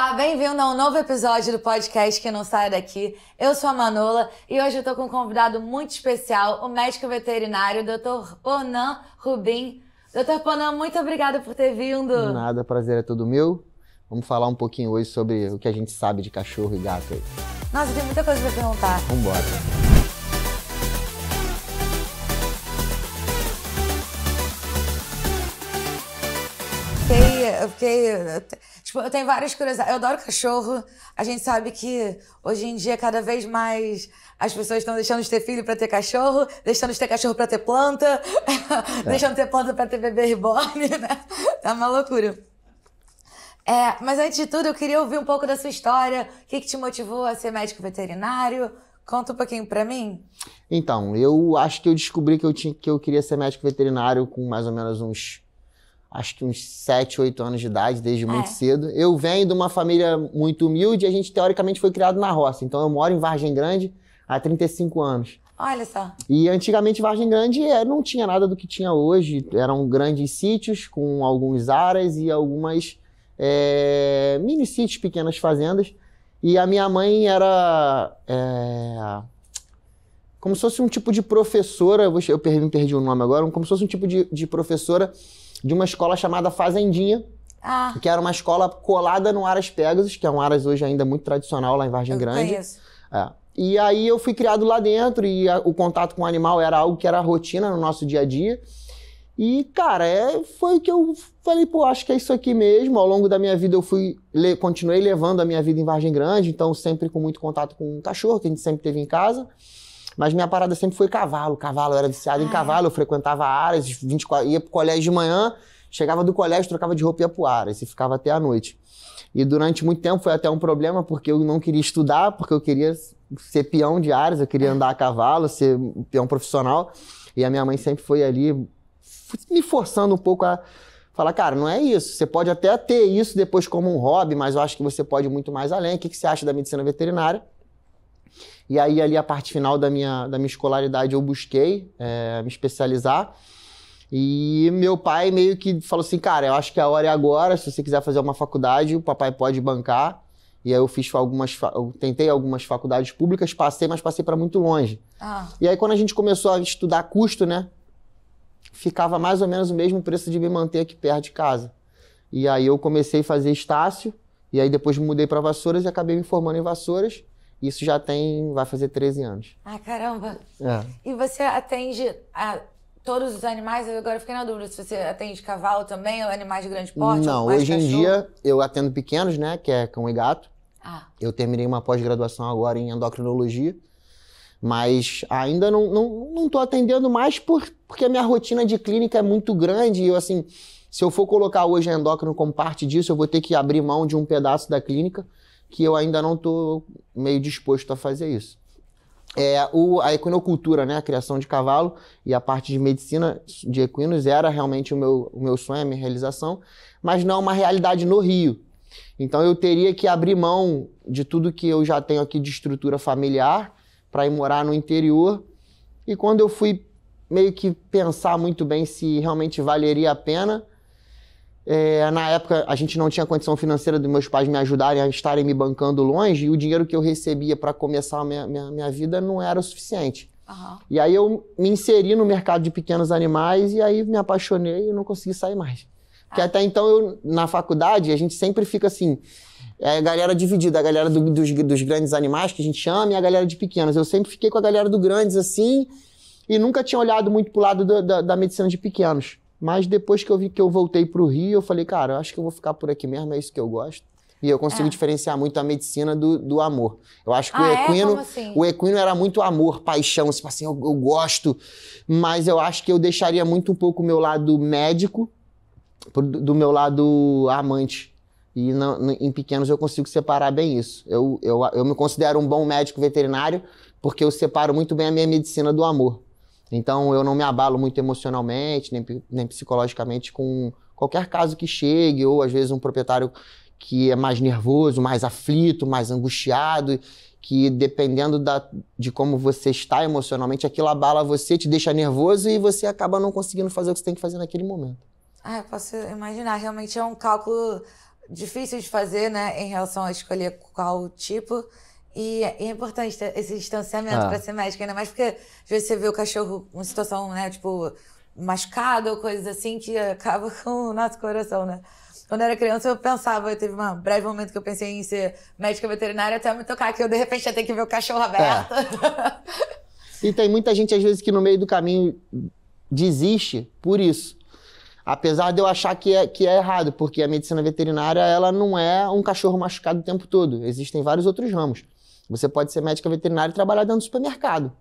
Olá, bem-vindo a um novo episódio do podcast Que Não Sai Daqui. Eu sou a Manola e hoje eu tô com um convidado muito especial, o médico veterinário, Dr. Ponan Rubim. Dr. Ponan, muito obrigada por ter vindo. Nada, prazer é todo meu. Vamos falar um pouquinho hoje sobre o que a gente sabe de cachorro e gato aí. Nossa, tem muita coisa pra perguntar. Vambora. Eu tenho várias curiosidades. Eu adoro cachorro. A gente sabe que hoje em dia, cada vez mais, as pessoas estão deixando de ter filho pra ter cachorro, deixando de ter cachorro pra ter planta, deixando de ter planta pra ter bebê reborn, né? É uma loucura. Mas antes de tudo, eu queria ouvir um pouco da sua história. O que te motivou a ser médico veterinário? Conta um pouquinho pra mim. Então, eu acho que eu descobri que eu queria ser médico veterinário com mais ou menos uns 7, 8 anos de idade, desde muito cedo. Eu venho de uma família muito humilde e a gente, teoricamente, foi criado na roça. Então, eu moro em Vargem Grande há 35 anos. Olha só. E, antigamente, Vargem Grande não tinha nada do que tinha hoje. Eram grandes sítios com alguns aras e algumas mini sítios, pequenas fazendas. E a minha mãe era como se fosse um tipo de professora, eu me perdi o nome agora, como se fosse um tipo de professora de uma escola chamada Fazendinha, que era uma escola colada no Aras Pegasus, que é um Aras hoje ainda muito tradicional lá em Vargem Grande. Conheço. E aí eu fui criado lá dentro e o contato com o animal era algo que era rotina no nosso dia a dia. E, cara, foi o que eu falei, pô, acho que é isso aqui mesmo. Ao longo da minha vida eu continuei levando a minha vida em Vargem Grande, então sempre com muito contato com o cachorro, que a gente sempre teve em casa. Mas minha parada sempre foi cavalo. Eu era viciado em cavalo, eu frequentava Aras, ia pro colégio de manhã, chegava do colégio, trocava de roupa e ia pro Aras, e ficava até a noite. E durante muito tempo foi até um problema, porque eu não queria estudar, porque eu queria ser peão de Aras, eu queria andar a cavalo, ser peão profissional. E a minha mãe sempre foi ali me forçando um pouco a falar, cara, não é isso. Você pode até ter isso depois como um hobby, mas eu acho que você pode ir muito mais além. O que você acha da medicina veterinária? E aí, ali, a parte final da minha escolaridade, eu busquei me especializar. E meu pai meio que falou assim, cara, eu acho que a hora é agora, se você quiser fazer uma faculdade, o papai pode bancar. E aí eu tentei algumas faculdades públicas, mas passei para muito longe. E aí, quando a gente começou a estudar custo, né, ficava mais ou menos o mesmo preço de me manter aqui perto de casa. E aí eu comecei a fazer Estácio, e aí depois me mudei para Vassouras e acabei me formando em Vassouras. Isso vai fazer 13 anos. Caramba! E você atende a todos os animais? Eu agora fiquei na dúvida se você atende cavalo também, ou animais de grande porte? Não, hoje em dia eu atendo pequenos, né, que é cão e gato. Eu terminei uma pós-graduação agora em endocrinologia, mas ainda não tô atendendo mais porque a minha rotina de clínica é muito grande e eu, assim, se eu for colocar hoje a endócrino como parte disso, eu vou ter que abrir mão de um pedaço da clínica, que eu ainda não tô meio disposto a fazer isso. A equinocultura, né, a criação de cavalo e a parte de medicina de equinos era realmente o meu sonho, a minha realização, mas não uma realidade no Rio. Então eu teria que abrir mão de tudo que eu já tenho aqui de estrutura familiar para ir morar no interior. E quando eu fui meio que pensar muito bem se realmente valeria a pena, na época a gente não tinha condição financeira dos meus pais me ajudarem a estarem me bancando longe, e o dinheiro que eu recebia para começar a minha vida não era o suficiente. E aí eu me inseri no mercado de pequenos animais e aí me apaixonei e não consegui sair mais. Porque até então, na faculdade, a gente sempre fica assim, a galera dividida, a galera dos grandes animais, que a gente chama, e a galera de pequenos. Eu sempre fiquei com a galera do grandes, assim, e nunca tinha olhado muito pro lado da medicina de pequenos. Mas depois que eu vi que eu voltei pro Rio, eu falei, cara, eu acho que eu vou ficar por aqui mesmo, é isso que eu gosto. E eu consigo diferenciar muito a medicina do amor. Eu acho que o equino era muito amor, paixão, assim, eu gosto, mas eu acho que eu deixaria muito um pouco o meu lado médico do meu lado amante. E em pequenos eu consigo separar bem isso. Eu me considero um bom médico veterinário porque eu separo muito bem a minha medicina do amor. Então eu não me abalo muito emocionalmente, nem psicologicamente com qualquer caso que chegue, ou às vezes um proprietário que é mais nervoso, mais aflito, mais angustiado, que dependendo de como você está emocionalmente, aquilo abala você, te deixa nervoso e você acaba não conseguindo fazer o que você tem que fazer naquele momento. Eu posso imaginar, realmente é um cálculo difícil de fazer, né, em relação a escolher qual tipo. E é importante ter esse distanciamento para ser médico, ainda mais porque às vezes você vê o cachorro em situação, né, tipo, machucado ou coisas assim, que acaba com o nosso coração, né? Quando eu era criança, eu pensava, teve um breve momento que eu pensei em ser médica veterinária até me tocar, que eu de repente ia ter que ver o cachorro aberto. E tem muita gente, às vezes, que no meio do caminho desiste por isso. Apesar de eu achar que é errado, porque a medicina veterinária, ela não é um cachorro machucado o tempo todo. Existem vários outros ramos. Você pode ser médica veterinária e trabalhar dentro do supermercado.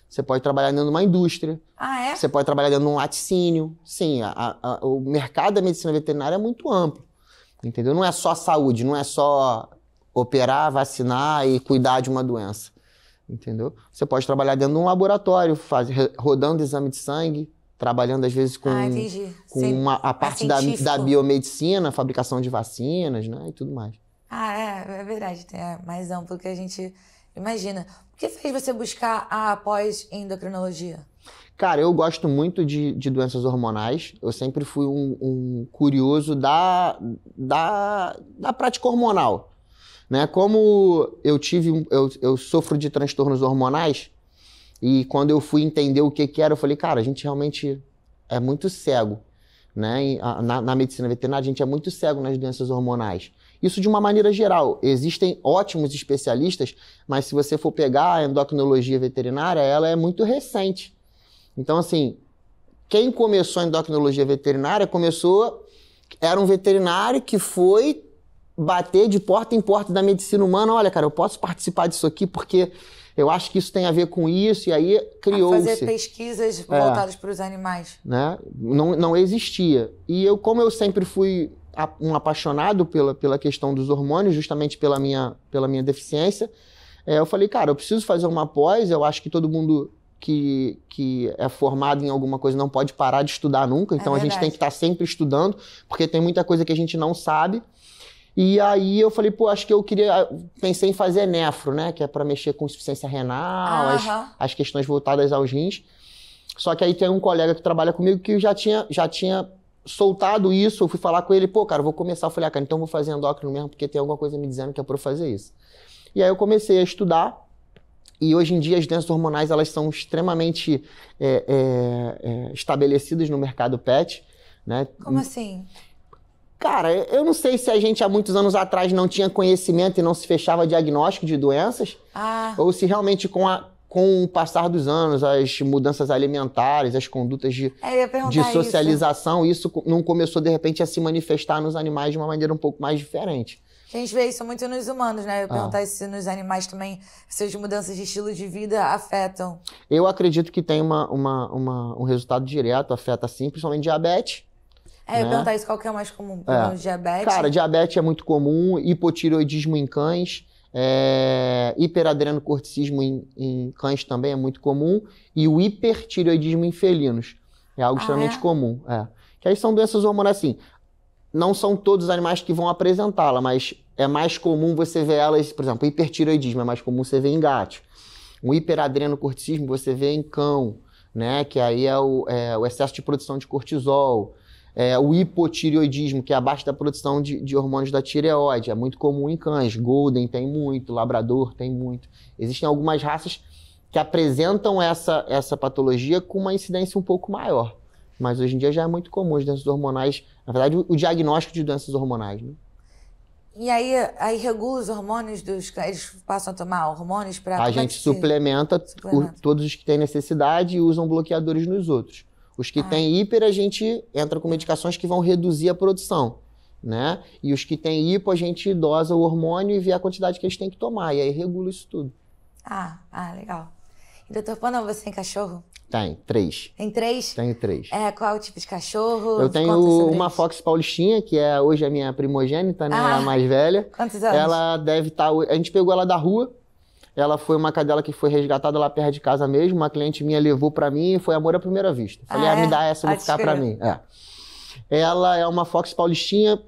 Você pode trabalhar dentro de uma indústria. Ah, é? Você pode trabalhar dentro de um laticínio. Sim, o mercado da medicina veterinária é muito amplo. Entendeu? Não é só saúde, não é só operar, vacinar e cuidar de uma doença. Entendeu? Você pode trabalhar dentro de um laboratório, rodando exame de sangue, trabalhando às vezes com a parte da biomedicina, fabricação de vacinas, né? E tudo mais. É verdade. É mais amplo do que a gente imagina. O que fez você buscar a pós-endocrinologia? Cara, eu gosto muito de doenças hormonais. Eu sempre fui um curioso da prática hormonal. Né? Como eu sofro de transtornos hormonais, e quando eu fui entender o que era, eu falei, cara, a gente realmente é muito cego. Né? Na medicina veterinária, a gente é muito cego nas doenças hormonais. Isso de uma maneira geral. Existem ótimos especialistas, mas se você for pegar a endocrinologia veterinária, ela é muito recente. Então, assim, quem começou a endocrinologia veterinária era um veterinário que foi bater de porta em porta da medicina humana. Olha, cara, eu posso participar disso aqui porque eu acho que isso tem a ver com isso, e aí criou-se. Fazer pesquisas voltadas para os animais. Né? Não existia. E como eu sempre fui um apaixonado pela questão dos hormônios, justamente pela minha deficiência, eu falei, cara, eu preciso fazer uma pós, eu acho que todo mundo que é formado em alguma coisa não pode parar de estudar nunca, então a gente tem que estar sempre estudando, porque tem muita coisa que a gente não sabe. E aí eu falei, acho que pensei em fazer nefro, né, que é para mexer com insuficiência renal, as questões voltadas aos rins. Só que aí tem um colega que trabalha comigo que já tinha soltado isso, eu fui falar com ele, cara, eu vou começar. Eu falei, cara, então eu vou fazer endócrino mesmo, porque tem alguma coisa me dizendo que é para eu fazer isso. E aí eu comecei a estudar, e hoje em dia as doenças hormonais, elas são extremamente estabelecidas no mercado pet, né? Como assim? Cara, eu não sei se a gente há muitos anos atrás não tinha conhecimento e não se fechava diagnóstico de doenças, ou se realmente com o passar dos anos, as mudanças alimentares, as condutas de socialização, isso não começou de repente a se manifestar nos animais de uma maneira um pouco mais diferente. A gente vê isso muito nos humanos, né? Eu perguntar se nos animais também essas mudanças de estilo de vida afetam. Eu acredito que tem um resultado direto, afeta sim, principalmente diabetes. Eu ia perguntar isso, qual que é o mais comum? Diabetes? Cara, diabetes é muito comum, hipotireoidismo em cães, hiperadrenocorticismo em cães também é muito comum, e o hipertireoidismo em felinos. É algo extremamente comum. Que aí são doenças hormonais, assim, não são todos os animais que vão apresentá-la, mas é mais comum você ver elas, por exemplo, o hipertireoidismo é mais comum você ver em gato. O hiperadrenocorticismo você vê em cão, né? Que aí é o excesso de produção de cortisol. O hipotireoidismo, que é abaixo da produção de hormônios da tireoide, é muito comum em cães. Golden tem muito, Labrador tem muito. Existem algumas raças que apresentam essa patologia com uma incidência um pouco maior. Mas hoje em dia já é muito comum as doenças hormonais, na verdade, o diagnóstico de doenças hormonais. Né? E aí regula os hormônios eles passam a tomar hormônios para... A gente suplementa todos os que têm necessidade e usam bloqueadores nos outros. Os que têm hiper, a gente entra com medicações que vão reduzir a produção, né? E os que têm hipo, a gente dosa o hormônio e vê a quantidade que eles têm que tomar. E aí regula isso tudo. Legal. E doutor Pano, você tem cachorro? Tem, 3. Tem 3? Tenho 3. Qual o tipo de cachorro? Eu tenho uma Fox Paulistinha, que é hoje a minha primogênita, né? A mais velha. Quantos anos? Ela deve estar... A gente pegou ela da rua. Ela foi uma cadela que foi resgatada lá perto de casa mesmo. Uma cliente minha levou pra mim e foi amor à primeira vista. Falei, me dá essa, vou ficar pra mim. Ela é uma Fox Paulistinha.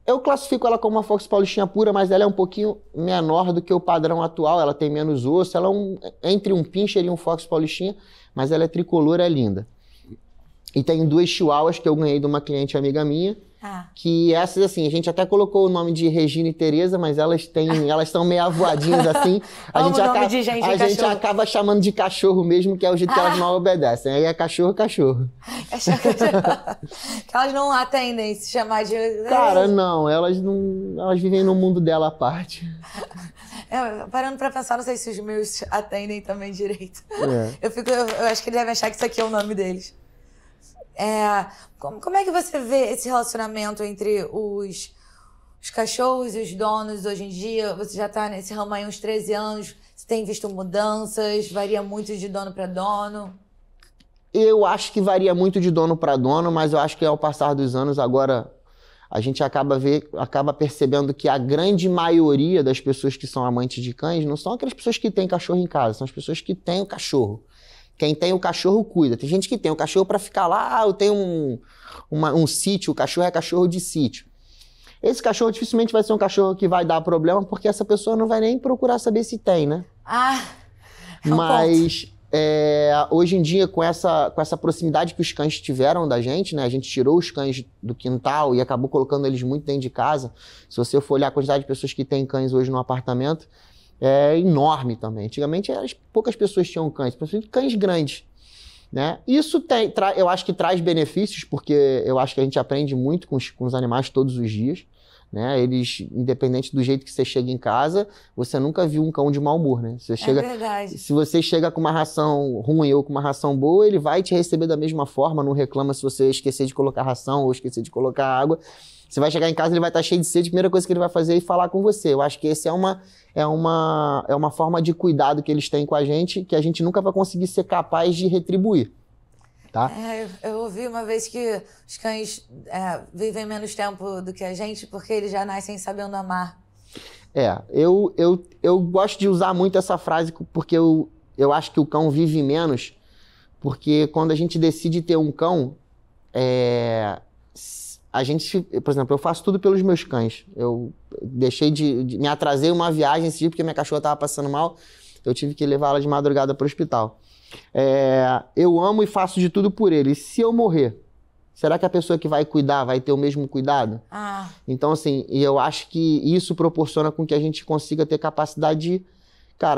Eu classifico ela como uma Fox Paulistinha pura, mas ela é um pouquinho menor do que o padrão atual. Ela tem menos osso. Ela é entre um Pinscher e um Fox Paulistinha, mas ela é tricolor, é linda. E tem 2 chihuahuas que eu ganhei de uma cliente amiga minha. Que essas, assim, a gente até colocou o nome de Regina e Tereza, mas elas estão meio avoadinhas assim. A gente acaba chamando de cachorro mesmo, que é o jeito que elas não obedecem. Aí é cachorro. Que elas não atendem se chamar de... Cara, não, elas vivem no mundo dela à parte. Parando pra pensar, não sei se os meus atendem também direito. Eu acho que eles devem achar que isso aqui é o nome deles. Como é que você vê esse relacionamento entre os cachorros e os donos hoje em dia? Você já tá nesse ramo aí há uns 13 anos, você tem visto mudanças, varia muito de dono para dono? Eu acho que varia muito de dono para dono, mas eu acho que ao passar dos anos agora a gente acaba percebendo que a grande maioria das pessoas que são amantes de cães não são aquelas pessoas que têm cachorro em casa, são as pessoas que têm o cachorro. Quem tem o cachorro cuida. Tem gente que tem o cachorro para ficar lá, eu tenho um sítio, o cachorro é cachorro de sítio. Esse cachorro dificilmente vai ser um cachorro que vai dar problema, porque essa pessoa não vai nem procurar saber se tem, né? Mas hoje em dia, com essa proximidade que os cães tiveram da gente, né? A gente tirou os cães do quintal e acabou colocando eles muito dentro de casa. Se você for olhar a quantidade de pessoas que têm cães hoje no apartamento, é enorme também. Antigamente, poucas pessoas tinham cães, principalmente cães grandes, né? Isso eu acho que traz benefícios, porque eu acho que a gente aprende muito com os animais todos os dias, né? Eles, independente do jeito que você chega em casa, você nunca viu um cão de mau humor, né? Verdade. Se você chega com uma ração ruim ou com uma ração boa, ele vai te receber da mesma forma, não reclama se você esquecer de colocar ração ou esquecer de colocar água. Você vai chegar em casa, ele vai estar cheio de sede, a primeira coisa que ele vai fazer é falar com você. Eu acho que esse é uma forma de cuidado que eles têm com a gente, que a gente nunca vai conseguir ser capaz de retribuir, tá? Eu ouvi uma vez que os cães vivem menos tempo do que a gente, porque eles já nascem sabendo amar. Eu gosto de usar muito essa frase, porque eu acho que o cão vive menos, porque quando a gente decide ter um cão, a gente, por exemplo, eu faço tudo pelos meus cães. Eu deixei me atrasei uma viagem esse dia porque minha cachorra estava passando mal. Eu tive que levá-la de madrugada para o hospital. Eu amo e faço de tudo por ele. E se eu morrer, será que a pessoa que vai cuidar vai ter o mesmo cuidado? Então, assim, eu acho que isso proporciona com que a gente consiga ter capacidade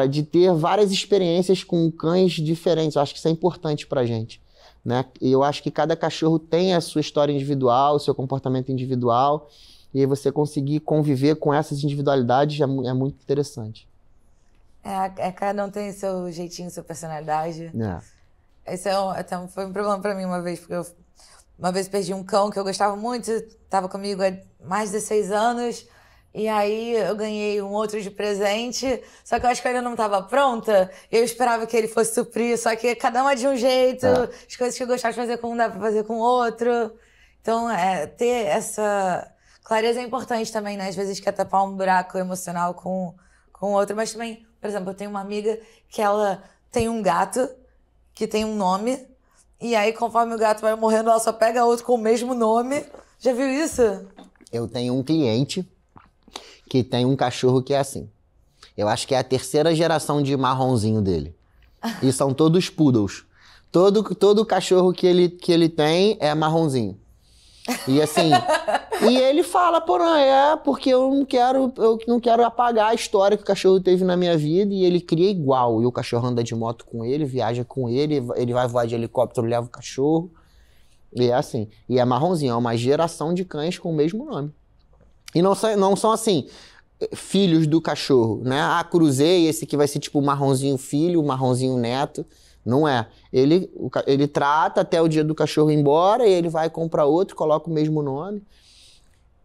de ter várias experiências com cães diferentes. Eu acho que isso é importante pra gente, né? E eu acho que cada cachorro tem a sua história individual, o seu comportamento individual, e aí você conseguir conviver com essas individualidades é muito interessante. Cada um tem seu jeitinho, sua personalidade. Esse até foi um problema pra mim uma vez, porque eu uma vez perdi um cão que eu gostava muito, estava comigo há mais de 16 anos, e aí eu ganhei um outro de presente, só que eu acho que eu ainda não estava pronta, eu esperava que ele fosse suprir, só que cada um é de um jeito, as coisas que eu gostava de fazer com um dá pra fazer com o outro. Então, ter essa clareza é importante também, né? Às vezes quer tapar um buraco emocional com o outro, mas também, por exemplo, eu tenho uma amiga que ela tem um gato que tem um nome, e aí conforme o gato vai morrendo, ela só pega outro com o mesmo nome. Já viu isso? Eu tenho um cliente que tem um cachorro que é assim. Eu acho que é a terceira geração de marronzinho dele. E são todos poodles. Todo cachorro que ele tem é marronzinho. E assim, e ele fala, porque eu não quero apagar a história que o cachorro teve na minha vida, e ele cria igual. E o cachorro anda de moto com ele, viaja com ele vai voar de helicóptero, leva o cachorro. E é assim. E é marronzinho, é uma geração de cães com o mesmo nome. E não são assim, filhos do cachorro, né? Cruzei, esse aqui vai ser tipo o marronzinho filho, o marronzinho neto. Não é. Ele trata até o dia do cachorro ir embora, e ele vai comprar outro, coloca o mesmo nome.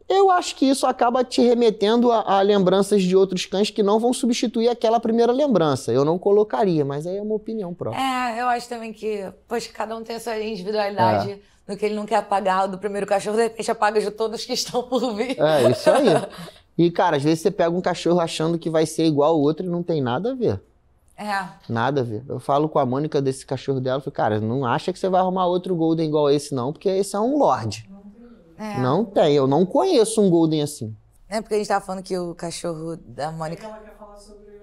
Eu acho que isso acaba te remetendo a lembranças de outros cães que não vão substituir aquela primeira lembrança. Eu não colocaria, mas aí é uma opinião própria. Eu acho também que, poxa, cada um tem a sua individualidade no que ele não quer apagar do primeiro cachorro, de repente apaga de todos que estão por vir. É, isso aí. E, cara, às vezes você pega um cachorro achando que vai ser igual ao outro e não tem nada a ver. Nada a ver. Eu falo com a Mônica desse cachorro dela, eu falo, cara, não acha que você vai arrumar outro Golden igual a esse não, porque esse é um Lorde. Não tem, eu não conheço um Golden assim. Porque a gente tava falando que o cachorro da Mônica... Ela quer falar sobre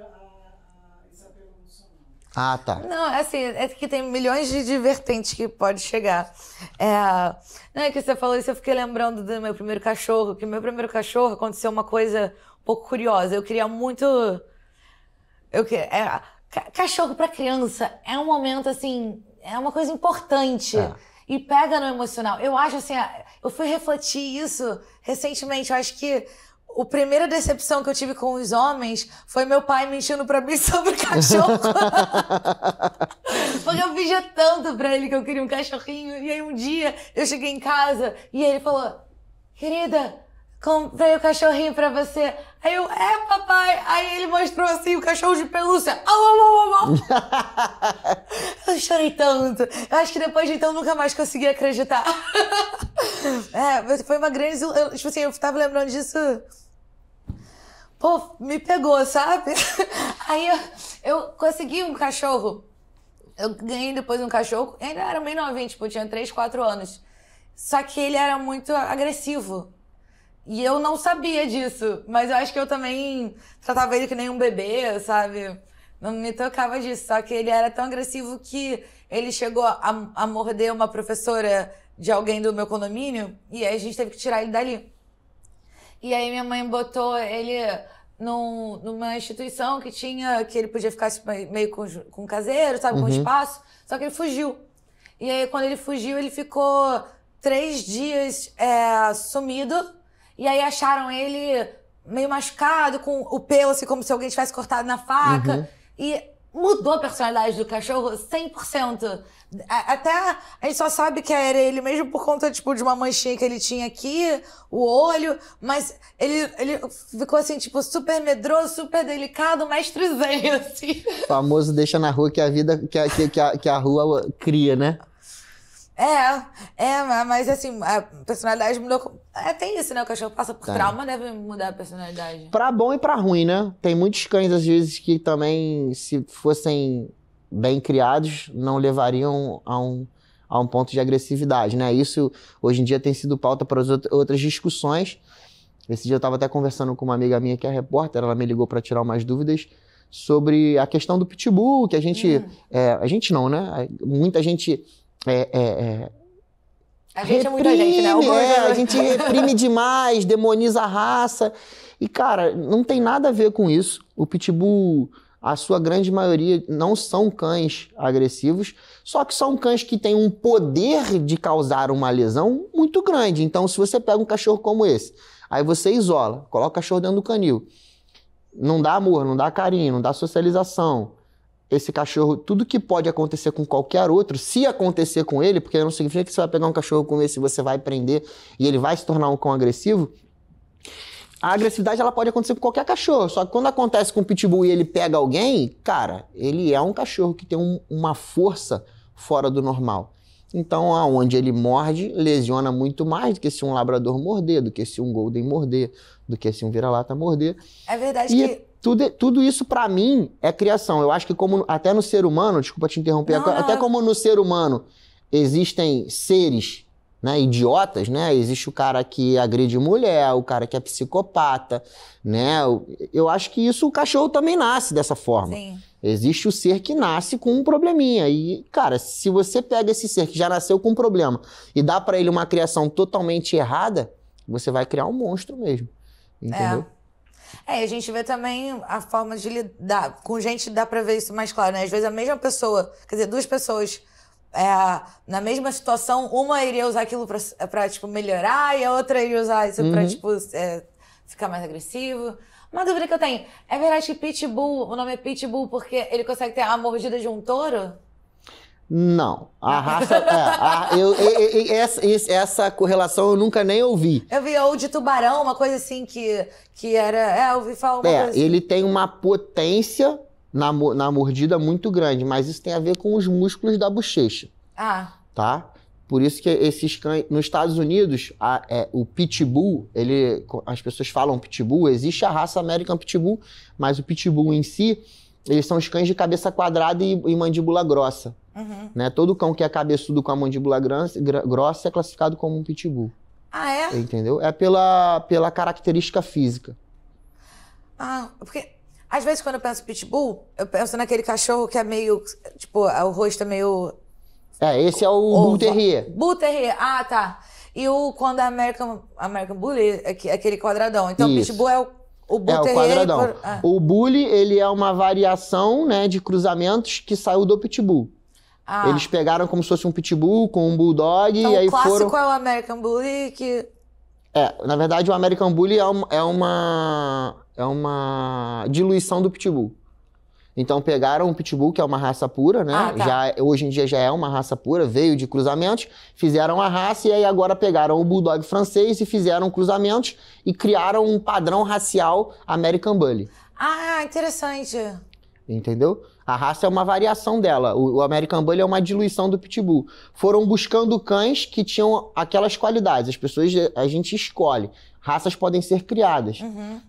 esse apego emocional. Ah, tá. Não, assim, é que tem milhões de vertentes que pode chegar. Não é que você falou isso, eu fiquei lembrando do meu primeiro cachorro, que meu primeiro cachorro aconteceu uma coisa um pouco curiosa. Eu queria muito... Cachorro pra criança é um momento, assim, é uma coisa importante. E pega no emocional. Eu acho, assim, eu fui refletir isso recentemente. Eu acho que a primeira decepção que eu tive com os homens foi meu pai mentindo pra mim sobre cachorro. Porque eu pedia tanto pra ele que eu queria um cachorrinho. E aí um dia eu cheguei em casa e ele falou: querida, comprei o cachorrinho pra você. Aí eu, papai. Aí ele mostrou assim o cachorro de pelúcia. Eu chorei tanto. Eu acho que depois de então nunca mais consegui acreditar. Foi uma grande... Tipo assim, eu tava lembrando disso... Pô, me pegou, sabe? Aí eu consegui um cachorro. Eu ganhei depois um cachorro. Ainda era bem novinho, tipo, eu tinha 3, 4 anos. Só que ele era muito agressivo. E eu não sabia disso. Mas eu acho que eu também tratava ele que nem um bebê, sabe? Não me tocava disso. Só que ele era tão agressivo que ele chegou a morder uma professora de alguém do meu condomínio. E aí a gente teve que tirar ele dali. E aí minha mãe botou ele numa instituição que ele podia ficar meio com caseiro, sabe? Com espaço. Só que ele fugiu. E aí quando ele fugiu, ele ficou 3 dias sumido. E aí acharam ele meio machucado, com o pelo, assim, como se alguém tivesse cortado na faca. E mudou a personalidade do cachorro 100%. Até a gente só sabe que era ele mesmo por conta, tipo, de uma manchinha que ele tinha aqui, o olho. Mas ele ficou, assim, tipo, super medroso, super delicado, mestrezinho, assim. O famoso deixa na rua que a vida, que a rua cria, né? Mas assim, a personalidade mudou. Tem isso, né? O cachorro passa por trauma, deve mudar a personalidade. Pra bom e pra ruim, né? Tem muitos cães, às vezes, que também, se fossem bem criados, não levariam a um ponto de agressividade, né? Isso, hoje em dia, tem sido pauta para outras discussões. Esse dia eu estava até conversando com uma amiga minha que é repórter, ela me ligou para tirar umas dúvidas sobre a questão do pitbull, que a gente... a gente não, né? Muita gente... A gente reprime, é muita gente, né? A gente reprime demais, demoniza a raça. E, cara, não tem nada a ver com isso. O pitbull, a sua grande maioria, não são cães agressivos, só que são cães que têm um poder de causar uma lesão muito grande. Então, se você pega um cachorro como esse, aí você isola, coloca o cachorro dentro do canil, não dá amor, não dá carinho, não dá socialização. Esse cachorro, tudo que pode acontecer com qualquer outro, se acontecer com ele, porque não significa que você vai pegar um cachorro como esse e você vai prender e ele vai se tornar um cão agressivo. A agressividade ela pode acontecer com qualquer cachorro, só que quando acontece com o pitbull e ele pega alguém, cara, ele é um cachorro que tem uma força fora do normal. Então, aonde ele morde, lesiona muito mais do que se um labrador morder, do que se um golden morder, do que se um vira-lata morder. É verdade que... Tudo isso, pra mim, é criação. Eu acho que como até no ser humano, desculpa te interromper, até como no ser humano existem seres, né, idiotas, né? Existe o cara que agride mulher, o cara que é psicopata, né? Eu acho que isso o cachorro também nasce dessa forma. Sim. Existe o ser que nasce com um probleminha. E, cara, se você pega esse ser que já nasceu com um problema e dá pra ele uma criação totalmente errada, você vai criar um monstro mesmo. Entendeu? A gente vê também a forma de lidar. Com gente dá pra ver isso mais claro, né? Às vezes a mesma pessoa, quer dizer, 2 pessoas na mesma situação, uma iria usar aquilo pra tipo, melhorar e a outra iria usar isso pra, tipo, ficar mais agressivo. Uma dúvida que eu tenho, é verdade que pitbull, o nome é pitbull porque ele consegue ter a mordida de um touro? Não, a raça... essa correlação eu nunca nem ouvi. Eu vi ou de tubarão, uma coisa assim que era... eu ouvi falar uma coisa assim. Ele tem uma potência na mordida muito grande, mas isso tem a ver com os músculos da bochecha. Tá? Por isso que esses cães... Nos Estados Unidos, o pitbull, as pessoas falam pitbull, existe a raça American Pitbull, mas o pitbull em si, eles são os cães de cabeça quadrada e mandíbula grossa. Né? Todo cão que é cabeçudo com a mandíbula grossa é classificado como um pitbull. Entendeu? É pela característica física. Porque Às vezes, quando eu penso pitbull, eu penso naquele cachorro que é meio... Tipo, o rosto é meio... Esse é o Bull Terrier. Bull Terrier, tá. E quando é American Bully, é aquele quadradão. Então, o pitbull é o Bull Terrier... o quadradão. O Bully, ele é uma variação, né, de cruzamentos que saiu do pitbull. Eles pegaram como se fosse um pitbull com um bulldog então, e aí o clássico é o American Bully que... na verdade, o American Bully é uma diluição do pitbull. Então pegaram o pitbull, que é uma raça pura, né? Hoje em dia já é uma raça pura, veio de cruzamentos, fizeram a raça e aí agora pegaram o bulldog francês e fizeram cruzamentos e criaram um padrão racial American Bully. Interessante. Entendeu? A raça é uma variação dela. O American Bully é uma diluição do pitbull. Foram buscando cães que tinham aquelas qualidades. A gente escolhe. Raças podem ser criadas,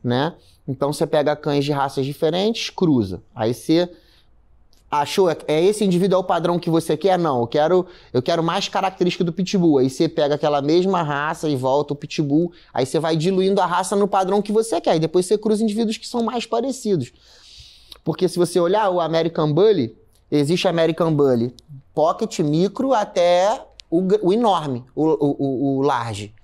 né? Então você pega cães de raças diferentes, cruza. Aí você achou, esse indivíduo é o padrão que você quer? Não, eu quero mais característica do pitbull. Aí você pega aquela mesma raça e volta o pitbull. Aí você vai diluindo a raça no padrão que você quer. E depois você cruza indivíduos que são mais parecidos. Porque se você olhar o American Bully, existe American Bully Pocket, micro, até o enorme, o large.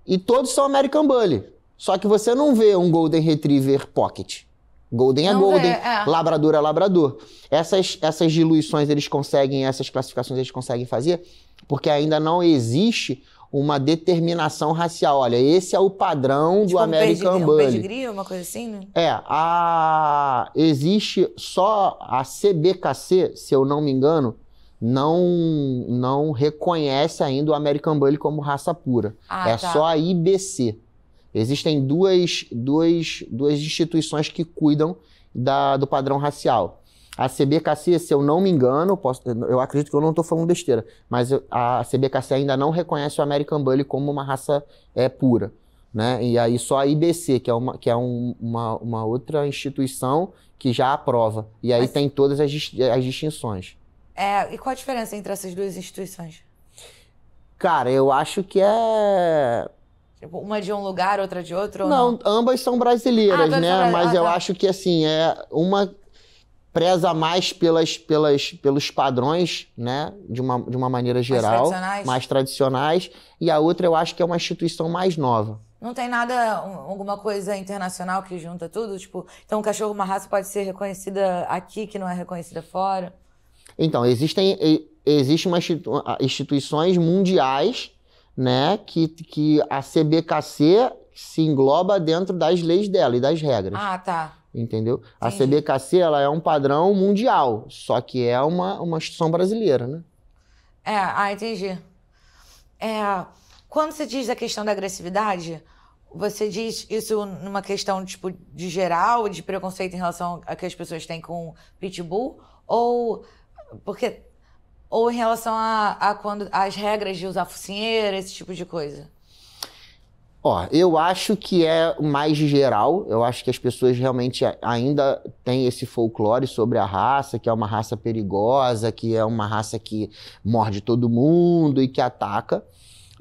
E todos são American Bully. Só que você não vê um Golden Retriever Pocket. Golden é Golden, Labrador é Labrador. Essas diluições essas classificações eles conseguem fazer porque ainda não existe uma determinação racial. Olha, esse é o padrão do American Bully. Um pedigree, uma coisa assim, né? Existe só a CBKC, se eu não me engano, não reconhece ainda o American Bully como raça pura. Só a IBC. Existem duas instituições que cuidam do padrão racial. A CBKC, se eu não me engano, eu acredito que eu não estou falando besteira, mas a CBKC ainda não reconhece o American Bully como uma raça pura, né? E aí só a IBC, que é uma outra instituição que já aprova. E aí tem todas as distinções. E qual a diferença entre essas duas instituições? Cara, eu acho que Tipo, uma de um lugar, outra de outro? Ou não, ambas são brasileiras, né? Mas eu acho que, assim, uma preza mais pelos padrões, né? De uma maneira geral. Mais tradicionais. E a outra eu acho que é uma instituição mais nova. Não tem nada, alguma coisa internacional que junta tudo? Tipo, então um cachorro, uma raça pode ser reconhecida aqui, que não é reconhecida fora? Então, existem instituições mundiais, né, que a CBKC se engloba dentro das leis dela e das regras. Tá. Entendeu? Entendi. A CBKC, ela é um padrão mundial, só que é uma instituição brasileira, né? Entendi. Quando você diz a questão da agressividade, você diz isso numa questão, tipo, de geral, de preconceito em relação a que as pessoas têm com pitbull? Ou em relação a quando as regras de usar focinheira, esse tipo de coisa? Eu acho que é mais geral. Eu acho que as pessoas realmente ainda têm esse folclore sobre a raça, que é uma raça perigosa, que é uma raça que morde todo mundo e que ataca,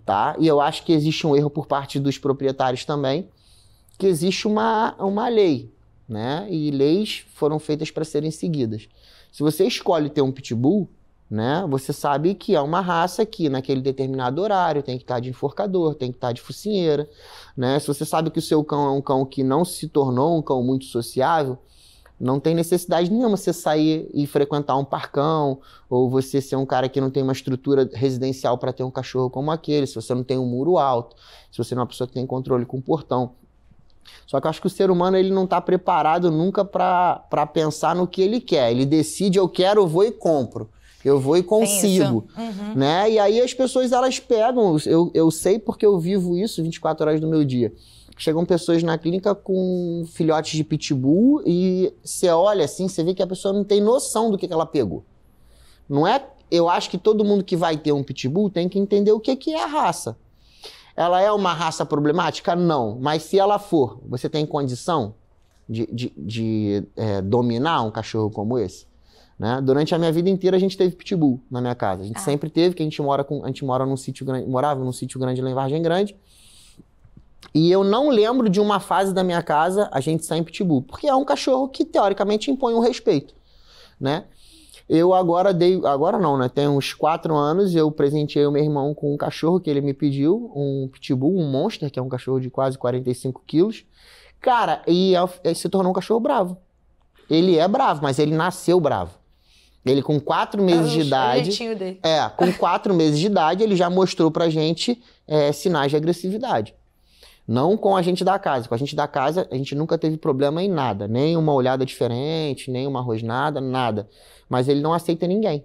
tá? E eu acho que existe um erro por parte dos proprietários também, que existe uma lei, né? E leis foram feitas para serem seguidas. Se você escolhe ter um pitbull, né, você sabe que é uma raça que naquele determinado horário tem que estar de enforcador, tem que estar de focinheira, né? Se você sabe que o seu cão é um cão que não se tornou um cão muito sociável, não tem necessidade nenhuma você sair e frequentar um parcão, ou você ser um cara que não tem uma estrutura residencial para ter um cachorro como aquele, se você não tem um muro alto, se você não é uma pessoa que tem controle com o portão. Só que eu acho que o ser humano ele não está preparado nunca para pensar no que ele quer. Ele decide, eu quero, eu vou e compro. Eu vou e consigo, né? E aí as pessoas, elas pegam, eu sei porque eu vivo isso 24 horas do meu dia. Chegam pessoas na clínica com filhotes de pitbull e você olha assim, você vê que a pessoa não tem noção do que ela pegou. Não é? Eu acho que todo mundo que vai ter um pitbull tem que entender o que é a raça. Ela é uma raça problemática? Não. Mas se ela for, você tem condição de dominar um cachorro como esse? Né? Durante a minha vida inteira a gente teve pitbull na minha casa. A gente sempre teve, que a gente morava num sítio grande lá em Vargem Grande. E eu não lembro de uma fase da minha casa a gente sair em pitbull, porque é um cachorro que teoricamente impõe um respeito, né? Eu agora não, né? Tem uns 4 anos, eu presenteei o meu irmão com um cachorro que ele me pediu, um pitbull, um monster, que é um cachorro de quase 45 quilos. Cara, e ele se tornou um cachorro bravo. Ele é bravo, mas ele nasceu bravo. Ele com 4 meses de idade... Dele. Com 4 meses de idade, ele já mostrou pra gente sinais de agressividade. Não com a gente da casa. Com a gente da casa, a gente nunca teve problema em nada. Nem uma olhada diferente, nem uma rosnada, nada. Mas ele não aceita ninguém.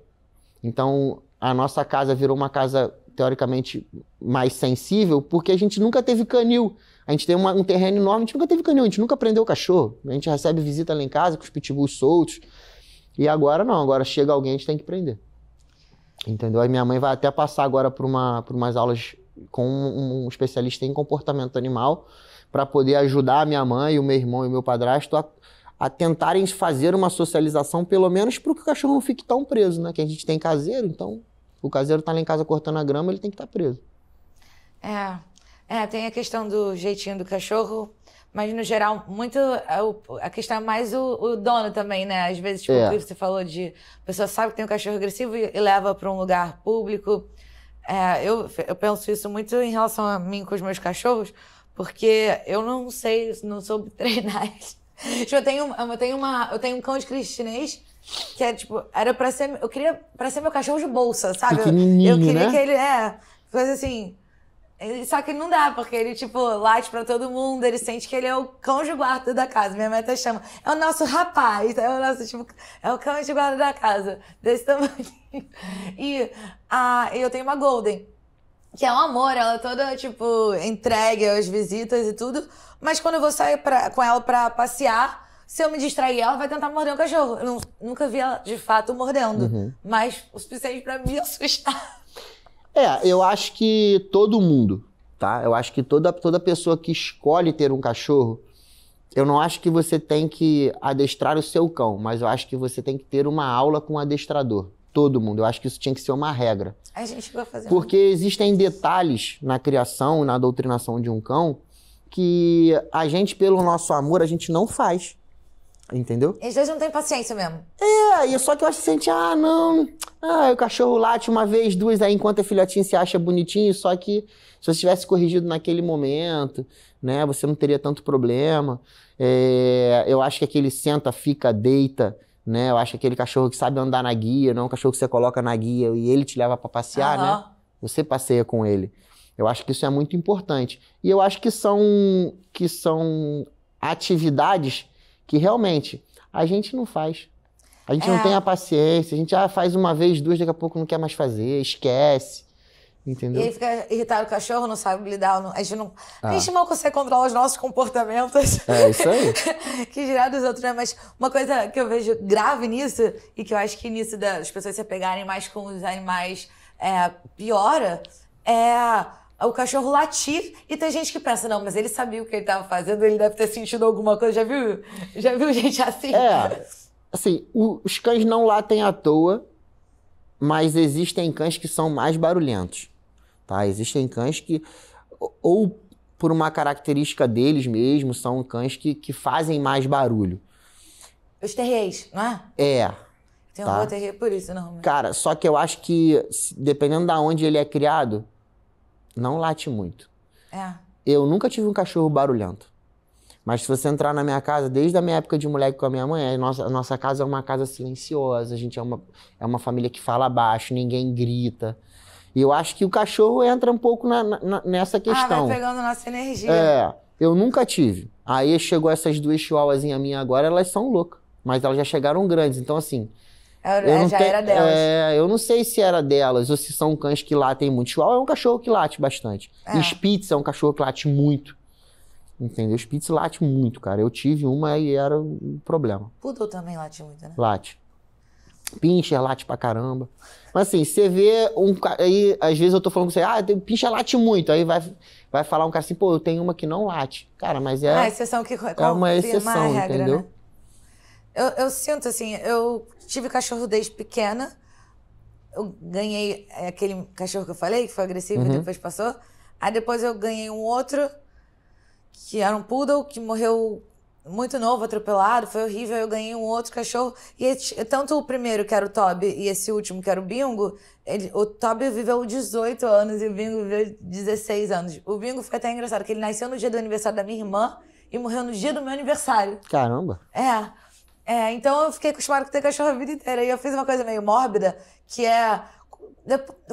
Então, a nossa casa virou uma casa, teoricamente, mais sensível, porque a gente nunca teve canil. A gente tem um terreno enorme, a gente nunca teve canil, a gente nunca prendeu o cachorro. A gente recebe visita lá em casa com os pitbulls soltos. E agora não, agora chega alguém, a gente tem que prender. Entendeu? Aí minha mãe vai até passar agora por umas aulas com um especialista em comportamento animal para poder ajudar a minha mãe, o meu irmão e o meu padrasto a tentarem fazer uma socialização, pelo menos para que o cachorro não fique tão preso, né? Que a gente tem caseiro, então o caseiro tá lá em casa cortando a grama, ele tem que estar preso. Tem a questão do jeitinho do cachorro, mas no geral, muito a questão é mais o dono também, né? Às vezes, tipo, o que você falou de a pessoa sabe que tem um cachorro agressivo e leva para um lugar público. Eu penso isso muito em relação a mim com os meus cachorros, porque eu não sei, não soube treinar eles. Tipo, eu tenho um cão de cristinês que é tipo, eu queria pra ser meu cachorro de bolsa, sabe? Eu queria, né? Que ele fosse assim. Só que não dá, porque ele, tipo, late pra todo mundo, ele sente que ele é o cão de guarda da casa. Minha mãe até chama. É o nosso rapaz, é o cão de guarda da casa, desse tamanho. E eu tenho uma Golden, que é um amor, ela é toda, tipo, entregue às visitas e tudo. Mas quando eu vou sair com ela pra passear, se eu me distrair, ela vai tentar morder o cachorro. Eu nunca vi ela, de fato, mordendo. Mas o suficiente pra me assustar. Eu acho que todo mundo, tá? Eu acho que toda pessoa que escolhe ter um cachorro, eu não acho que você tem que adestrar o seu cão, mas eu acho que você tem que ter uma aula com o adestrador. Todo mundo. Eu acho que isso tinha que ser uma regra. A gente vai fazer. Porque existem detalhes na criação, na doutrinação de um cão, que a gente, pelo nosso amor, a gente não faz. Entendeu? Eles dois não têm paciência mesmo. E só que eu acho que a gente, o cachorro late uma vez, duas, aí enquanto é filhotinho se acha bonitinho, só que se você tivesse corrigido naquele momento, né, você não teria tanto problema. Eu acho que aquele senta, fica, deita, né, eu acho que aquele cachorro que sabe andar na guia, não é um cachorro que você coloca na guia e ele te leva pra passear, né? Você passeia com ele. Eu acho que isso é muito importante. E eu acho que são atividades que realmente a gente não faz. A gente não tem a paciência, a gente faz uma vez, duas, daqui a pouco não quer mais fazer, esquece, entendeu? E aí fica irritado, o cachorro não sabe lidar, a gente mal consegue controlar os nossos comportamentos. Isso aí. Que dirá dos outros, né? Mas uma coisa que eu vejo grave nisso, e que eu acho que nisso das pessoas se apegarem mais com os animais piora, o cachorro latir e tem gente que pensa, não, mas ele sabia o que ele estava fazendo, ele deve ter sentido alguma coisa. Já viu? Já viu gente assim? Assim, os cães não latem à toa, mas existem cães que são mais barulhentos, tá? Existem cães que, ou por uma característica deles mesmo, são cães que fazem mais barulho. Os terriers, não é? Tem um terrier por isso, não. Cara, só que eu acho que, dependendo de onde ele é criado, não late muito. Eu nunca tive um cachorro barulhento. Mas se você entrar na minha casa, desde a minha época de moleque com a minha mãe, a nossa casa é uma casa silenciosa, a gente é uma família que fala baixo, ninguém grita. E eu acho que o cachorro entra um pouco nessa questão. Vai pegando nossa energia. Eu nunca tive. Aí chegou essas duas chihuahuazinhas minhas agora, elas são loucas. Mas elas já chegaram grandes, então assim... era delas. Eu não sei se era delas ou se são cães que latem muito. Chihuahua é um cachorro que late bastante. E Spitz é um cachorro que late muito. Entendeu? Spitz late muito, cara. Eu tive uma e era um problema. Poodle também late muito, né? Late. Pinscher late pra caramba. Mas assim, você vê aí às vezes eu tô falando com você, Pinscher late muito. Aí vai falar um cara assim, eu tenho uma que não late. Cara, mas é exceção que uma exceção, a regra, entendeu? Né? Eu sinto assim, eu tive cachorro desde pequena. Eu ganhei aquele cachorro que eu falei, que foi agressivo e depois passou. Aí depois eu ganhei um outro. que era um poodle que morreu muito novo, atropelado, foi horrível. Eu ganhei um outro cachorro. E tanto o primeiro, que era o Toby, e esse último, que era o Bingo, o Toby viveu 18 anos e o Bingo viveu 16 anos. O Bingo foi até engraçado, que ele nasceu no dia do aniversário da minha irmã e morreu no dia do meu aniversário. Caramba! Então eu fiquei acostumada com ter cachorro a vida inteira. E eu fiz uma coisa meio mórbida, que é...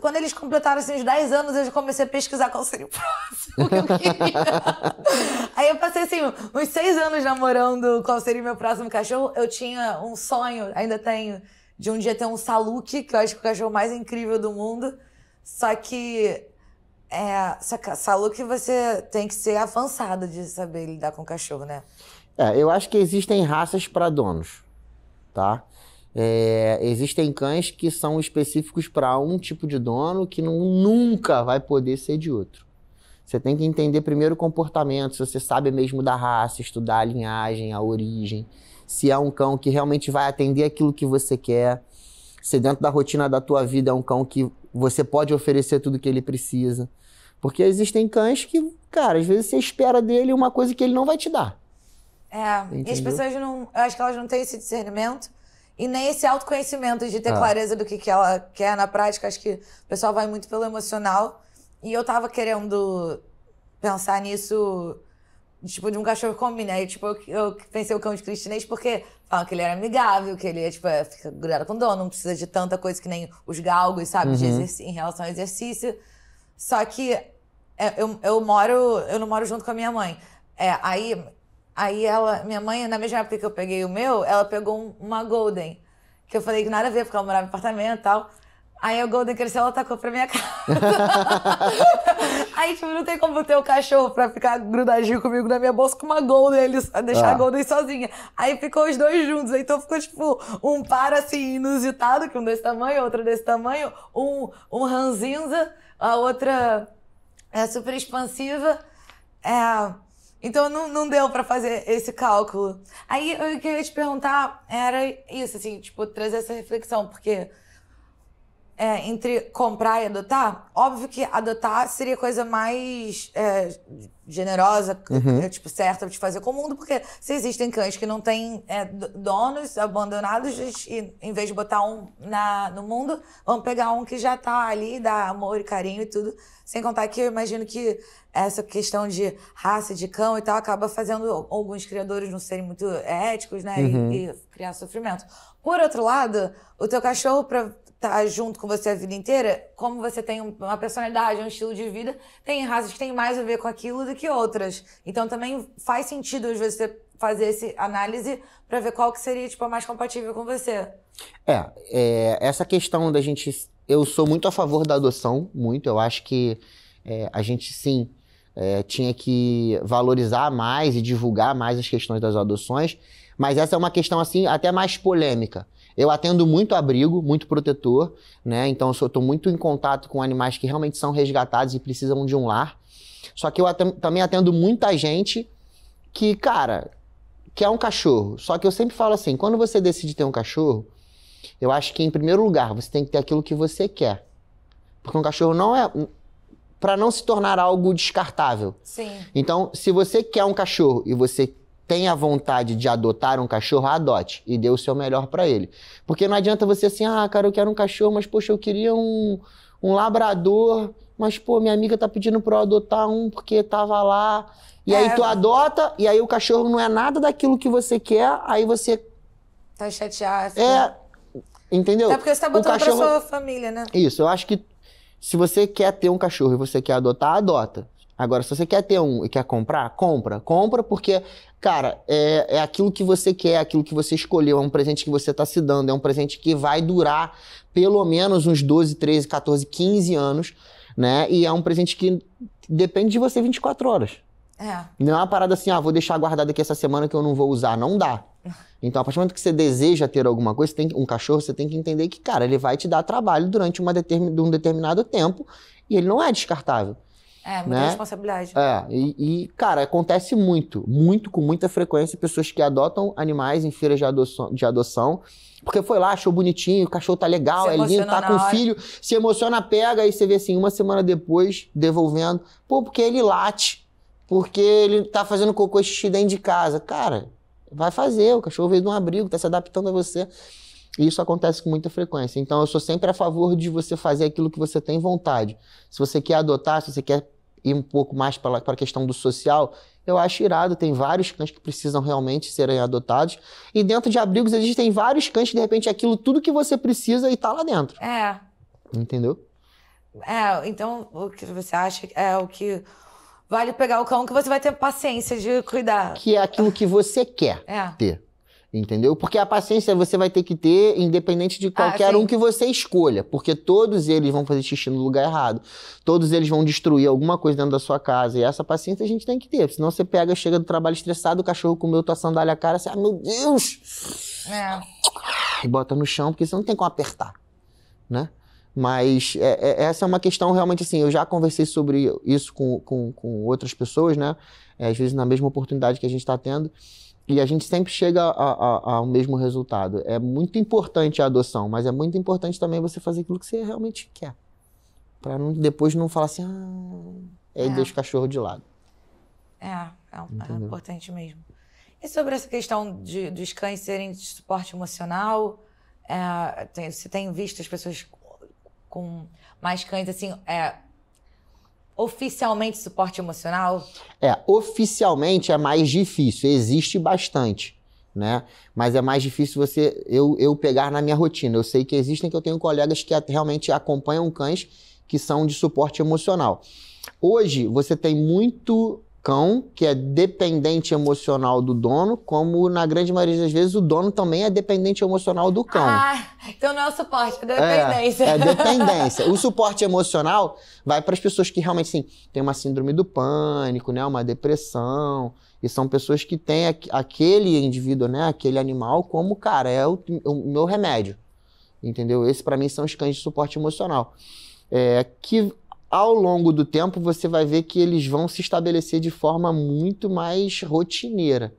Quando eles completaram assim, os 10 anos, eu já comecei a pesquisar qual seria o próximo que eu queria. Aí eu passei assim, uns 6 anos namorando qual seria o meu próximo cachorro. Eu tinha um sonho, ainda tenho, de um dia ter um Saluki, que eu acho que é o cachorro mais incrível do mundo. Só que Saluki você tem que ser avançado de saber lidar com o cachorro, né? Eu acho que existem raças para donos, tá? Existem cães que são específicos para um tipo de dono que nunca vai poder ser de outro. Você tem que entender primeiro o comportamento, se você sabe mesmo da raça, estudar a linhagem, a origem, se é um cão que realmente vai atender aquilo que você quer, se dentro da rotina da tua vida é um cão que você pode oferecer tudo que ele precisa. Porque existem cães que, cara, às vezes você espera dele uma coisa que ele não vai te dar. E as pessoas eu acho que elas não têm esse discernimento e nem esse autoconhecimento de ter clareza do que ela quer na prática. Acho que o pessoal vai muito pelo emocional. E eu tava querendo pensar nisso, tipo, de um cachorro combina. Aí, tipo, eu pensei o cão de cristinês porque falam que ele era amigável, que ele fica grudado com dono, não precisa de tanta coisa que nem os galgos, sabe, em relação ao exercício. Só que eu não moro junto com a minha mãe. Aí minha mãe, na mesma época que eu peguei o meu, ela pegou uma Golden, que eu falei que nada a ver, porque ela morava em apartamento e tal. Aí a Golden cresceu, ela tacou pra minha casa. Aí, tipo, não tem como ter um cachorro pra ficar grudadinho comigo na minha bolsa com uma Golden, deixar a Golden sozinha. Aí ficou os dois juntos, então ficou, tipo, um par, assim, inusitado, que um desse tamanho, outro desse tamanho, um ranzinza, a outra é super expansiva. Então não deu pra fazer esse cálculo. Aí o que eu ia te perguntar era isso, assim, tipo, trazer essa reflexão, porque entre comprar e adotar, óbvio que adotar seria a coisa mais generosa, tipo, certa de fazer com o mundo, porque se existem cães que não têm donos abandonados, e em vez de botar um no mundo, vamos pegar um que já tá ali, dá amor e carinho e tudo. Sem contar que eu imagino que essa questão de raça de cão e tal acaba fazendo alguns criadores não serem muito éticos, né? E criar sofrimento. Por outro lado, o teu cachorro, pra estar junto com você a vida inteira, como você tem uma personalidade, um estilo de vida, tem raças que têm mais a ver com aquilo do que outras. Então também faz sentido, às vezes, você fazer essa análise para ver qual que seria, tipo, a mais compatível com você. Essa questão da gente... Eu sou muito a favor da adoção, muito. Eu acho que a gente, sim, tinha que valorizar mais e divulgar mais as questões das adoções, mas essa é uma questão, assim, até mais polêmica. Eu atendo muito abrigo, muito protetor, né? Então eu estou muito em contato com animais que realmente são resgatados e precisam de um lar. Só que eu também atendo muita gente que, cara, quer um cachorro. Só que eu sempre falo assim, quando você decide ter um cachorro, eu acho que, em primeiro lugar, você tem que ter aquilo que você quer. Porque um cachorro não é... para não se tornar algo descartável. Sim. Então, se você quer um cachorro e você tem a vontade de adotar um cachorro, adote e dê o seu melhor para ele. Porque não adianta você assim, cara, eu quero um cachorro, mas, poxa, eu queria um labrador, mas, pô, minha amiga tá pedindo pra eu adotar um porque tava lá. E aí tu adota, e aí o cachorro não é nada daquilo que você quer, aí você... Tá chateado. Entendeu? Até porque você tá botando pra sua família, né? Isso, eu acho que se você quer ter um cachorro e você quer adotar, adota. Agora, se você quer ter um e quer comprar, compra. Compra porque, cara, é aquilo que você quer, é aquilo que você escolheu, é um presente que você tá se dando, é um presente que vai durar pelo menos uns 12, 13, 14, 15 anos, né? E é um presente que depende de você 24 horas. Não é uma parada assim, vou deixar guardado aqui essa semana que eu não vou usar. Não dá. Então, a partir do momento que você deseja ter alguma coisa, um cachorro, você tem que entender que, cara, ele vai te dar trabalho durante um determinado tempo e ele não é descartável. Muita responsabilidade. Cara, acontece muito, com muita frequência, pessoas que adotam animais em feiras de adoção, porque foi lá, achou bonitinho, o cachorro tá legal, é lindo, tá com o filho, se emociona, pega, aí você vê assim, uma semana depois, devolvendo, porque ele late. porque ele tá fazendo cocô e xixi dentro de casa. Cara, vai fazer, o cachorro veio de um abrigo, tá se adaptando a você. E isso acontece com muita frequência. Então, eu sou sempre a favor de você fazer aquilo que você tem vontade. Se você quer adotar, se você quer ir um pouco mais para a questão do social, eu acho irado. Tem vários cães que precisam realmente serem adotados. E dentro de abrigos existem vários cães que, de repente, aquilo tudo que você precisa e tá lá dentro. Entendeu? Então, o que você acha é o que vale pegar o cão que você vai ter paciência de cuidar. Que é aquilo que você quer ter. Entendeu? Porque a paciência você vai ter que ter independente de qualquer um que você escolha. Porque todos eles vão fazer xixi no lugar errado. Todos eles vão destruir alguma coisa dentro da sua casa. E essa paciência a gente tem que ter. Senão você chega do trabalho estressado, o cachorro comeu tua sandália a cara, você, meu Deus! E bota no chão, porque você não tem como apertar, né? Mas essa é uma questão realmente assim, eu já conversei sobre isso com outras pessoas, né? Às vezes na mesma oportunidade que a gente está tendo. E a gente sempre chega ao mesmo resultado. É muito importante a adoção, mas é muito importante também você fazer aquilo que você realmente quer. Pra depois não falar assim, aí deixa o cachorro de lado. É importante mesmo. E sobre essa questão dos cães serem de suporte emocional, você tem visto as pessoas com mais cães, assim, oficialmente suporte emocional? Oficialmente é mais difícil, existe bastante, né? Mas é mais difícil eu pegar na minha rotina. Eu sei que existem, que eu tenho colegas que realmente acompanham cães que são de suporte emocional. Hoje, você tem muito cão que é dependente emocional do dono, como na grande maioria das vezes o dono também é dependente emocional do cão. Então não é o suporte, é dependência. É dependência. O suporte emocional vai para as pessoas que realmente assim, têm uma síndrome do pânico, né, uma depressão, e são pessoas que têm aquele indivíduo, né, aquele animal como, cara, é o meu remédio, entendeu? Esse para mim são os cães de suporte emocional. Que ao longo do tempo, você vai ver que eles vão se estabelecer de forma muito mais rotineira,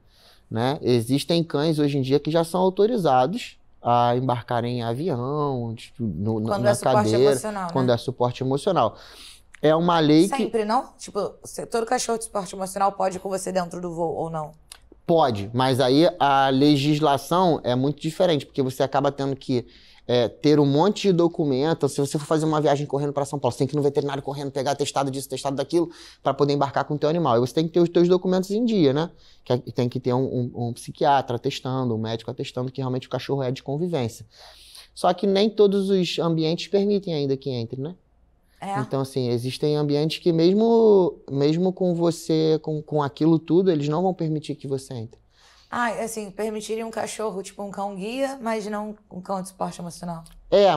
né? Existem cães hoje em dia que já são autorizados a embarcarem em avião, na cadeira, quando é suporte emocional. É uma lei Sempre, não? Tipo, todo cachorro de suporte emocional pode ir com você dentro do voo ou não? Pode, mas aí a legislação é muito diferente, porque você acaba tendo que ter um monte de documento. Se você for fazer uma viagem correndo para São Paulo, você tem que ir no veterinário correndo, pegar testado disso, testado daquilo, para poder embarcar com o teu animal. E você tem que ter os teus documentos em dia, né? Tem que ter um psiquiatra atestando, um médico atestando que realmente o cachorro é de convivência. Só que nem todos os ambientes permitem ainda que entre, né? Então, assim, existem ambientes que mesmo com você, com aquilo tudo, eles não vão permitir que você entre. Assim, permitiria um cachorro, tipo um cão-guia, mas não um cão de suporte emocional?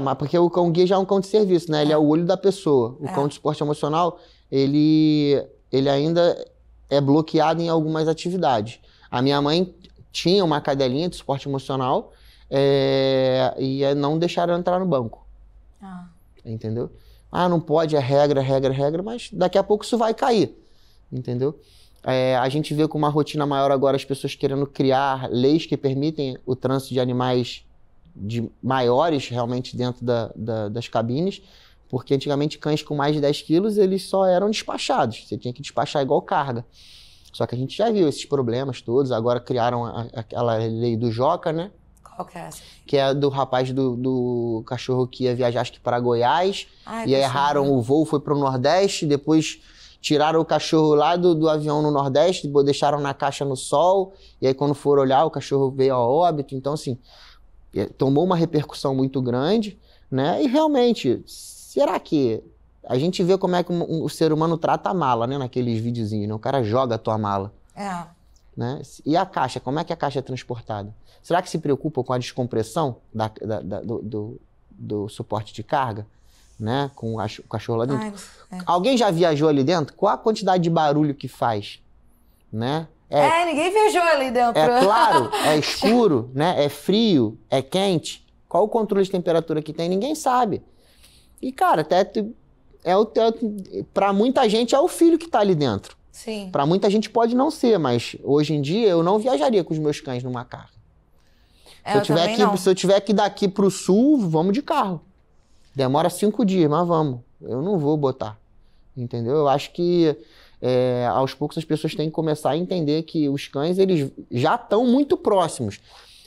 Mas porque o cão-guia já é um cão de serviço, né? Ele é o olho da pessoa. O cão de suporte emocional, ele ainda é bloqueado em algumas atividades. A minha mãe tinha uma cadelinha de suporte emocional e não deixaram entrar no banco. Entendeu? Não pode, é regra, mas daqui a pouco isso vai cair. Entendeu? A gente vê com uma rotina maior agora as pessoas querendo criar leis que permitem o trânsito de animais maiores realmente dentro das cabines, porque antigamente cães com mais de 10 quilos eles só eram despachados, você tinha que despachar igual carga. Só que a gente já viu esses problemas todos, agora criaram aquela lei do Joca, né? Qual que é essa? Que é do rapaz do cachorro que ia viajar acho que para Goiás, e erraram o voo, foi para o Nordeste, depois tiraram o cachorro lá do avião no Nordeste, deixaram na caixa no sol, e aí quando foram olhar, o cachorro veio a óbito. Então, assim, tomou uma repercussão muito grande, né? E realmente, será que a gente vê como é que o ser humano trata a mala, né? Naqueles videozinhos, né? O cara joga a tua mala. Né? E a caixa, como é que a caixa é transportada? Será que se preocupa com a descompressão do suporte de carga? Né? Com o cachorro lá dentro. Alguém já viajou ali dentro? Qual a quantidade de barulho que faz? Né? Ninguém viajou ali dentro. É claro, é escuro, né? É frio, é quente. Qual o controle de temperatura que tem? Ninguém sabe. E, cara, pra muita gente é o filho que tá ali dentro. Sim. Pra muita gente pode não ser, mas hoje em dia eu não viajaria com os meus cães numa carga. Se eu tiver que ir daqui pro sul, vamos de carro. Demora 5 dias, mas vamos. Eu não vou botar. Entendeu? Eu acho que aos poucos as pessoas têm que começar a entender que os cães, eles já estão muito próximos,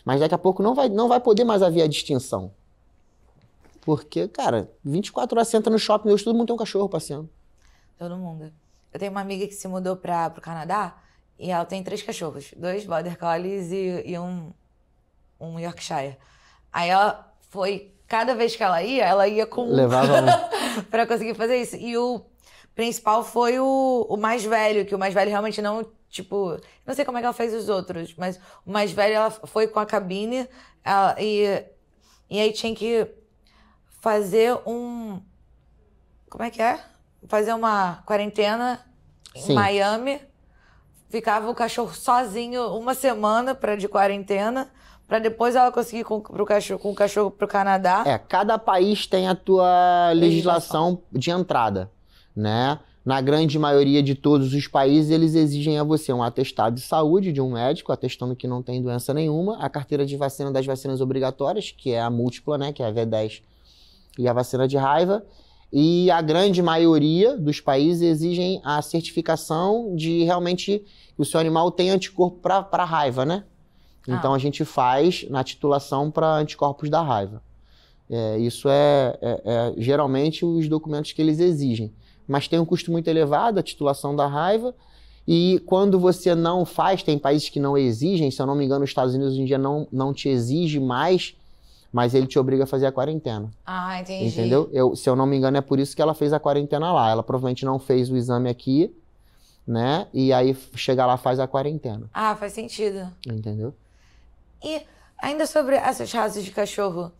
mas daqui a pouco não vai poder mais haver a distinção. Porque, cara, 24 horas você entra no shopping, hoje todo mundo tem um cachorro passeando. Todo mundo. Eu tenho uma amiga que se mudou pro Canadá e ela tem 3 cachorros. 2 Border Collies e um Yorkshire. Aí ela foi... Cada vez que ela ia com... Levava um. pra conseguir fazer isso. E o principal foi o mais velho, que o mais velho realmente não, tipo... Não sei como é que ela fez os outros, mas o mais velho, ela foi com a cabine e aí tinha que fazer como é que é? Fazer uma quarentena em Miami. Ficava o cachorro sozinho uma semana de quarentena, para depois ela conseguir com o cachorro pro Canadá. Cada país tem a tua legislação de entrada, né? Na grande maioria de todos os países, eles exigem a você um atestado de saúde de um médico, atestando que não tem doença nenhuma, a carteira de vacina das vacinas obrigatórias, que é a múltipla, né? Que é a V10, e a vacina de raiva. E a grande maioria dos países exigem a certificação de realmente que o seu animal tem anticorpo para raiva, né? Então a gente faz na titulação para anticorpos da raiva. Isso geralmente os documentos que eles exigem. Mas tem um custo muito elevado, a titulação da raiva. E quando você não faz, tem países que não exigem, se eu não me engano, os Estados Unidos hoje em dia não te exige mais, mas ele te obriga a fazer a quarentena. Ah, entendi. Entendeu? Se eu não me engano, é por isso que ela fez a quarentena lá. Ela provavelmente não fez o exame aqui, né? E aí chega lá, faz a quarentena. Ah, faz sentido. Entendeu? E ainda sobre essas raças de cachorro,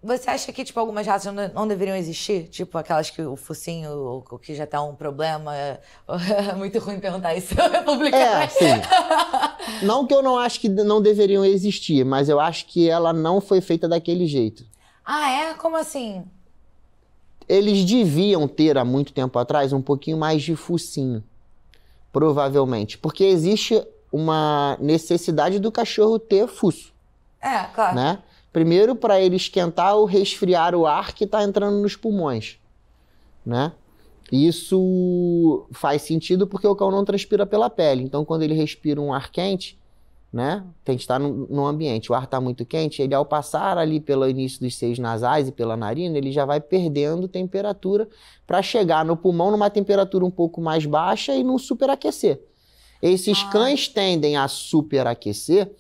você acha que, tipo, algumas raças não deveriam existir? Tipo, aquelas que o focinho, o que já tá um problema... É muito ruim perguntar isso na publicação. Sim. Não que eu não acho que não deveriam existir, mas eu acho que ela não foi feita daquele jeito. Ah, é? Como assim? Eles deviam ter, há muito tempo atrás, um pouquinho mais de focinho. Provavelmente. Porque existe uma necessidade do cachorro ter fuço. Claro. Né? Primeiro, para ele esquentar ou resfriar o ar que está entrando nos pulmões. Né? Isso faz sentido porque o cão não transpira pela pele. Então, quando ele respira um ar quente, né? Tem que estar no ambiente. O ar está muito quente, ele ao passar ali pelo início dos seios nasais e pela narina, ele já vai perdendo temperatura para chegar no pulmão numa temperatura um pouco mais baixa e não superaquecer. Esses cães tendem a superaquecer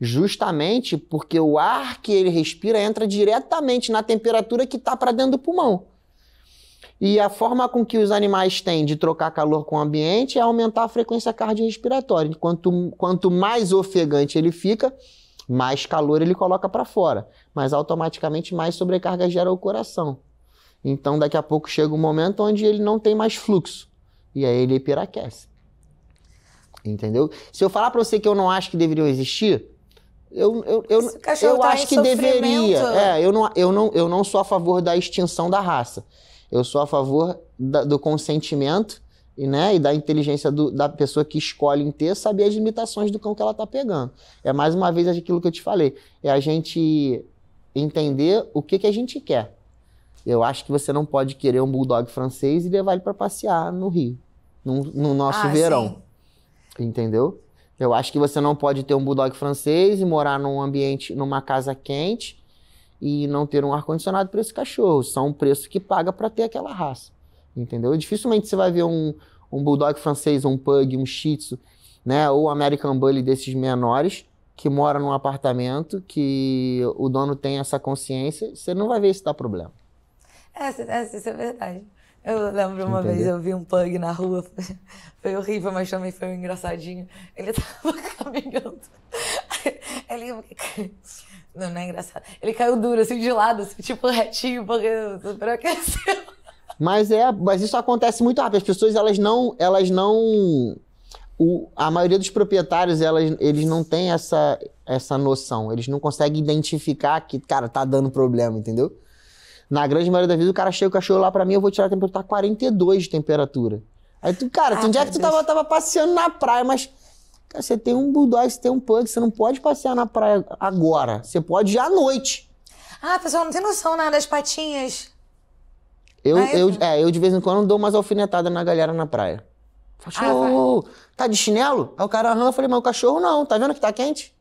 justamente porque o ar que ele respira entra diretamente na temperatura que está para dentro do pulmão. E a forma com que os animais têm de trocar calor com o ambiente é aumentar a frequência cardiorrespiratória. Quanto mais ofegante ele fica, mais calor ele coloca para fora. Mas automaticamente mais sobrecarga gera o coração. Então daqui a pouco chega um momento onde ele não tem mais fluxo. E aí ele hiperaquece. Entendeu? Se eu falar para você que eu não acho que deveriam existir, eu acho que deveria. Eu não sou a favor da extinção da raça. Eu sou a favor do consentimento e da inteligência da pessoa que escolhe em ter, saber as limitações do cão que ela está pegando. É mais uma vez aquilo que eu te falei. É a gente entender o que a gente quer. Eu acho que você não pode querer um bulldog francês e levar ele para passear no Rio, no nosso verão. Sim. Entendeu? Eu acho que você não pode ter um bulldog francês e morar num ambiente, numa casa quente e não ter um ar-condicionado para esse cachorro. São um preço que paga para ter aquela raça. Entendeu? Dificilmente você vai ver um bulldog francês, um pug, um shih tzu, né? Ou American Bully desses menores que mora num apartamento que o dono tem essa consciência. Você não vai ver isso dá problema. Isso é verdade. Eu lembro uma vez eu vi um pug na rua, foi horrível, mas também foi um engraçadinho. Ele tava caminhando, não é engraçado. Ele caiu duro, assim, de lado, assim, tipo retinho, porque superaqueceu. Mas isso acontece muito rápido. As pessoas, a maioria dos proprietários, eles não têm essa noção. Eles não conseguem identificar que, cara, tá dando problema, entendeu? Na grande maioria das vezes, o cara chega o cachorro lá pra mim, eu vou tirar a temperatura, tá 42 de temperatura. Aí tu, cara, tem um dia que tu tava passeando na praia, mas cara, você tem um bulldog, você tem um pug, você não pode passear na praia agora. Você pode ir à noite. Ah, pessoal, não tem noção, né, das patinhas. Eu de vez em quando dou umas alfinetadas na galera na praia. Cachorro, tá de chinelo? Aí o cara, eu falei, mas o cachorro não, tá vendo que tá quente?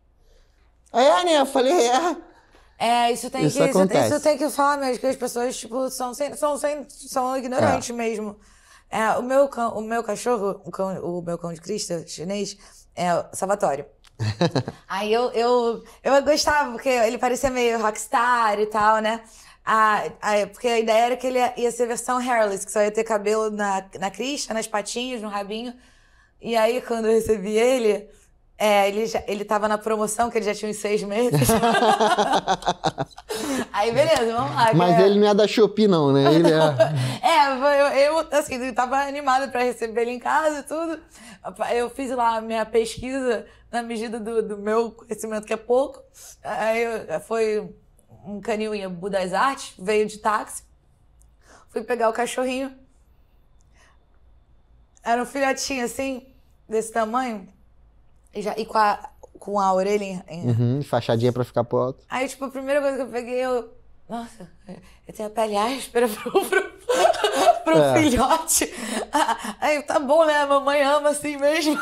Aí, né, eu falei, isso tem que falar mesmo, que as pessoas, tipo, são ignorantes mesmo. O meu cachorro, o meu cão de crista chinês, é o Salvatore. Aí eu gostava, porque ele parecia meio rockstar e tal, né? Porque a ideia era que ele ia ser versão hairless, que só ia ter cabelo na crista, nas patinhas, no rabinho. E aí, quando eu recebi ele... ele tava na promoção, que ele já tinha uns 6 meses. Aí, beleza, vamos lá. Mas ele não é da Shopee, não, né? Ele eu tava animada pra receber ele em casa e tudo. Eu fiz lá a minha pesquisa na medida do meu conhecimento, que é pouco. Aí foi um canil em Abu das Artes, veio de táxi. Fui pegar o cachorrinho. Era um filhotinho assim, desse tamanho. E com a orelha fachadinha pra ficar pro alto. Aí, tipo, a primeira coisa que eu peguei, nossa, eu tenho a pele áspera pro filhote. Aí, tá bom, né? A mamãe ama assim mesmo.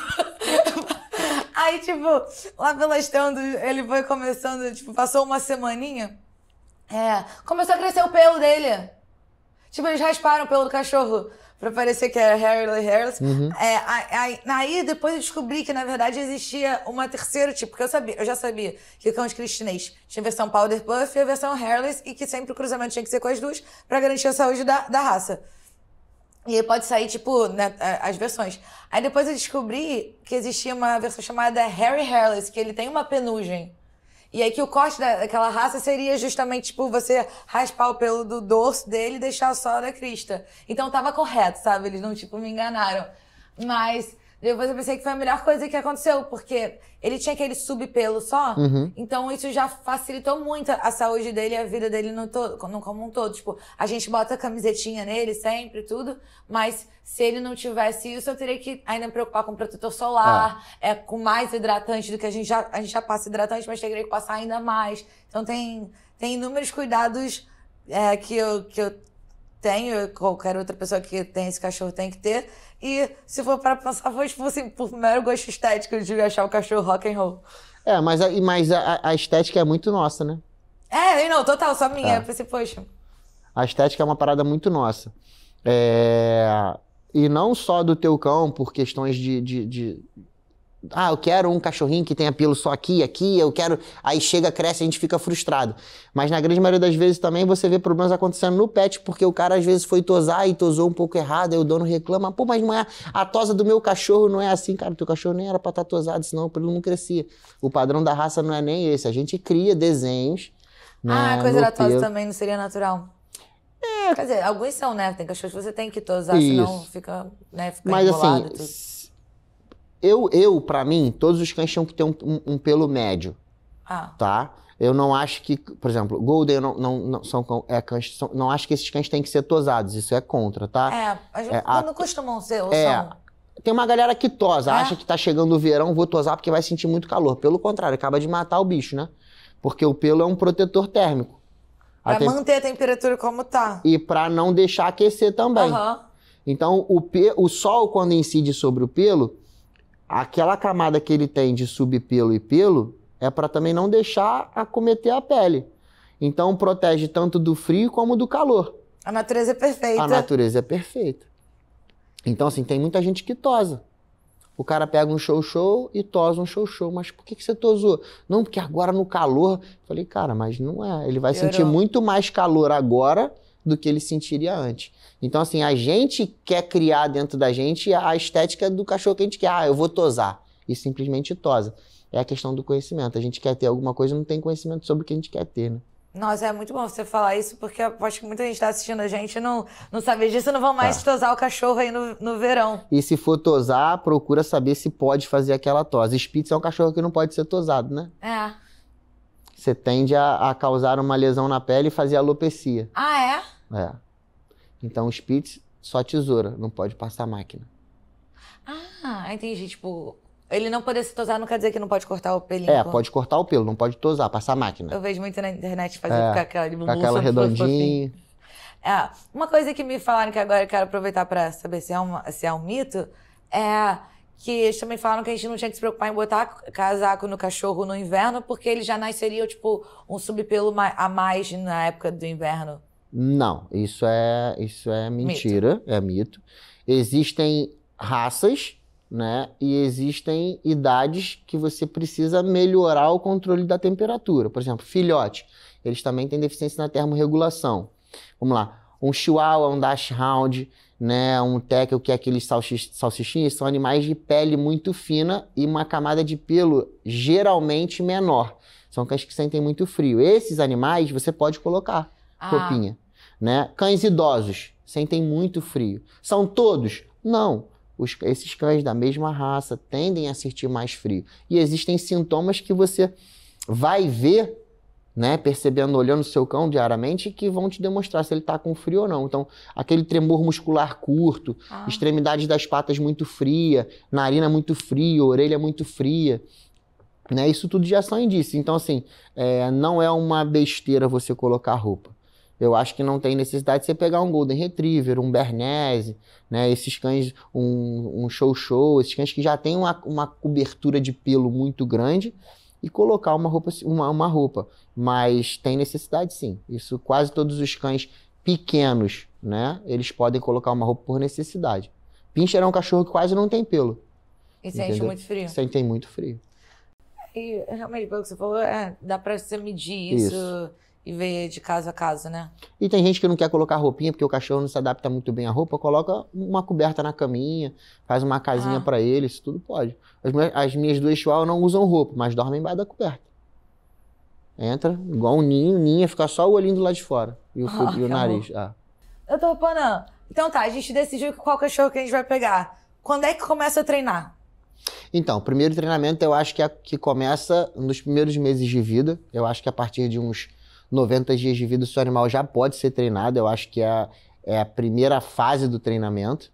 Aí, tipo, lá pelas tantas, ele foi começando, tipo, passou uma semaninha. Começou a crescer o pelo dele. Tipo, eles rasparam o pelo do cachorro pra parecer que era hairless. Aí depois eu descobri que, na verdade, existia uma terceira tipo, porque eu já sabia que o cão de crista chinês tinha a versão powder puff e a versão hairless, e que sempre o cruzamento tinha que ser com as duas pra garantir a saúde da raça. E aí pode sair, tipo, né, as versões. Aí depois eu descobri que existia uma versão chamada hairy hairless, que ele tem uma penugem. E aí que o corte daquela raça seria justamente, tipo, você raspar o pelo do dorso dele e deixar só da crista. Então tava correto, sabe? Eles não, tipo, me enganaram. Mas depois eu pensei que foi a melhor coisa que aconteceu, porque ele tinha aquele subpelo só, então isso já facilitou muito a saúde dele e a vida dele como um todo. Tipo, a gente bota camisetinha nele sempre, tudo, mas se ele não tivesse isso, eu teria que ainda me preocupar com protetor solar, com mais hidratante do que a gente já passa hidratante, mas teria que passar ainda mais. Então tem inúmeros cuidados que eu tenho, qualquer outra pessoa que tem esse cachorro tem que ter. E se for para pensar, foi tipo assim, por mero gosto estético de achar o cachorro rock and roll. Mas a estética é muito nossa, né? Não, total, só minha. Eu pensei, poxa. A estética é uma parada muito nossa. E não só do teu cão, por questões de eu quero um cachorrinho que tenha pelo só aqui, eu quero... Aí chega, cresce, a gente fica frustrado. Mas na grande maioria das vezes também você vê problemas acontecendo no pet, porque o cara às vezes foi tosar e tosou um pouco errado, aí o dono reclama, pô, mas não é... A tosa do meu cachorro não é assim, cara, teu cachorro nem era pra estar tosado, senão o pelo não crescia. O padrão da raça não é nem esse, a gente cria desenhos, né, a coisa da tosa também não seria natural? Quer dizer, alguns são, né? Tem cachorros que você tem que tosar, senão fica mas enrolado, assim... tudo. Pra mim, todos os cães tinham que ter um pelo médio, tá? Eu não acho que, por exemplo, Golden não são cães, não acho que esses cães têm que ser tosados, isso é contra, tá? Não costumam ser, ou são... Tem uma galera que tosa, acha que tá chegando o verão, vou tosar porque vai sentir muito calor. Pelo contrário, acaba de matar o bicho, né? Porque o pelo é um protetor térmico. Pra manter a temperatura como tá. E pra não deixar aquecer também. Então, o sol, quando incide sobre o pelo, aquela camada que ele tem de subpelo e pelo é para também não deixar acometer a pele. Então protege tanto do frio como do calor. A natureza é perfeita. A natureza é perfeita. Então assim, tem muita gente que tosa. O cara pega um show e tosa um show. Mas por que você tosou? Não, porque agora no calor... Falei, cara, mas não é. Ele vai sentir muito mais calor agora do que ele sentiria antes. Então, assim, a gente quer criar dentro da gente a estética do cachorro que a gente quer. Eu vou tosar. E simplesmente tosa. É a questão do conhecimento. A gente quer ter alguma coisa e não tem conhecimento sobre o que a gente quer ter, né? Nossa, é muito bom você falar isso, porque eu acho que muita gente está assistindo a gente e não sabe disso, não vão mais tosar o cachorro aí no verão. E se for tosar, procura saber se pode fazer aquela tosa. Spitz é um cachorro que não pode ser tosado, né? Você tende a causar uma lesão na pele e fazer alopecia. Então, o Spitz, só tesoura, não pode passar máquina. Entendi. Tipo, ele não poder se tosar não quer dizer que não pode cortar o pelinho. Pode cortar o pelo, não pode tosar, passar máquina. Eu vejo muito na internet fazer com aquela redondinha. Uma coisa que me falaram que agora eu quero aproveitar para saber se é um mito, Que eles também falaram que a gente não tinha que se preocupar em botar casaco no cachorro no inverno, porque ele já nasceria, tipo, um subpelo a mais na época do inverno. Não, isso é mentira, mito. É mito. Existem raças, né? E existem idades que você precisa melhorar o controle da temperatura. Por exemplo, filhote, eles também têm deficiência na termorregulação. Vamos lá, um chihuahua, um dachshund, né, um tekel, que é aqueles salsichinhas, são animais de pele muito fina e uma camada de pelo geralmente menor. São cães que sentem muito frio. Esses animais você pode colocar roupinha, né? Cães idosos sentem muito frio. São todos? Não. Esses cães da mesma raça tendem a sentir mais frio. E existem sintomas que você vai ver, né, percebendo, olhando o seu cão diariamente, que vão te demonstrar se ele está com frio ou não. Então, aquele tremor muscular curto, extremidades das patas muito fria, narina muito fria, orelha muito fria, né, isso tudo já são indícios. Então, assim, não é uma besteira você colocar roupa. Eu acho que não tem necessidade de você pegar um Golden Retriever, um Bernese, né, esses cães, um Chow, esses cães que já têm uma cobertura de pelo muito grande, e colocar uma roupa. Mas tem necessidade, sim. Isso, quase todos os cães pequenos, né, eles podem colocar uma roupa por necessidade. Pinscher é um cachorro que quase não tem pelo. E sente muito frio. Sentem muito frio. E realmente, pelo que você falou, dá pra você medir isso. E ver de caso a caso, né? E tem gente que não quer colocar roupinha porque o cachorro não se adapta muito bem à roupa, coloca uma coberta na caminha, faz uma casinha pra ele, isso tudo pode. As minhas duas chihuahuas não usam roupa, mas dormem embaixo da coberta. Entra, igual um ninho, fica só o olhinho do lado de fora e o nariz. Eu tô Panã. Então tá, a gente decidiu qual cachorro que a gente vai pegar. Quando é que começa a treinar? Então, o primeiro treinamento eu acho que começa nos primeiros meses de vida. Eu acho que a partir de uns 90 dias de vida, o seu animal já pode ser treinado. Eu acho que é a primeira fase do treinamento,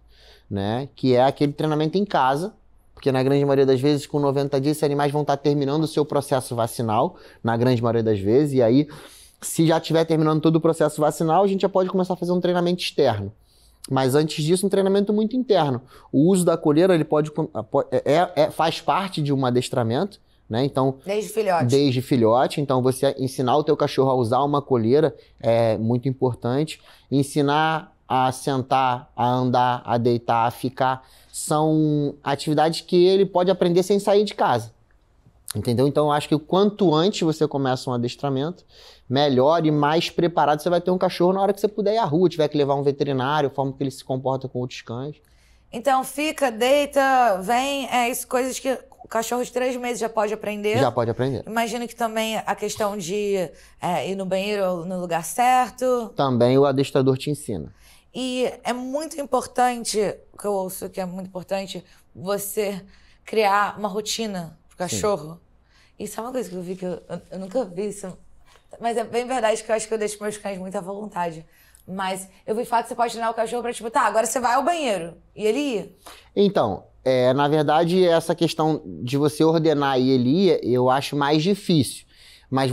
né? Que é aquele treinamento em casa, porque na grande maioria das vezes, com 90 dias, esses animais vão estar terminando o seu processo vacinal, na grande maioria das vezes, e aí, se já estiver terminando todo o processo vacinal, a gente já pode começar a fazer um treinamento externo. Mas antes disso, um treinamento muito interno. O uso da coleira, ele faz parte de um adestramento, né? Então, desde filhote. Então, você ensinar o teu cachorro a usar uma coleira é muito importante. Ensinar a sentar, a andar, a deitar, a ficar, são atividades que ele pode aprender sem sair de casa. Entendeu? Então, eu acho que quanto antes você começa um adestramento, melhor e mais preparado você vai ter um cachorro na hora que você puder ir à rua, tiver que levar um veterinário, a forma que ele se comporta com outros cães. Então, fica, deita, vem, isso, coisas que o cachorro de 3 meses já pode aprender. Já pode aprender. Imagino que também a questão de ir no banheiro no lugar certo. Também o adestrador te ensina. E é muito importante, o que eu ouço que é muito importante, você criar uma rotina pro cachorro. Sim. Isso é uma coisa que eu vi que eu nunca vi isso. Mas é bem verdade que eu acho que eu deixo meus cães muito à vontade. Mas eu vi falar que você pode treinar o cachorro pra, tipo, agora você vai ao banheiro. E ele ir. Então, na verdade, essa questão de você ordenar e ele ir, eu acho mais difícil. Mas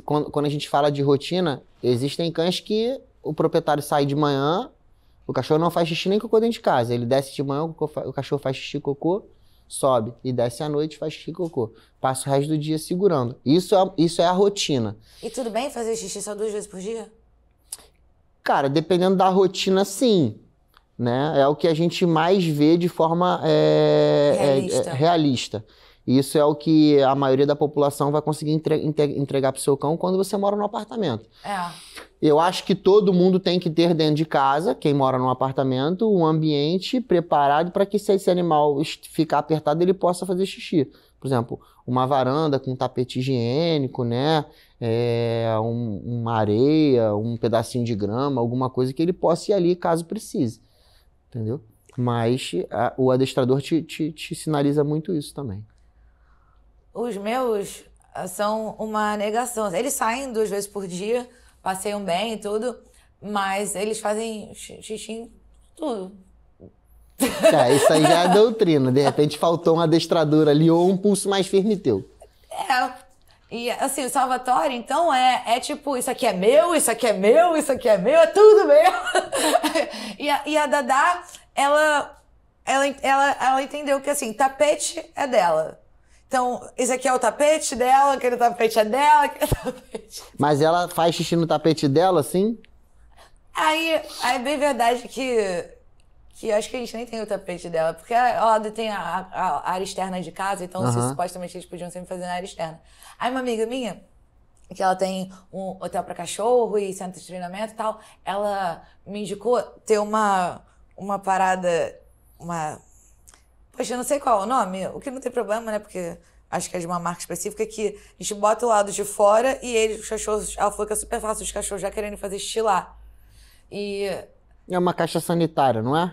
quando a gente fala de rotina, existem cães que o proprietário sai de manhã, o cachorro não faz xixi nem cocô dentro de casa. Ele desce de manhã, o cachorro faz xixi e cocô, sobe. E desce à noite, faz xixi e cocô. Passa o resto do dia segurando. Isso é a rotina. E tudo bem fazer xixi só 2 vezes por dia? Cara, dependendo da rotina, sim. Né? É o que a gente mais vê de forma realista. Isso é o que a maioria da população vai conseguir entregar pro seu cão quando você mora no apartamento. Eu acho que todo mundo tem que ter dentro de casa, quem mora num apartamento, um ambiente preparado para que, se esse animal ficar apertado, ele possa fazer xixi. Por exemplo, uma varanda com tapete higiênico, né? Uma areia, um pedacinho de grama, alguma coisa que ele possa ir ali caso precise. Entendeu? Mas o adestrador te sinaliza muito isso também. Os meus são uma negação. Eles saem 2 vezes por dia, passeiam bem e tudo, mas eles fazem xixi em tudo. Isso aí já é doutrina. De repente faltou um adestrador ali ou um pulso mais firme teu. E assim, o Salvatore, então, tipo, isso aqui é meu, isso aqui é meu, isso aqui é meu, é tudo meu. E a Dadá, ela ela entendeu que, assim, tapete é dela. Então, esse aqui é o tapete dela, aquele tapete é dela, aquele tapete... Mas ela faz xixi no tapete dela, assim? Aí é bem verdade que acho que a gente nem tem o tapete dela, porque ela tem a área externa de casa, então supostamente eles podiam sempre fazer na área externa. Aí uma amiga minha, que ela tem um hotel pra cachorro e centro de treinamento e tal, ela me indicou ter uma parada, Poxa, eu não sei qual é o nome, o que não tem problema, né, porque acho que é de uma marca específica, que a gente bota o lado de fora e os cachorros, ela falou que é super fácil os cachorros já querendo fazer xixi lá. E... É uma caixa sanitária, não é?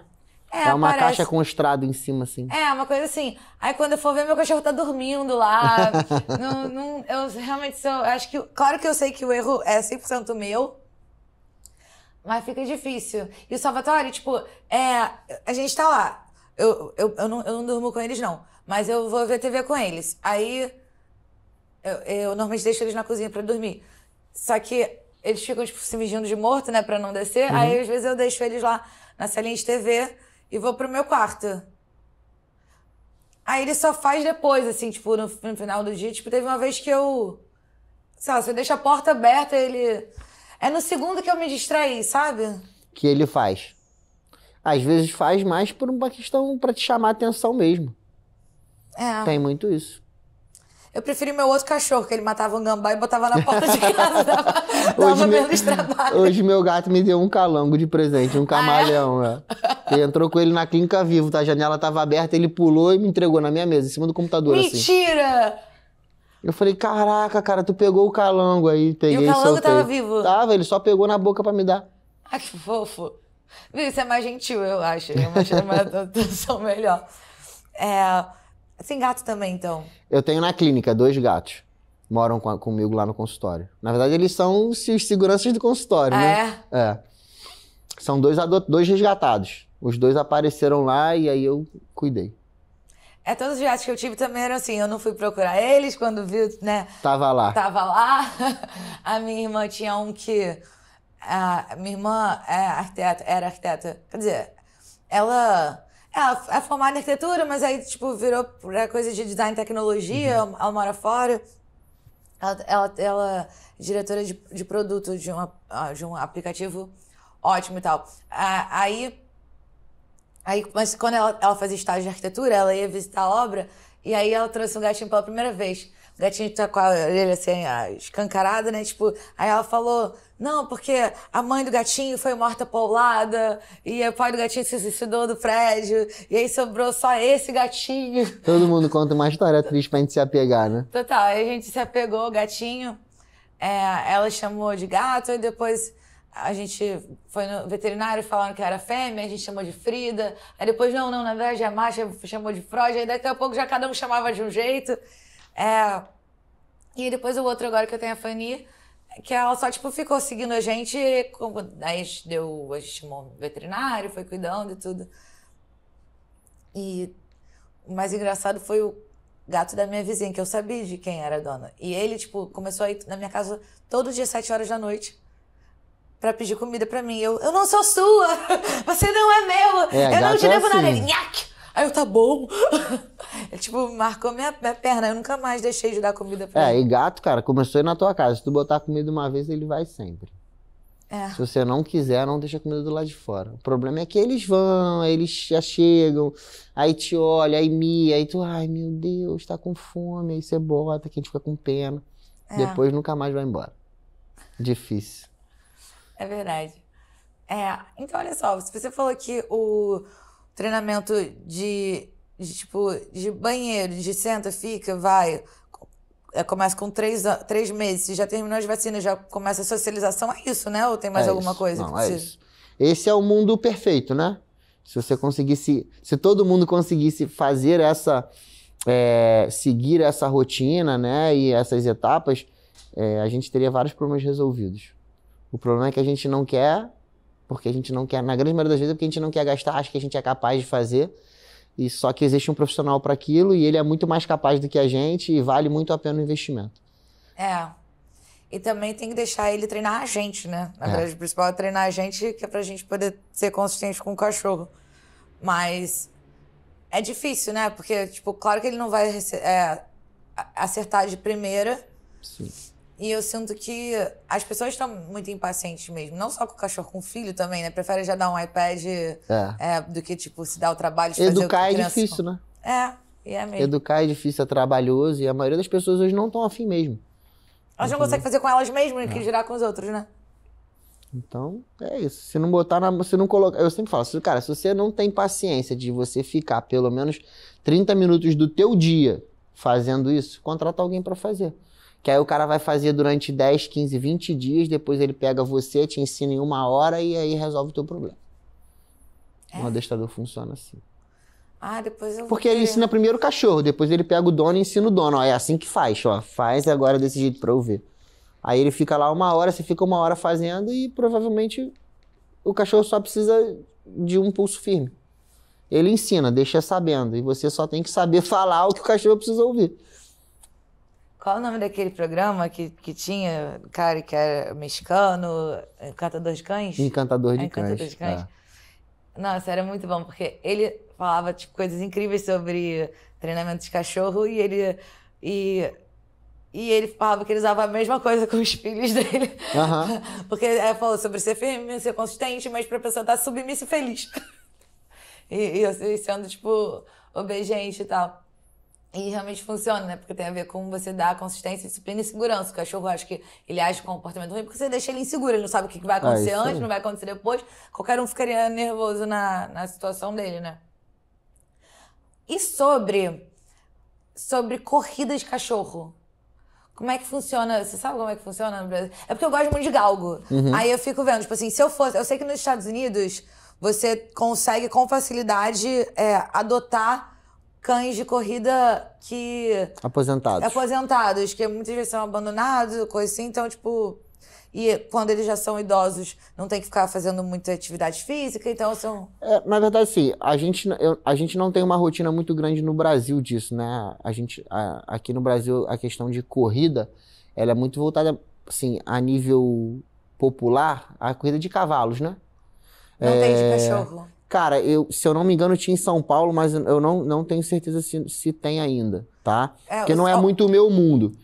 É uma caixa com estrado em cima, assim. É, uma coisa assim. Aí quando eu for ver, meu cachorro tá dormindo lá. Eu realmente sou... Acho que... Claro que eu sei que o erro é 100% meu, mas fica difícil. E o Salvatore, tipo, a gente tá lá. Eu não durmo com eles, não. Mas eu vou ver TV com eles. Aí, eu normalmente deixo eles na cozinha pra dormir. Só que eles ficam, tipo, se fingindo de morto, né, pra não descer. Aí, às vezes, eu deixo eles lá na salinha de TV e vou pro meu quarto. Aí ele só faz depois, assim, tipo, no final do dia. Tipo, teve uma vez que sei lá, se eu deixo a porta aberta, ele... É no segundo que eu me distraí, sabe? Que ele faz. Às vezes faz mais por uma questão pra te chamar a atenção mesmo. Tem muito isso. Eu preferi meu outro cachorro, que ele matava um gambá e botava na porta de casa. dava menos trabalho. Hoje meu gato me deu um calango de presente, um camaleão. Ele entrou com ele na clínica vivo, tá? A janela tava aberta, ele pulou e me entregou na minha mesa, em cima do computador. Mentira! Assim. Eu falei, caraca, cara, tu pegou o calango aí, peguei e soltei. E o calango tava vivo? Tava, ele só pegou na boca pra me dar. Ah, que fofo. Isso é mais gentil, eu acho. Eu chamo uma atenção melhor. Tem gato também, então? Eu tenho na clínica 2 gatos. Moram comigo lá no consultório. Na verdade, eles são os seguranças do consultório, né? São 2 resgatados. Os 2 apareceram lá e aí eu cuidei. Todos os gatos que eu tive também eram assim. Eu não fui procurar eles quando viu, né? Tava lá. A minha irmã tinha um que... A minha irmã era arquiteta. Quer dizer, ela é formada em arquitetura, mas aí, tipo, virou pra coisa de design e tecnologia. Ela mora fora. Ela é diretora de produto de um aplicativo ótimo e tal. Mas quando ela fazia estágio de arquitetura, ela ia visitar a obra e aí ela trouxe um gatinho pela primeira vez. O gatinho tá com a orelha assim, escancarada, né? Tipo, aí ela falou, não, porque a mãe do gatinho foi morta paulada e o pai do gatinho se suicidou do prédio e aí sobrou só esse gatinho. Todo mundo conta uma história triste pra gente se apegar, né? Total, aí a gente se apegou ao gatinho, ela chamou de gato e depois a gente foi no veterinário, falaram que era fêmea, a gente chamou de Frida, aí depois, não, na verdade a macha chamou de Freud, aí daqui a pouco já cada um chamava de um jeito. E depois o outro agora que eu tenho a Fanny, que ela só, tipo, ficou seguindo a gente, aí a gente chamou um veterinário, foi cuidando e tudo. E o mais engraçado foi o gato da minha vizinha, que eu sabia de quem era a dona. E ele, tipo, começou a ir na minha casa todo dia, 7 horas da noite, pra pedir comida pra mim. Eu não sou sua! Você não é meu! Eu não te devo nada! Ele, nhaque! Aí eu, tá bom. Ele, tipo, marcou minha perna. Eu nunca mais deixei de dar comida pra ele. E gato, cara, começou a ir na tua casa. Se tu botar comida uma vez, ele vai sempre. Se você não quiser, não deixa a comida do lado de fora. O problema é que eles vão, eles já chegam, aí te olha, aí mia, aí tu, ai meu Deus, tá com fome, aí você bota, que a gente fica com pena. Depois nunca mais vai embora. Difícil. É verdade. Então, olha só, se você falou que o treinamento de banheiro, de senta, fica, vai, começa com 3 meses, se já terminou as vacinas, já começa a socialização, é isso, né? Ou tem mais alguma coisa que precisa? Isso. Esse é o mundo perfeito, né? Se você conseguisse, se todo mundo conseguisse fazer seguir essa rotina, né, e essas etapas, a gente teria vários problemas resolvidos. O problema é que a gente não quer, porque a gente não quer, na grande maioria das vezes, é porque a gente não quer gastar, acha que a gente é capaz de fazer, e só que existe um profissional para aquilo, e ele é muito mais capaz do que a gente, e vale muito a pena o investimento. E também tem que deixar ele treinar a gente, né? Na verdade, o principal é treinar a gente, que é pra gente poder ser consistente com o cachorro. Mas é difícil, né? Porque, tipo, claro que ele não vai acertar de primeira. Sim. E eu sinto que as pessoas estão muito impacientes mesmo. Não só com o cachorro, com o filho também, né? Prefere já dar um iPad do que, tipo, se dar o trabalho de fazer o que Educar é difícil, né? E é mesmo. Educar é difícil, é trabalhoso. E a maioria das pessoas hoje não estão afim mesmo. Elas não conseguem fazer com elas mesmas, que girar com os outros, né? Então, é isso. Se não botar se não colocar... Eu sempre falo, cara, se você não tem paciência de você ficar pelo menos 30 minutos do teu dia fazendo isso, contrata alguém pra fazer. Que aí o cara vai fazer durante 10, 15, 20 dias, depois ele pega você, te ensina em 1 hora e aí resolve o teu problema. Um adestrador funciona assim. Depois eu Porque ele ensina primeiro o cachorro, depois ele pega o dono e ensina o dono. Ó, é assim que faz, ó. Faz agora desse jeito pra eu ver. Aí ele fica lá 1 hora, você fica 1 hora fazendo e provavelmente o cachorro só precisa de um pulso firme. Ele ensina, deixa sabendo. E você só tem que saber falar o que o cachorro precisa ouvir. Qual o nome daquele programa que tinha, cara, que era mexicano, Encantador de Cães? Encantador de Encantador de Cães. Nossa, era muito bom, porque ele falava tipo, coisas incríveis sobre treinamento de cachorro e ele falava que ele usava a mesma coisa com os filhos dele. Porque falou sobre ser firme, ser consistente, mas pra pessoa estar submissa e feliz. e sendo, tipo, obediente e tal. E realmente funciona, né? Porque tem a ver com você dar consistência, disciplina e segurança. O cachorro, acho que ele age com comportamento ruim porque você deixa ele inseguro. Ele não sabe o que vai acontecer antes, não vai acontecer depois. Qualquer um ficaria nervoso na situação dele, né? E sobre corrida de cachorro? Como é que funciona? Você sabe como é que funciona no Brasil? É porque eu gosto muito de galgo. Aí eu fico vendo, tipo assim, se eu fosse... Eu sei que nos Estados Unidos você consegue com facilidade adotar cães de corrida que... Aposentados, que muitas vezes são abandonados, coisa assim. Então, tipo... E quando eles já são idosos, não tem que ficar fazendo muita atividade física, então são... Na verdade, sim. A gente não tem uma rotina muito grande no Brasil disso, né? Aqui no Brasil, a questão de corrida, ela é muito voltada, assim, a nível popular, a corrida de cavalos, né? Não tem de cachorro? Cara, se eu não me engano, tinha em São Paulo, mas eu não tenho certeza se tem ainda, tá? Porque não é muito o meu mundo.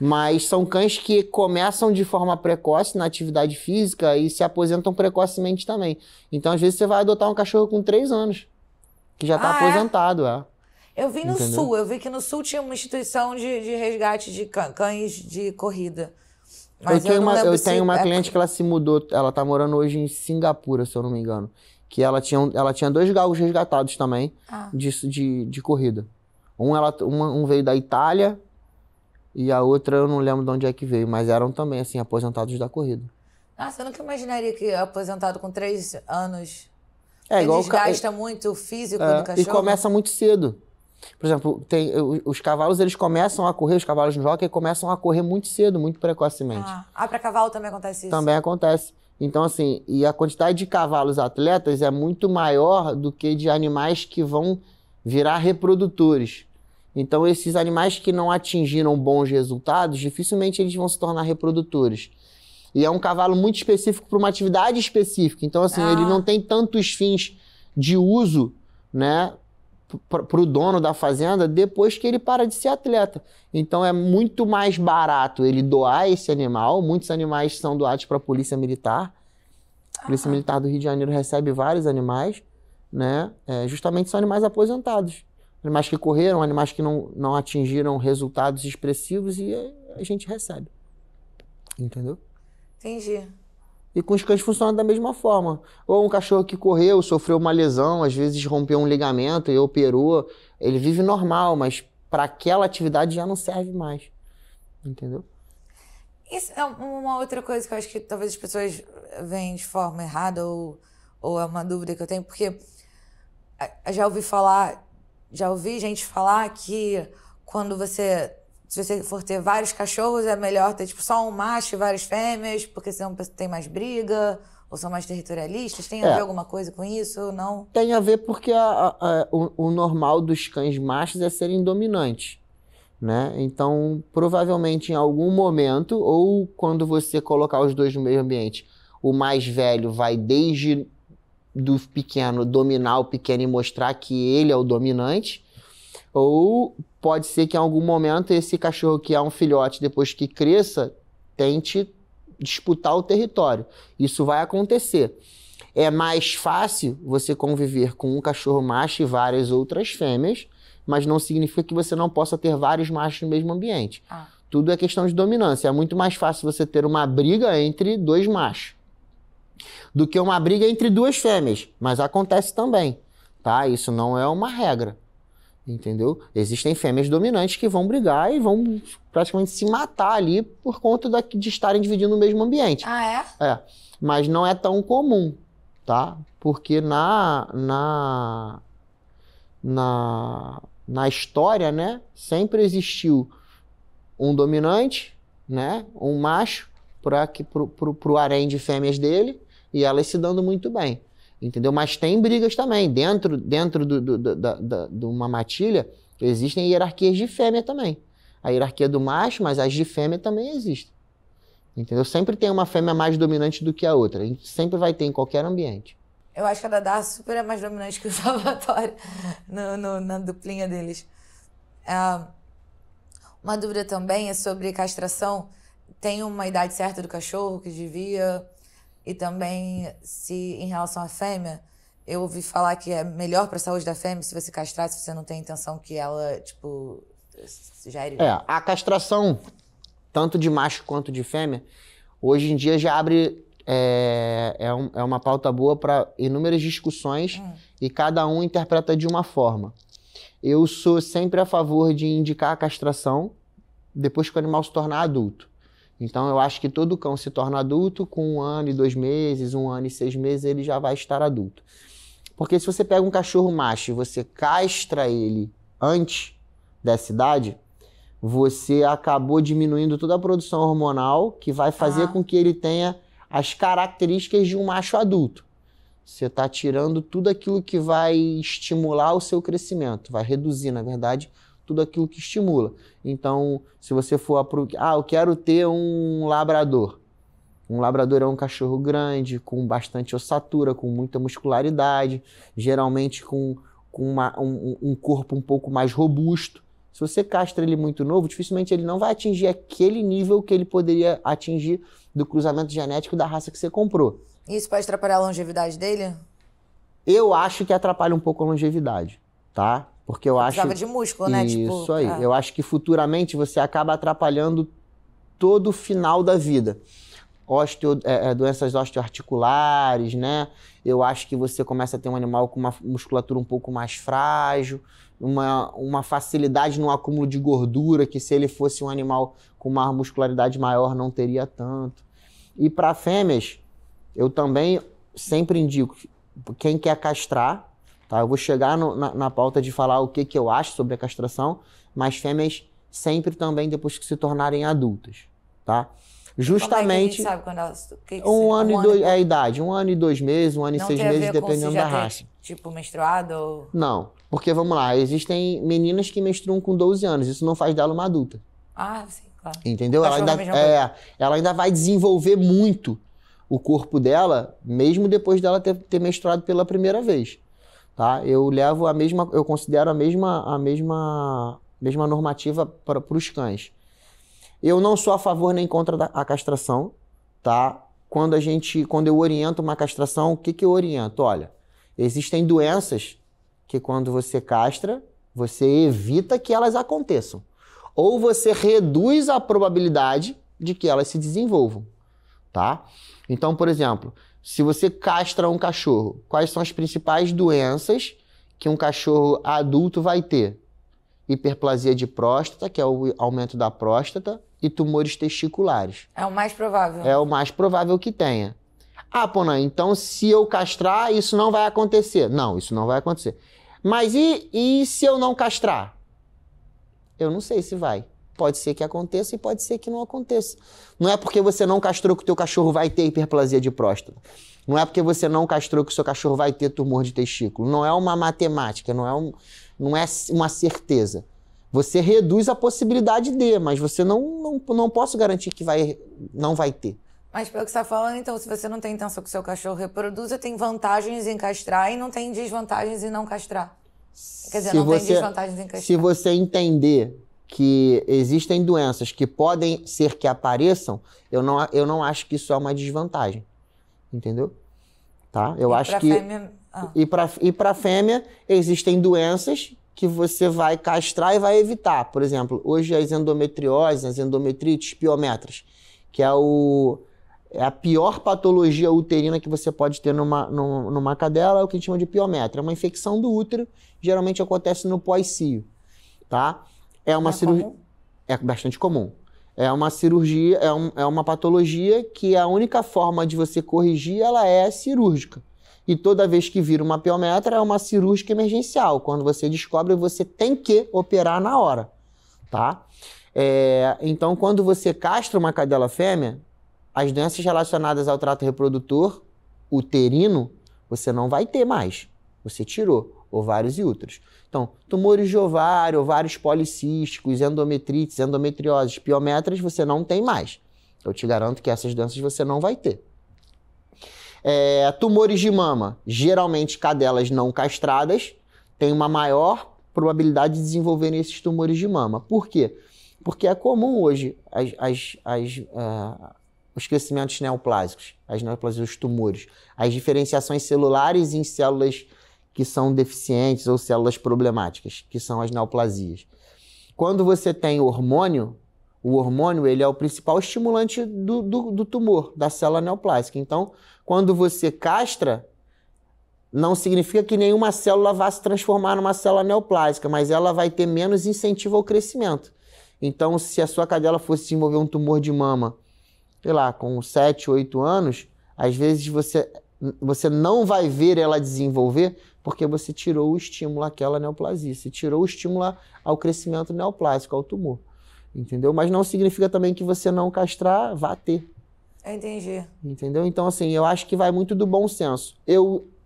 Mas são cães que começam de forma precoce na atividade física e se aposentam precocemente também. Então, às vezes, você vai adotar um cachorro com 3 anos, que já tá aposentado, Eu vi no Sul, eu vi que no Sul tinha uma instituição de resgate de cães de corrida. Mas eu tenho uma cliente que ela se mudou, ela tá morando hoje em Singapura, se eu não me engano. Que ela tinha 2 galgos resgatados também de corrida. Um veio da Itália e a outra eu não lembro de onde é que veio, mas eram também, assim, aposentados da corrida. Nossa, eu nunca imaginaria que aposentado com 3 anos igual desgasta muito o físico do cachorro. E começa muito cedo. Por exemplo, os cavalos, eles começam a correr, os cavalos no jockey começam a correr muito cedo, muito precocemente. Pra cavalo também acontece isso? Também acontece. Então, assim, e a quantidade de cavalos atletas é muito maior do que de animais que vão virar reprodutores. Então, esses animais que não atingiram bons resultados, dificilmente eles vão se tornar reprodutores. E é um cavalo muito específico para uma atividade específica. Então, assim, ele não tem tantos fins de uso, né, para o dono da fazenda depois que ele para de ser atleta. Então é muito mais barato ele doar esse animal. Muitos animais são doados para a Polícia Militar. A Polícia Militar do Rio de Janeiro recebe vários animais, né? Justamente são animais aposentados. Animais que correram, animais que não atingiram resultados expressivos e a gente recebe. Entendeu? Entendi. E com os cães funciona da mesma forma. Ou um cachorro que correu, sofreu uma lesão, às vezes rompeu um ligamento e operou. Ele vive normal, mas para aquela atividade já não serve mais. Entendeu? Isso é uma outra coisa que eu acho que talvez as pessoas veem de forma errada ou é uma dúvida que eu tenho, porque já ouvi gente falar que se você for ter vários cachorros, é melhor ter tipo, só um macho e várias fêmeas, porque senão tem mais briga, ou são mais territorialistas. Tem a ver alguma coisa com isso ou não? Tem a ver porque o normal dos cães machos é serem dominantes, né? Então, provavelmente em algum momento, ou quando você colocar os dois no mesmo ambiente, o mais velho vai desde do pequeno dominar o pequeno e mostrar que ele é o dominante, ou pode ser que em algum momento esse cachorro que é um filhote, depois que cresça, tente disputar o território. Isso vai acontecer. É mais fácil você conviver com um cachorro macho e várias outras fêmeas, mas não significa que você não possa ter vários machos no mesmo ambiente. Tudo é questão de dominância. É muito mais fácil você ter uma briga entre dois machos do que uma briga entre duas fêmeas, mas acontece também, tá? Isso não é uma regra, entendeu? Existem fêmeas dominantes que vão brigar e vão praticamente se matar ali por conta de estarem dividindo o mesmo ambiente. É, mas não é tão comum, tá? Porque na história, né, sempre existiu um dominante, né, um macho pro harém de fêmeas dele, e elas se dando muito bem, entendeu? Mas tem brigas também. Dentro de uma matilha, existem hierarquias de fêmea também. A hierarquia do macho, mas as de fêmea também existem, entendeu? Sempre tem uma fêmea mais dominante do que a outra. Sempre vai ter em qualquer ambiente. Eu acho que a Dadá super é mais dominante que o Salvatore na duplinha deles. Uma dúvida também é sobre castração. Tem uma idade certa do cachorro que devia? E também, se em relação à fêmea, eu ouvi falar que é melhor para a saúde da fêmea se você castrar, se você não tem intenção que ela, tipo, já iria. A castração, tanto de macho quanto de fêmea, hoje em dia já abre... É uma pauta boa para inúmeras discussões e cada um interpreta de uma forma. Eu sou sempre a favor de indicar a castração depois que o animal se tornar adulto. Então eu acho que todo cão se torna adulto com 1 ano e 2 meses, 1 ano e 6 meses, ele já vai estar adulto. Porque se você pega um cachorro macho e você castra ele antes dessa idade, você acabou diminuindo toda a produção hormonal que vai fazer com que ele tenha as características de um macho adulto. Você está tirando tudo aquilo que vai estimular o seu crescimento, vai reduzir, na verdade, tudo aquilo que estimula. Então, se você for... eu quero ter um labrador. Um labrador é um cachorro grande, com bastante ossatura, com muita muscularidade, geralmente com um corpo um pouco mais robusto. Se você castra ele muito novo, dificilmente ele não vai atingir aquele nível que ele poderia atingir do cruzamento genético da raça que você comprou. Isso pode atrapalhar a longevidade dele? Eu acho que atrapalha um pouco a longevidade, tá? Porque eu acho... Precisava de músculo, né? Isso aí. Eu acho que futuramente você acaba atrapalhando todo o final da vida. Doenças osteoarticulares, né? Eu acho que você começa a ter um animal com uma musculatura um pouco mais frágil, uma facilidade no acúmulo de gordura, que se ele fosse um animal com uma muscularidade maior não teria tanto. E para fêmeas, eu também sempre indico, quem quer castrar, tá? Eu vou chegar na pauta de falar o que eu acho sobre a castração, mas fêmeas sempre também depois que se tornarem adultas, tá? Justamente... Como é que a gente sabe quando elas... É a idade, 1 ano e 2 meses, 1 ano e 6 meses, dependendo da raça. Tipo, menstruado ou... Não, porque vamos lá, existem meninas que menstruam com 12 anos, isso não faz dela uma adulta. Sim, claro. Entendeu? Ela ainda vai desenvolver muito o corpo dela, mesmo depois dela ter menstruado pela primeira vez, tá? Eu considero a mesma normativa para os cães. Eu não sou a favor nem contra a castração, tá? Quando eu oriento uma castração, o que eu oriento? Olha, existem doenças que quando você castra, você evita que elas aconteçam. Ou você reduz a probabilidade de que elas se desenvolvam, tá? Então, por exemplo, se você castra um cachorro, quais são as principais doenças que um cachorro adulto vai ter? Hiperplasia de próstata, que é o aumento da próstata, e tumores testiculares. É o mais provável. É o mais provável que tenha. Ponan, então se eu castrar, isso não vai acontecer. Não, isso não vai acontecer. Mas e se eu não castrar? Eu não sei se vai. Pode ser que aconteça e pode ser que não aconteça. Não é porque você não castrou que o teu cachorro vai ter hiperplasia de próstata. Não é porque você não castrou que o seu cachorro vai ter tumor de testículo. Não é uma matemática, não é uma certeza. Você reduz a possibilidade de, mas você não posso garantir que não vai ter. Mas pelo que você está falando, então, se você não tem intenção que o seu cachorro reproduza, tem vantagens em castrar e não tem desvantagens em não castrar. Quer dizer, tem desvantagens em castrar. Se você entender que existem doenças que podem ser que apareçam, eu não acho que isso é uma desvantagem. Entendeu? Tá? Eu acho que... Fêmea... E para fêmea, existem doenças que você vai castrar e vai evitar. Por exemplo, hoje as endometrioses, as endometrites, piometras, que é a pior patologia uterina que você pode ter numa cadela, é o que a gente chama de piometra. É uma infecção do útero, geralmente acontece no pós-cio, tá? É uma cirurgia... É bastante comum. É uma cirurgia, é uma patologia que a única forma de você corrigir, ela é cirúrgica. E toda vez que vira uma piometra, é uma cirúrgica emergencial. Quando você descobre, você tem que operar na hora, tá? Então, quando você castra uma cadela fêmea, as doenças relacionadas ao trato reprodutor uterino, você não vai ter mais. Você tirou ovários e úteros. Então, tumores de ovário, ovários policísticos, endometrites, endometrioses, piometras, você não tem mais. Eu te garanto que essas doenças você não vai ter. Tumores de mama, geralmente cadelas não castradas, têm uma maior probabilidade de desenvolverem esses tumores de mama. Por quê? Porque é comum hoje os crescimentos neoplásicos, as neoplasias, os tumores, as diferenciações celulares em células que são deficientes ou células problemáticas, que são as neoplasias. Quando você tem hormônio, o hormônio ele é o principal estimulante do tumor, da célula neoplásica. Então, quando você castra, não significa que nenhuma célula vá se transformar numa célula neoplásica, mas ela vai ter menos incentivo ao crescimento. Então, se a sua cadela fosse desenvolver um tumor de mama, sei lá, com 7, 8 anos, às vezes você não vai ver ela desenvolver porque você tirou o estímulo àquela neoplasia, você tirou o estímulo ao crescimento neoplásico, ao tumor. Entendeu? Mas não significa também que você não castrar, vá ter. Entendi. Entendeu? Então, assim, eu acho que vai muito do bom senso.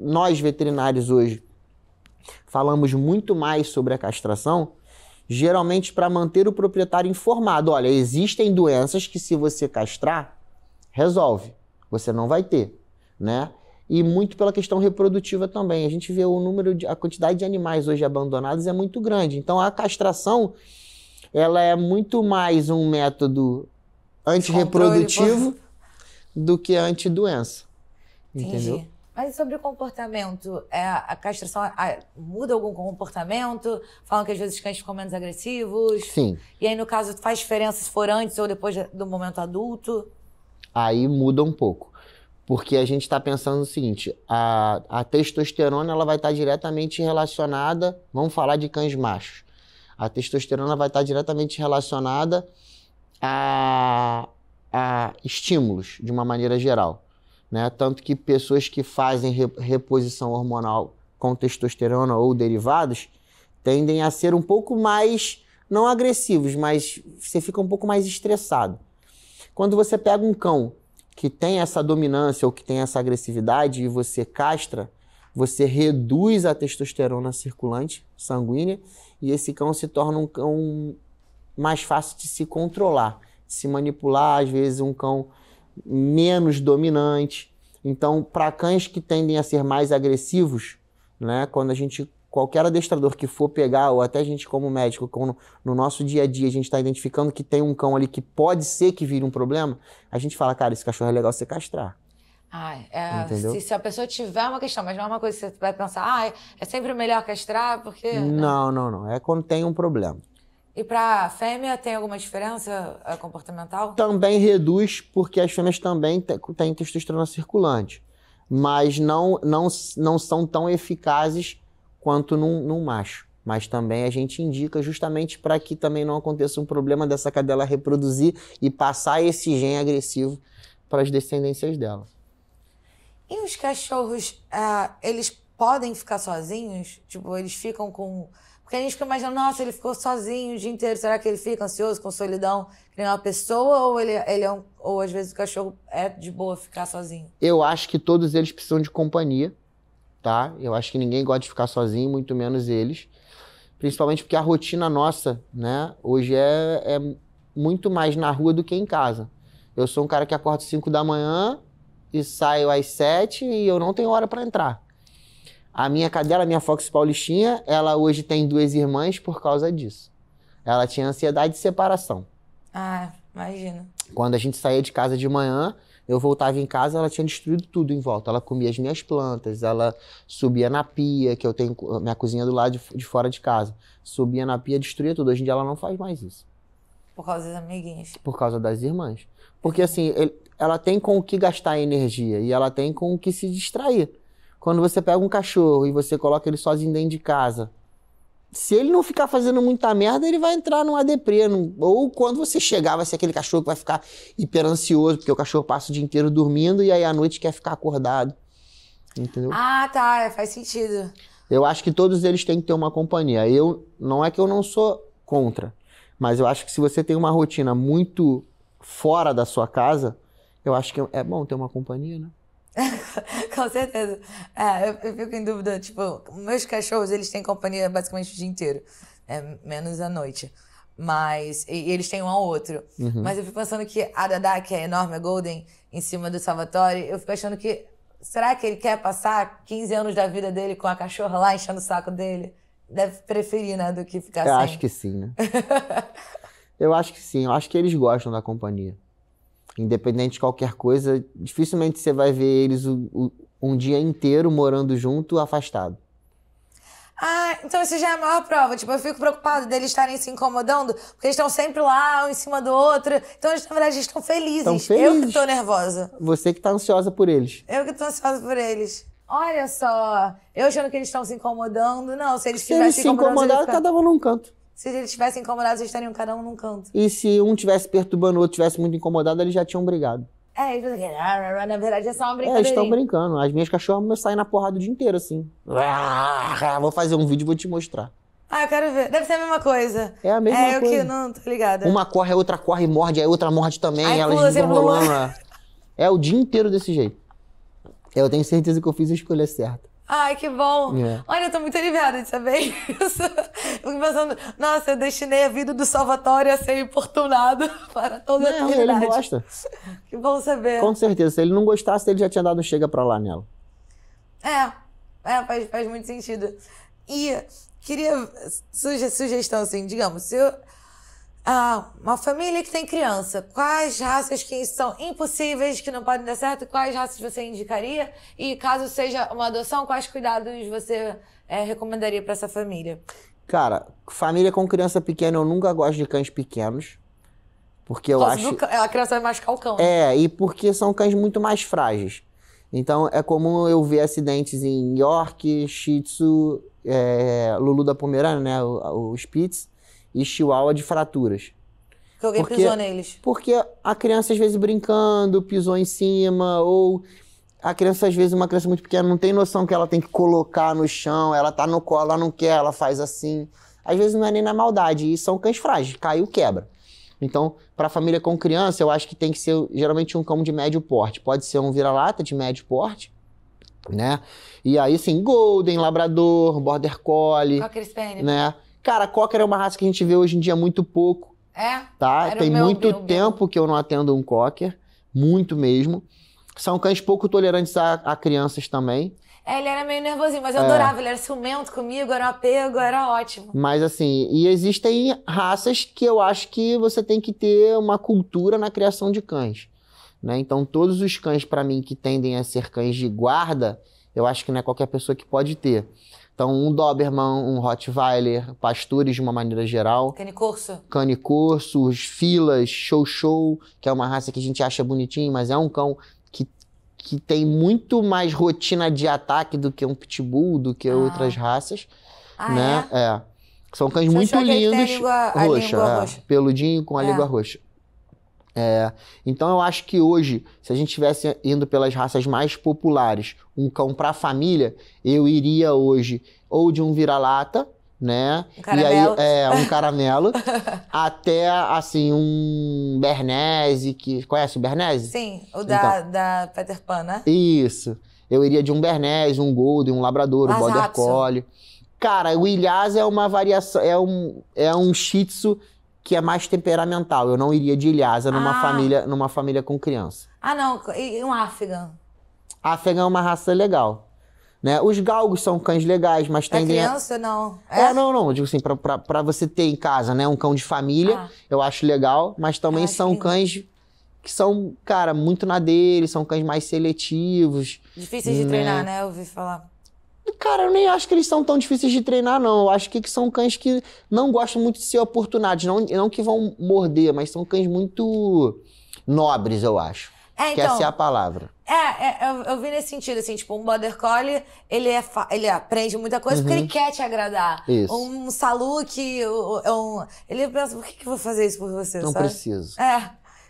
Nós, veterinários, hoje, falamos muito mais sobre a castração, geralmente para manter o proprietário informado. Olha, existem doenças que se você castrar, resolve. Você não vai ter, né? E muito pela questão reprodutiva também. A gente vê a quantidade de animais hoje abandonados é muito grande. Então, a castração, ela é muito mais um método antirreprodutivo do que antidoença. Entendeu? Entendi. Mas sobre o comportamento, a castração muda algum comportamento? Falam que às vezes os cães ficam menos agressivos? Sim. E aí, no caso, faz diferença se for antes ou depois do momento adulto? Aí muda um pouco. Porque a gente está pensando no seguinte, a testosterona ela vai estar diretamente relacionada, vamos falar de cães machos, a testosterona vai estar diretamente relacionada a estímulos, de uma maneira geral. Né? Tanto que pessoas que fazem reposição hormonal com testosterona ou derivados tendem a ser um pouco mais, não agressivos, mas você fica um pouco mais estressado. Quando você pega um cão que tem essa dominância ou que tem essa agressividade e você castra, você reduz a testosterona circulante sanguínea e esse cão se torna um cão mais fácil de se controlar, de se manipular, às vezes um cão menos dominante. Então, para cães que tendem a ser mais agressivos, né, qualquer adestrador que for pegar, ou até a gente como médico, no nosso dia a dia, a gente está identificando que tem um cão ali que pode ser que vire um problema, a gente fala, cara, esse cachorro é legal você castrar. Se a pessoa tiver uma questão, mas não é uma coisa que você vai pensar, é sempre melhor castrar, porque... Não. É quando tem um problema. E para fêmea tem alguma diferença comportamental? Também reduz, porque as fêmeas também têm testosterona circulante, mas não são tão eficazes quanto num macho. Mas também a gente indica justamente para que também não aconteça um problema dessa cadela reproduzir e passar esse gene agressivo para as descendências dela. E os cachorros, eles podem ficar sozinhos? Tipo, eles ficam com... Porque a gente fica imaginando, nossa, ele ficou sozinho o dia inteiro. Será que ele fica ansioso, com solidão, que nem uma pessoa? Ou às vezes o cachorro é de boa ficar sozinho? Eu acho que todos eles precisam de companhia, tá? Eu acho que ninguém gosta de ficar sozinho, muito menos eles. Principalmente porque a rotina nossa, né, hoje é muito mais na rua do que em casa. Eu sou um cara que acorda às 5 da manhã e saio às 7 e eu não tenho hora para entrar. A minha cadela, a minha Fox Paulistinha, ela hoje tem 2 irmãs por causa disso. Ela tinha ansiedade de separação. Ah, imagina. Quando a gente saía de casa de manhã, eu voltava em casa, ela tinha destruído tudo em volta. Ela comia as minhas plantas, ela subia na pia, que eu tenho minha cozinha do lado de fora de casa. Subia na pia, destruía tudo. Hoje em dia ela não faz mais isso. Por causa das amiguinhas. Por causa das irmãs. Porque assim, ela tem com o que gastar energia e ela tem com o que se distrair. Quando você pega um cachorro e você coloca ele sozinho dentro de casa, se ele não ficar fazendo muita merda, ele vai entrar numa deprê. Ou quando você chegar, vai ser aquele cachorro que vai ficar hiper ansioso, porque o cachorro passa o dia inteiro dormindo e aí à noite quer ficar acordado. Entendeu? Ah, tá. Faz sentido. Eu acho que todos eles têm que ter uma companhia. Não é que eu não sou contra, mas eu acho que se você tem uma rotina muito fora da sua casa, eu acho que é bom ter uma companhia, né? Com certeza. Eu fico em dúvida, tipo, meus cachorros, eles têm companhia basicamente o dia inteiro, menos à noite. Mas, e eles têm um ao outro. Uhum. Mas eu fico pensando que a Dada, que é enorme, a Golden, em cima do Salvatore, eu fico achando que, será que ele quer passar 15 anos da vida dele com a cachorra lá enchendo o saco dele? Deve preferir, né, do que ficar sem. Eu acho que sim, né? Eu acho que sim, eu acho que eles gostam da companhia. Independente de qualquer coisa, dificilmente você vai ver eles um dia inteiro morando junto, afastado. Ah, então isso já é a maior prova. Tipo, eu fico preocupada deles estarem se incomodando, porque eles estão sempre lá, um em cima do outro. Então, eles, na verdade, estão felizes. Eu que tô nervosa. Você que tá ansiosa por eles. Eu que tô ansiosa por eles. Olha só, eu achando que eles estão se incomodando. Não, se eles Se eles se incomodaram, cada um num canto. Se eles estivessem incomodados, eles estariam cada um num canto. E se um tivesse perturbando o outro, tivesse muito incomodado, eles já tinham brigado. Na verdade é só uma brincadeira. Eles estão brincando. As minhas cachorras saem na porrada o dia inteiro, assim. Vou fazer um vídeo e vou te mostrar. Ah, eu quero ver. Deve ser a mesma coisa. É a mesma coisa. Eu que não tô ligada. Uma corre, a outra corre e morde, a outra morde também. Ai, elas vão rolando. É o dia inteiro desse jeito. Eu tenho certeza que eu fiz a escolha certa. Ai, que bom. Olha, eu tô muito aliviada de saber isso. Eu fico pensando, nossa, eu destinei a vida do Salvatore a ser importunado para toda a eternidade. Ele gosta. Que bom saber. Com certeza. Se ele não gostasse, ele já tinha dado um chega pra lá nela. Faz muito sentido. E queria sugestão, assim, digamos, se uma família que tem criança, quais raças que são impossíveis, que não podem dar certo, quais raças você indicaria? E caso seja uma adoção, quais cuidados você recomendaria para essa família? Cara, família com criança pequena, eu nunca gosto de cães pequenos. Porque eu acho... A criança vai machucar o cão. Né? E porque são cães muito mais frágeis. Então, é comum eu ver acidentes em York, Shih Tzu, Lulu da Pomerânia, né, o Spitz, e Chihuahua de fraturas. Que alguém pisou neles. Porque a criança, às vezes, brincando, pisou em cima, ou a criança, às vezes, uma criança muito pequena, não tem noção que ela tem que colocar no chão, ela tá no colo, ela não quer, ela faz assim. Às vezes não é nem na maldade, e são cães frágeis, caiu, quebra. Então, para família com criança, eu acho que tem que ser, geralmente, um cão de médio porte. Pode ser um vira-lata de médio porte, né? E aí, assim, Golden, Labrador, Border Collie. Cocker Spaniel. Né? Cara, Cocker é uma raça que a gente vê hoje em dia muito pouco. Tá? Tem muito tempo que eu não atendo um Cocker. Muito mesmo. São cães pouco tolerantes a crianças também. Ele era meio nervosinho, mas eu adorava. Ele era ciumento comigo, era um apego, era ótimo. Mas assim, e existem raças que eu acho que você tem que ter uma cultura na criação de cães. Né? Então, todos os cães, para mim, que tendem a ser cães de guarda, eu acho que não é qualquer pessoa que pode ter. Então, um Doberman, um Rottweiler, pastores de uma maneira geral. Cane Corso, os Filas, Chow, que é uma raça que a gente acha bonitinho, mas é um cão que tem muito mais rotina de ataque do que um Pitbull, do que outras raças. Né? São cães muito lindos. A língua roxa. Peludinho com a língua roxa. Então eu acho que hoje, se a gente estivesse indo pelas raças mais populares, um cão para família, eu iria hoje ou de um vira-lata, né? Um caramelo. E aí, um caramelo, até assim um Bernese, que conhece o Bernese? Sim, o da Peter Pan, né? Isso. Eu iria de um Bernese, um Golden, um Labrador, um Border Collie. Cara, o Lhasa é uma variação, é um Shih Tzu que é mais temperamental. Eu não iria de Lhasa numa família com criança. Ah, não. E um Afghan? Afghan é uma raça legal. Né? Os galgos são cães legais, mas Pra tendem criança, não. Não. Eu digo assim, pra você ter em casa, né, um cão de família, eu acho legal, mas também são cães que são, cara, muito na dele, são cães mais seletivos. Difíceis de treinar, né? Eu ouvi falar. Cara, eu nem acho que eles são tão difíceis de treinar, não. Eu acho que são cães que não gostam muito de ser oportunados, não que vão morder, mas são cães muito nobres, eu acho. Então, que essa é a palavra. Eu vi nesse sentido, assim, tipo, um Border Collie, ele aprende muita coisa porque ele quer te agradar. Isso. Um Saluk, ele pensa, por que eu vou fazer isso por você, Não sabe? preciso.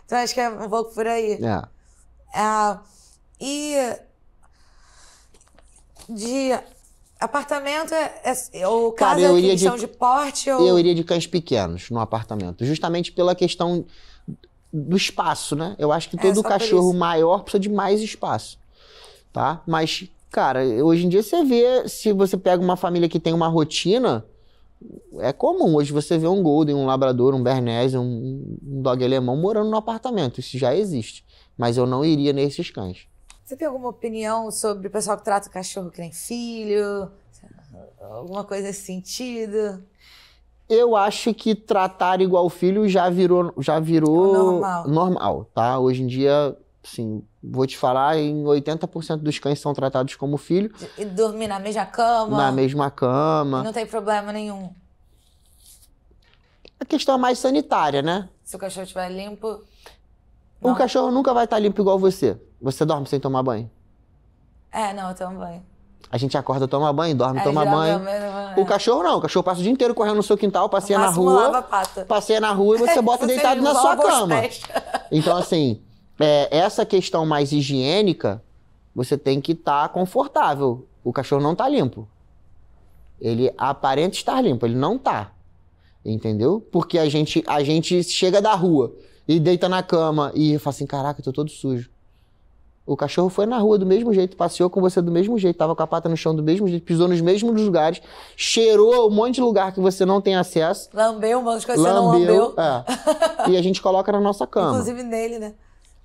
Então acho que é um pouco por aí. E de apartamento, ou casa, cara, questão de porte? Eu iria de cães pequenos no apartamento, justamente pela questão do espaço, né? Eu acho que todo cachorro maior precisa de mais espaço, tá? Mas, cara, hoje em dia você vê, se você pega uma família que tem uma rotina, é comum hoje você ver um Golden, um Labrador, um Bernese, um Dog alemão morando no apartamento. Isso já existe. Mas eu não iria nesses cães. Você tem alguma opinião sobre o pessoal que trata o cachorro que nem filho? Alguma coisa nesse sentido? Eu acho que tratar igual filho já virou normal, tá? Hoje em dia, assim, vou te falar, em 80% dos cães são tratados como filho. E dormir na mesma cama? Na mesma cama. E não tem problema nenhum? A questão é mais sanitária, né? Se o cachorro estiver limpo... O cachorro nunca vai estar limpo igual você. Você dorme sem tomar banho? Não, eu tomo banho. A gente acorda, toma banho, dorme, toma banho. O cachorro não. O cachorro passa o dia inteiro correndo no seu quintal, passeia na rua. Lava a pata. Passeia na rua e você bota deitado na sua cama. Então, assim, essa questão mais higiênica, você tem que estar confortável. O cachorro não tá limpo. Ele aparenta estar limpo, ele não tá. Entendeu? Porque a gente chega da rua e deita na cama e fala assim, caraca, eu tô todo sujo. O cachorro foi na rua do mesmo jeito, passeou com você do mesmo jeito, tava com a pata no chão do mesmo jeito, pisou nos mesmos lugares, cheirou um monte de lugar que você não tem acesso. Lambeu um monte de coisa que você não lambeu. E a gente coloca na nossa cama. Inclusive nele, né?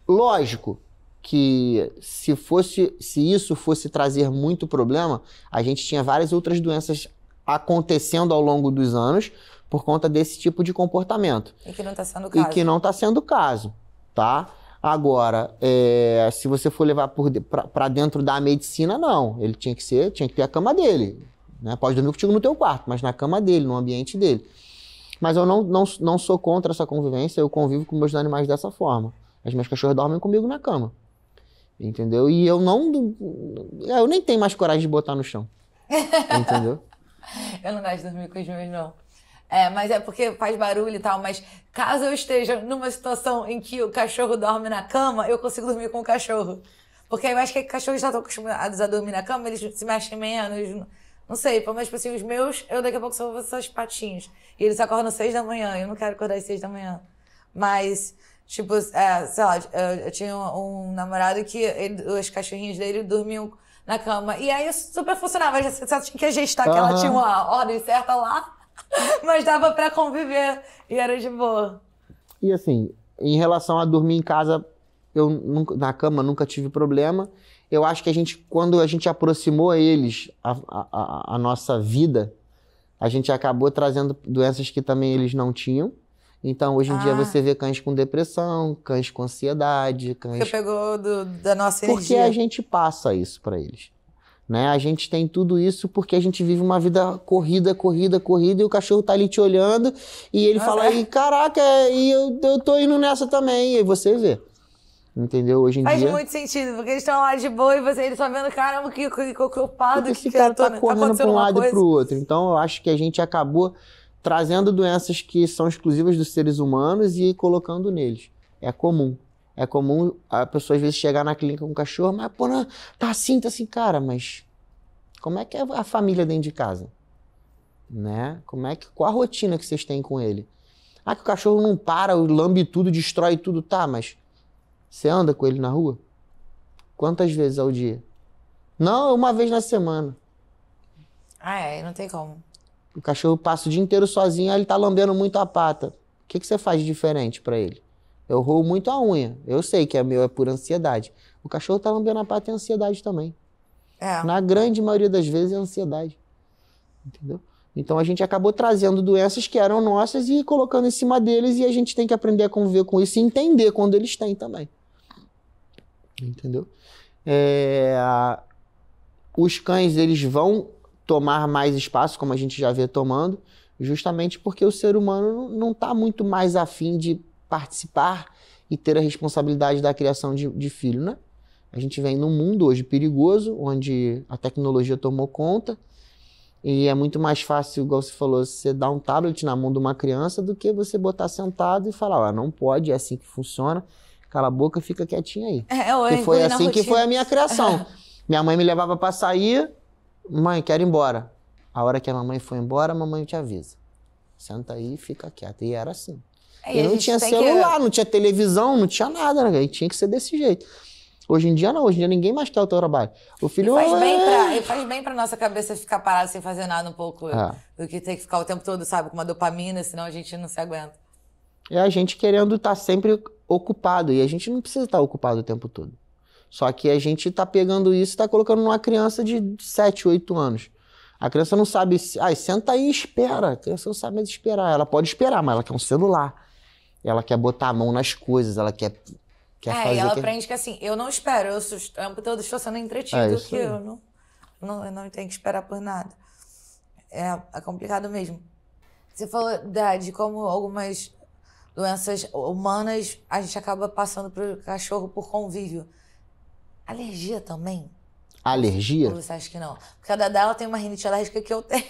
Lógico que se isso fosse trazer muito problema, a gente tinha várias outras doenças acontecendo ao longo dos anos por conta desse tipo de comportamento. E que não tá sendo o caso. E que não tá sendo o caso, tá? Agora, se você for levar para dentro da medicina, não. Ele tinha que ter a cama dele. Né? Pode dormir contigo no teu quarto, mas na cama dele, no ambiente dele. Mas eu não sou contra essa convivência, eu convivo com meus animais dessa forma. As minhas cachorras dormem comigo na cama. Entendeu? E eu nem tenho mais coragem de botar no chão. Entendeu? Eu não gosto de dormir com os meus, não. Mas é porque faz barulho e tal, mas caso eu esteja numa situação em que o cachorro dorme na cama, eu consigo dormir com o cachorro. Porque eu acho que cachorros já estão acostumados a dormir na cama, eles se mexem menos, não sei, mas tipo assim, os meus, eu daqui a pouco só vou fazer essas patinhas. E eles acordam às 6 da manhã, eu não quero acordar às 6 da manhã. Mas, tipo, sei lá, eu tinha um namorado que os cachorrinhos dele dormiam na cama. E aí super funcionava, só tinha que ajustar que ela tinha uma ordem certa lá. Mas dava pra conviver e era de boa. E assim, em relação a dormir em casa, na cama nunca tive problema. Eu acho que quando a gente aproximou eles a nossa vida, a gente acabou trazendo doenças que também eles não tinham. Então, hoje em dia, você vê cães com depressão, cães com ansiedade, cães... Você pegou da nossa energia. Porque a gente passa isso pra eles. Né? A gente tem tudo isso porque a gente vive uma vida corrida, e o cachorro tá ali te olhando e ele fala aí, caraca, e eu tô indo nessa também, e aí você vê. Entendeu? Hoje em dia... Faz muito sentido, porque eles estão lá de boa e eles só vendo, caramba, que ocupado, esse cara tá correndo pra um lado e pro outro. Então, eu acho que a gente acabou trazendo doenças que são exclusivas dos seres humanos e colocando neles. É comum. É comum a pessoa às vezes chegar na clínica com um cachorro, mas pô, não, tá assim, cara, mas como é que é a família dentro de casa? Né? Qual a rotina que vocês têm com ele? Que o cachorro não para, lambe tudo, destrói tudo, tá, mas você anda com ele na rua? Quantas vezes ao dia? Não, uma vez na semana. Não tem como. O cachorro passa o dia inteiro sozinho, aí ele tá lambendo muito a pata. que você faz de diferente pra ele? Eu roo muito a unha. Eu sei que a meu é por ansiedade. O cachorro tá lambendo a pata é ansiedade também. Na grande maioria das vezes é ansiedade. Entendeu? Então a gente acabou trazendo doenças que eram nossas e colocando em cima deles, e a gente tem que aprender a conviver com isso e entender quando eles têm também. Entendeu? Os cães, eles vão tomar mais espaço, como a gente já vê tomando, justamente porque o ser humano não está muito mais afim de participar e ter a responsabilidade da criação de filho, né? A gente vem num mundo hoje perigoso, onde a tecnologia tomou conta, e é muito mais fácil, igual você falou, você dar um tablet na mão de uma criança do que você botar sentado e falar, ó, não pode, é assim que funciona, cala a boca e fica quietinho aí. E foi assim que foi a minha criação. Minha mãe me levava pra sair, mãe, quero ir embora. A hora que a mamãe foi embora, a mamãe te avisa. Senta aí e fica quieta. E era assim. E não tinha celular, não tinha televisão, não tinha nada, né? E tinha que ser desse jeito. Hoje em dia não, hoje em dia ninguém mais quer o teu trabalho. O filho faz bem pra nossa cabeça ficar parada sem fazer nada um pouco, do que ter que ficar o tempo todo, sabe, com uma dopamina, senão a gente não se aguenta. É a gente querendo estar sempre ocupado, e a gente não precisa estar ocupado o tempo todo. Só que a gente tá pegando isso e tá colocando numa criança de 7, 8 anos. A criança não sabe, senta aí e espera. A criança não sabe mais esperar. Ela pode esperar, mas ela quer um celular. Ela quer botar a mão nas coisas, ela quer fazer... E ela aprende que assim, eu não espero, eu o tempo todo estou sendo entretido, que eu não tenho que esperar por nada. É complicado mesmo. Você falou de como algumas doenças humanas a gente acaba passando pro cachorro por convívio. Alergia também? Alergia? Ou você acha que não? Porque a Dada tem uma rinite alérgica que eu tenho.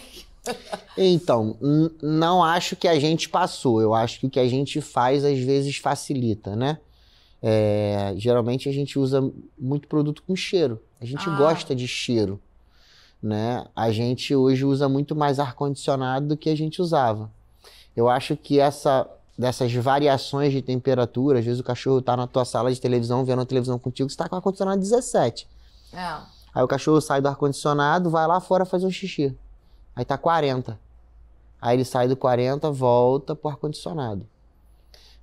Então, não acho que a gente passou. Eu acho que o que a gente faz, às vezes, facilita, né? Geralmente a gente usa muito produto com cheiro. A gente gosta de cheiro, né? A gente hoje usa muito mais ar-condicionado do que a gente usava. Eu acho que dessas variações de temperatura, às vezes o cachorro tá na tua sala de televisão, vendo a televisão contigo, você tá com o ar-condicionado 17. Aí o cachorro sai do ar-condicionado, vai lá fora fazer um xixi. Aí tá 40. Aí ele sai do 40, volta pro ar-condicionado.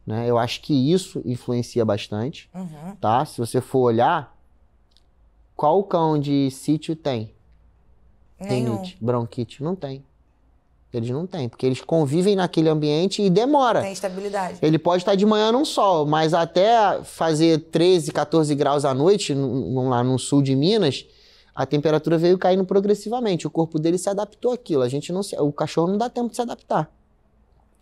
Né? Eu acho que isso influencia bastante, tá? Se você for olhar, qual cão de sítio tem? Nenhum. Rinite, bronquite? Não tem. Eles não têm, porque eles convivem naquele ambiente e demora. Tem estabilidade. Ele pode estar de manhã num sol, mas até fazer 13, 14 graus à noite, lá no sul de Minas, a temperatura veio caindo progressivamente. O corpo dele se adaptou àquilo. O cachorro não dá tempo de se adaptar.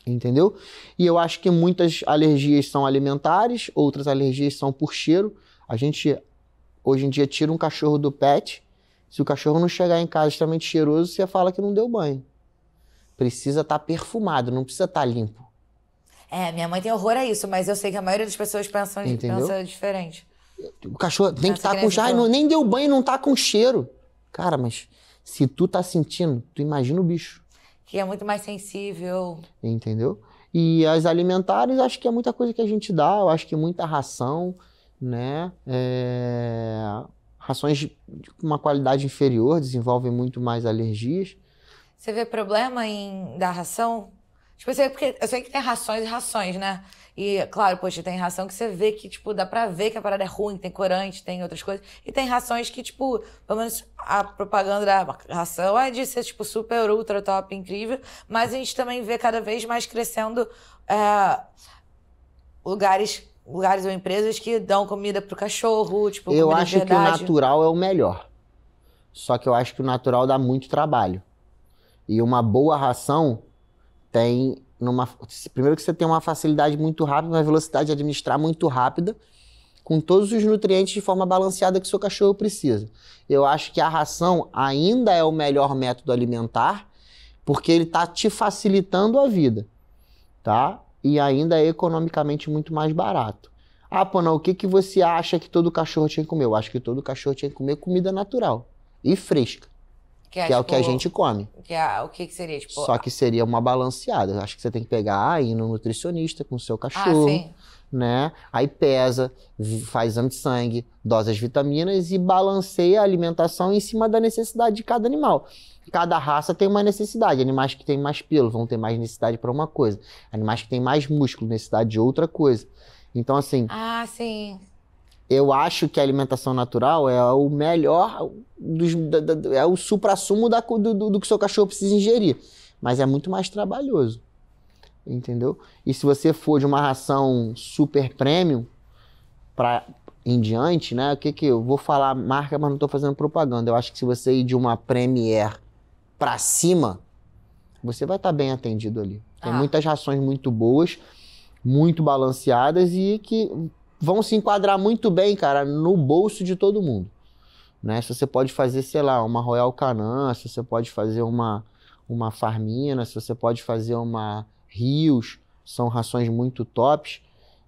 Entendeu? E eu acho que muitas alergias são alimentares, outras alergias são por cheiro. A gente, hoje em dia, tira um cachorro do pet. Se o cachorro não chegar em casa extremamente cheiroso, você fala que não deu banho. Precisa estar perfumado, não precisa estar limpo. Minha mãe tem horror a isso, mas eu sei que a maioria das pessoas pensa diferente. O cachorro tem que estar com cheiro. Nem deu banho e não tá com cheiro. Cara, mas se tu tá sentindo, tu imagina o bicho. Que é muito mais sensível. Entendeu? E as alimentares, acho que é muita coisa que a gente dá. Eu acho que muita ração, né? Rações de uma qualidade inferior desenvolvem muito mais alergias. Você vê problema em dar ração? Tipo, porque eu sei que tem rações e rações, né? E, claro, poxa, tem ração que você vê que, tipo, dá pra ver que a parada é ruim, tem corante, tem outras coisas. E tem rações que, tipo, pelo menos a propaganda da ração é de ser, tipo, super, ultra, top, incrível. Mas a gente também vê cada vez mais crescendo lugares ou empresas que dão comida pro cachorro, tipo, eu comida de verdade. Eu acho que o natural é o melhor. Só que eu acho que o natural dá muito trabalho. E uma boa ração tem... Primeiro que você tem uma facilidade muito rápida, uma velocidade de administrar muito rápida, com todos os nutrientes de forma balanceada que o seu cachorro precisa. Eu acho que a ração ainda é o melhor método alimentar, porque ele está te facilitando a vida, tá? E ainda é economicamente muito mais barato. Pô, o que você acha que todo cachorro tinha que comer? Eu acho que todo cachorro tinha que comer comida natural e fresca. Que é o que a gente come. O que seria? Tipo, só que seria uma balanceada. Eu acho que você tem que pegar, ir no nutricionista com o seu cachorro. né? Aí pesa, faz exame de sangue, dosa as vitaminas e balanceia a alimentação em cima da necessidade de cada animal. Cada raça tem uma necessidade. Animais que têm mais pelo vão ter mais necessidade para uma coisa. Animais que têm mais músculo, necessidade de outra coisa. Então, assim... Ah, sim. Eu acho que a alimentação natural é o melhor, é o suprassumo do que o seu cachorro precisa ingerir. Mas é muito mais trabalhoso, entendeu? E se você for de uma ração super premium em diante, né? O que eu vou falar marca, mas não estou fazendo propaganda. Eu acho que se você ir de uma Premier para cima, você vai estar bem atendido ali. Tem muitas rações muito boas, muito balanceadas e que vão se enquadrar muito bem, cara, no bolso de todo mundo, né? Se você pode fazer, sei lá, uma Royal Canin, se você pode fazer uma Farmina, se você pode fazer uma Rios, são rações muito tops,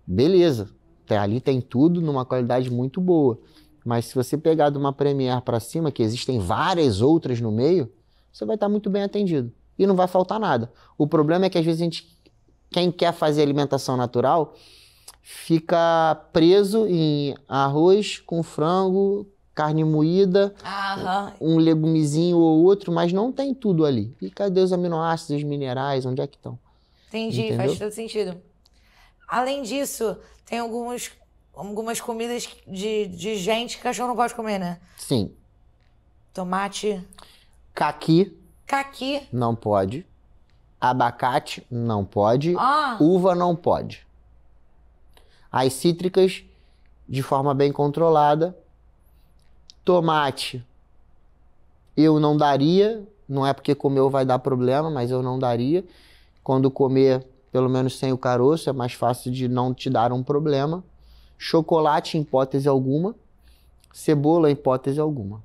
beleza. Ali tem tudo numa qualidade muito boa. Mas se você pegar de uma Premier para cima, que existem várias outras no meio, você vai estar muito bem atendido. E não vai faltar nada. O problema é que às vezes quem quer fazer alimentação natural fica preso em arroz com frango, carne moída, um legumezinho ou outro, mas não tem tudo ali. E cadê os aminoácidos, os minerais, onde é que estão? Entendi, entendeu? Faz todo sentido. Além disso, tem algumas comidas de gente que cachorro não pode comer, né? Sim. Tomate. Caqui. Caqui. Não pode. Abacate. Não pode. Uva não pode. As cítricas, de forma bem controlada. Tomate, eu não daria. Não é porque comeu vai dar problema, mas eu não daria. Quando comer, pelo menos sem o caroço, é mais fácil de não te dar um problema. Chocolate, em hipótese alguma. Cebola, em hipótese alguma.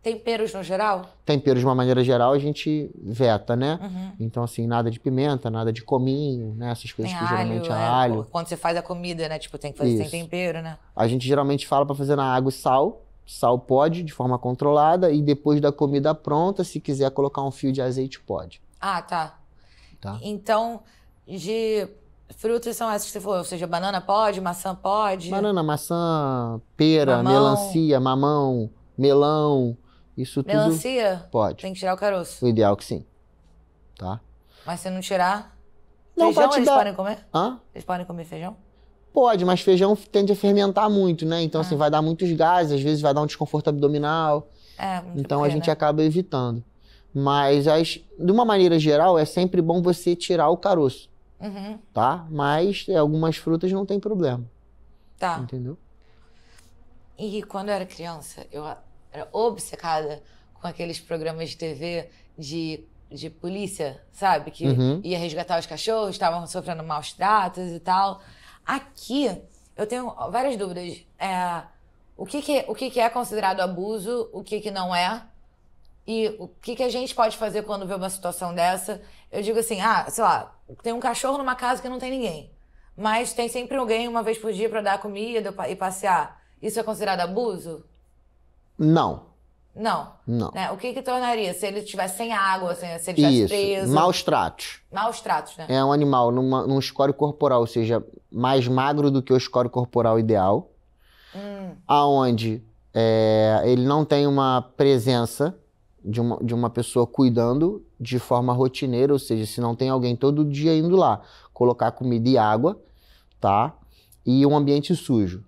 Temperos no geral? Temperos, de uma maneira geral, a gente veta, né? Uhum. Então, assim, nada de pimenta, nada de cominho, né? Essas coisas tem que alho, geralmente é alho. Quando você faz a comida, né? Tipo, tem que fazer sem tempero, né? A gente geralmente fala para fazer na água e sal. Sal pode, de forma controlada. E depois da comida pronta, se quiser colocar um fio de azeite, pode. Ah, tá. Então, de frutas são essas que você falou? Ou seja, banana pode, maçã pode? Banana, maçã, pera, melancia, mamão, melão... Isso tudo melancia? Pode. Tem que tirar o caroço? O ideal é que sim. Tá? Mas se não tirar... Não, feijão eles podem comer? Hã? Eles podem comer feijão? Pode, mas feijão tende a fermentar muito, né? Então, assim, vai dar muitos gases, às vezes vai dar um desconforto abdominal. Então, a gente acaba evitando. Mas, de uma maneira geral, é sempre bom você tirar o caroço. Uhum. Tá? Mas algumas frutas não tem problema. Tá. Entendeu? E quando eu era criança, eu era obcecada com aqueles programas de TV de polícia, sabe? Que ia resgatar os cachorros, estavam sofrendo maus tratos e tal. Aqui, eu tenho várias dúvidas. O que é considerado abuso, o que não é? E o que a gente pode fazer quando vê uma situação dessa? Eu digo assim, sei lá, tem um cachorro numa casa que não tem ninguém. Mas tem sempre alguém uma vez por dia para dar comida e passear. Isso é considerado abuso? Não. Não? Não. Né? O que tornaria? Se ele estivesse sem água, se ele estivesse preso? Maus tratos. Maus tratos, né? É um animal num score corporal, ou seja, mais magro do que o score corporal ideal. Aonde ele não tem uma presença de uma pessoa cuidando de forma rotineira, ou seja, se não tem alguém todo dia indo lá colocar comida e água, tá? E um ambiente sujo.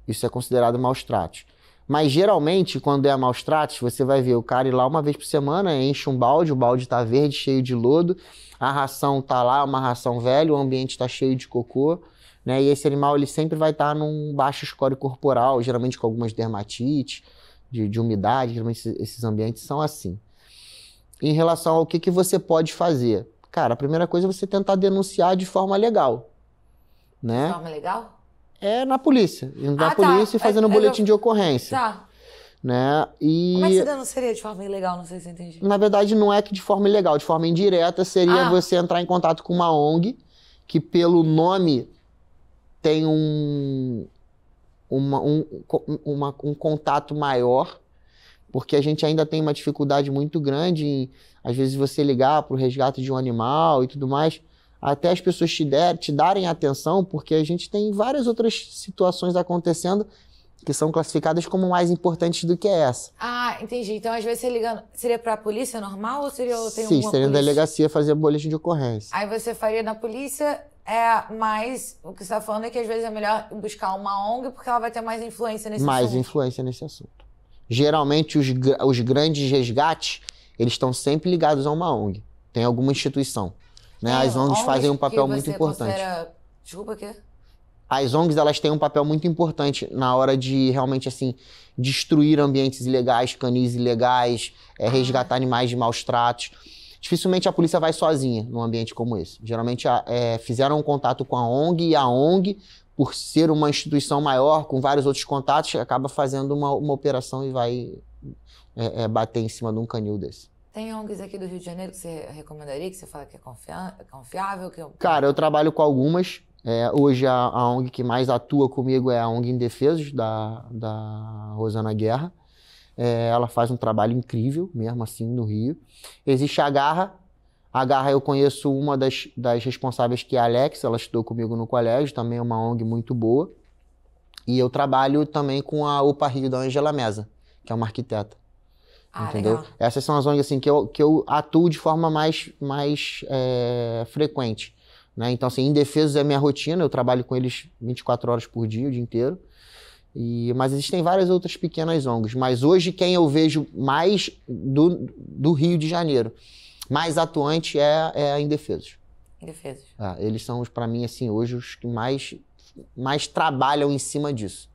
Isso é considerado maus tratos. Mas, geralmente, quando é maus tratos, você vai ver o cara ir lá uma vez por semana, enche um balde, o balde tá verde, cheio de lodo, a ração tá lá, uma ração velha, o ambiente tá cheio de cocô, né? E esse animal, ele sempre vai estar num baixo score corporal, geralmente com algumas dermatites, de umidade, geralmente esses ambientes são assim. Em relação ao que você pode fazer? Cara, a primeira coisa é você tentar denunciar de forma legal, né? De forma legal? Na polícia. Indo na polícia e fazendo boletim de ocorrência. Tá. Né? Como é que você denunciaria de forma ilegal? Não sei se eu entendi. Na verdade, não é que de forma ilegal. De forma indireta seria você entrar em contato com uma ONG que, pelo nome, tem um contato maior, porque a gente ainda tem uma dificuldade muito grande em, às vezes, você ligar para o resgate de um animal e tudo mais. até as pessoas te darem atenção, porque a gente tem várias outras situações acontecendo que são classificadas como mais importantes do que essa. Ah, entendi. Então, às vezes, você liga... Seria pra polícia normal ou seria... Sim, seria na delegacia fazer boletim de ocorrência. Aí você faria na polícia, mas o que você tá falando é que às vezes é melhor buscar uma ONG porque ela vai ter mais influência nesse assunto. Mais influência nesse assunto. Geralmente, os grandes resgates, eles estão sempre ligados a uma ONG. Tem alguma instituição. Né? As ONGs fazem um papel muito importante. Desculpa, o quê? As ONGs, elas têm um papel muito importante na hora de realmente, assim, destruir ambientes ilegais, canis ilegais, resgatar animais de maus tratos. Dificilmente a polícia vai sozinha num ambiente como esse. Geralmente fizeram um contato com a ONG e a ONG, por ser uma instituição maior, com vários outros contatos, acaba fazendo uma operação e vai bater em cima de um canil desse. Tem ONGs aqui do Rio de Janeiro que você recomendaria, que você fala que é confiável? Cara, eu trabalho com algumas. Hoje a ONG que mais atua comigo é a ONG Indefesos, da Rosana Guerra. Ela faz um trabalho incrível, mesmo assim, no Rio. Existe a Garra. A Garra eu conheço uma das responsáveis, que é a Alex, ela estudou comigo no colégio, também é uma ONG muito boa. E eu trabalho também com a UPA Rio da Angela Mesa, que é uma arquiteta. Entendeu? Legal. Essas são as ONGs assim, que eu atuo de forma mais frequente. Né? Então, assim, Indefesos é minha rotina, eu trabalho com eles 24 horas por dia, o dia inteiro. Mas existem várias outras pequenas ONGs. Mas hoje quem eu vejo mais do Rio de Janeiro, mais atuante é a Indefesos. Indefesos. Eles são, para mim, assim, hoje os que mais trabalham em cima disso.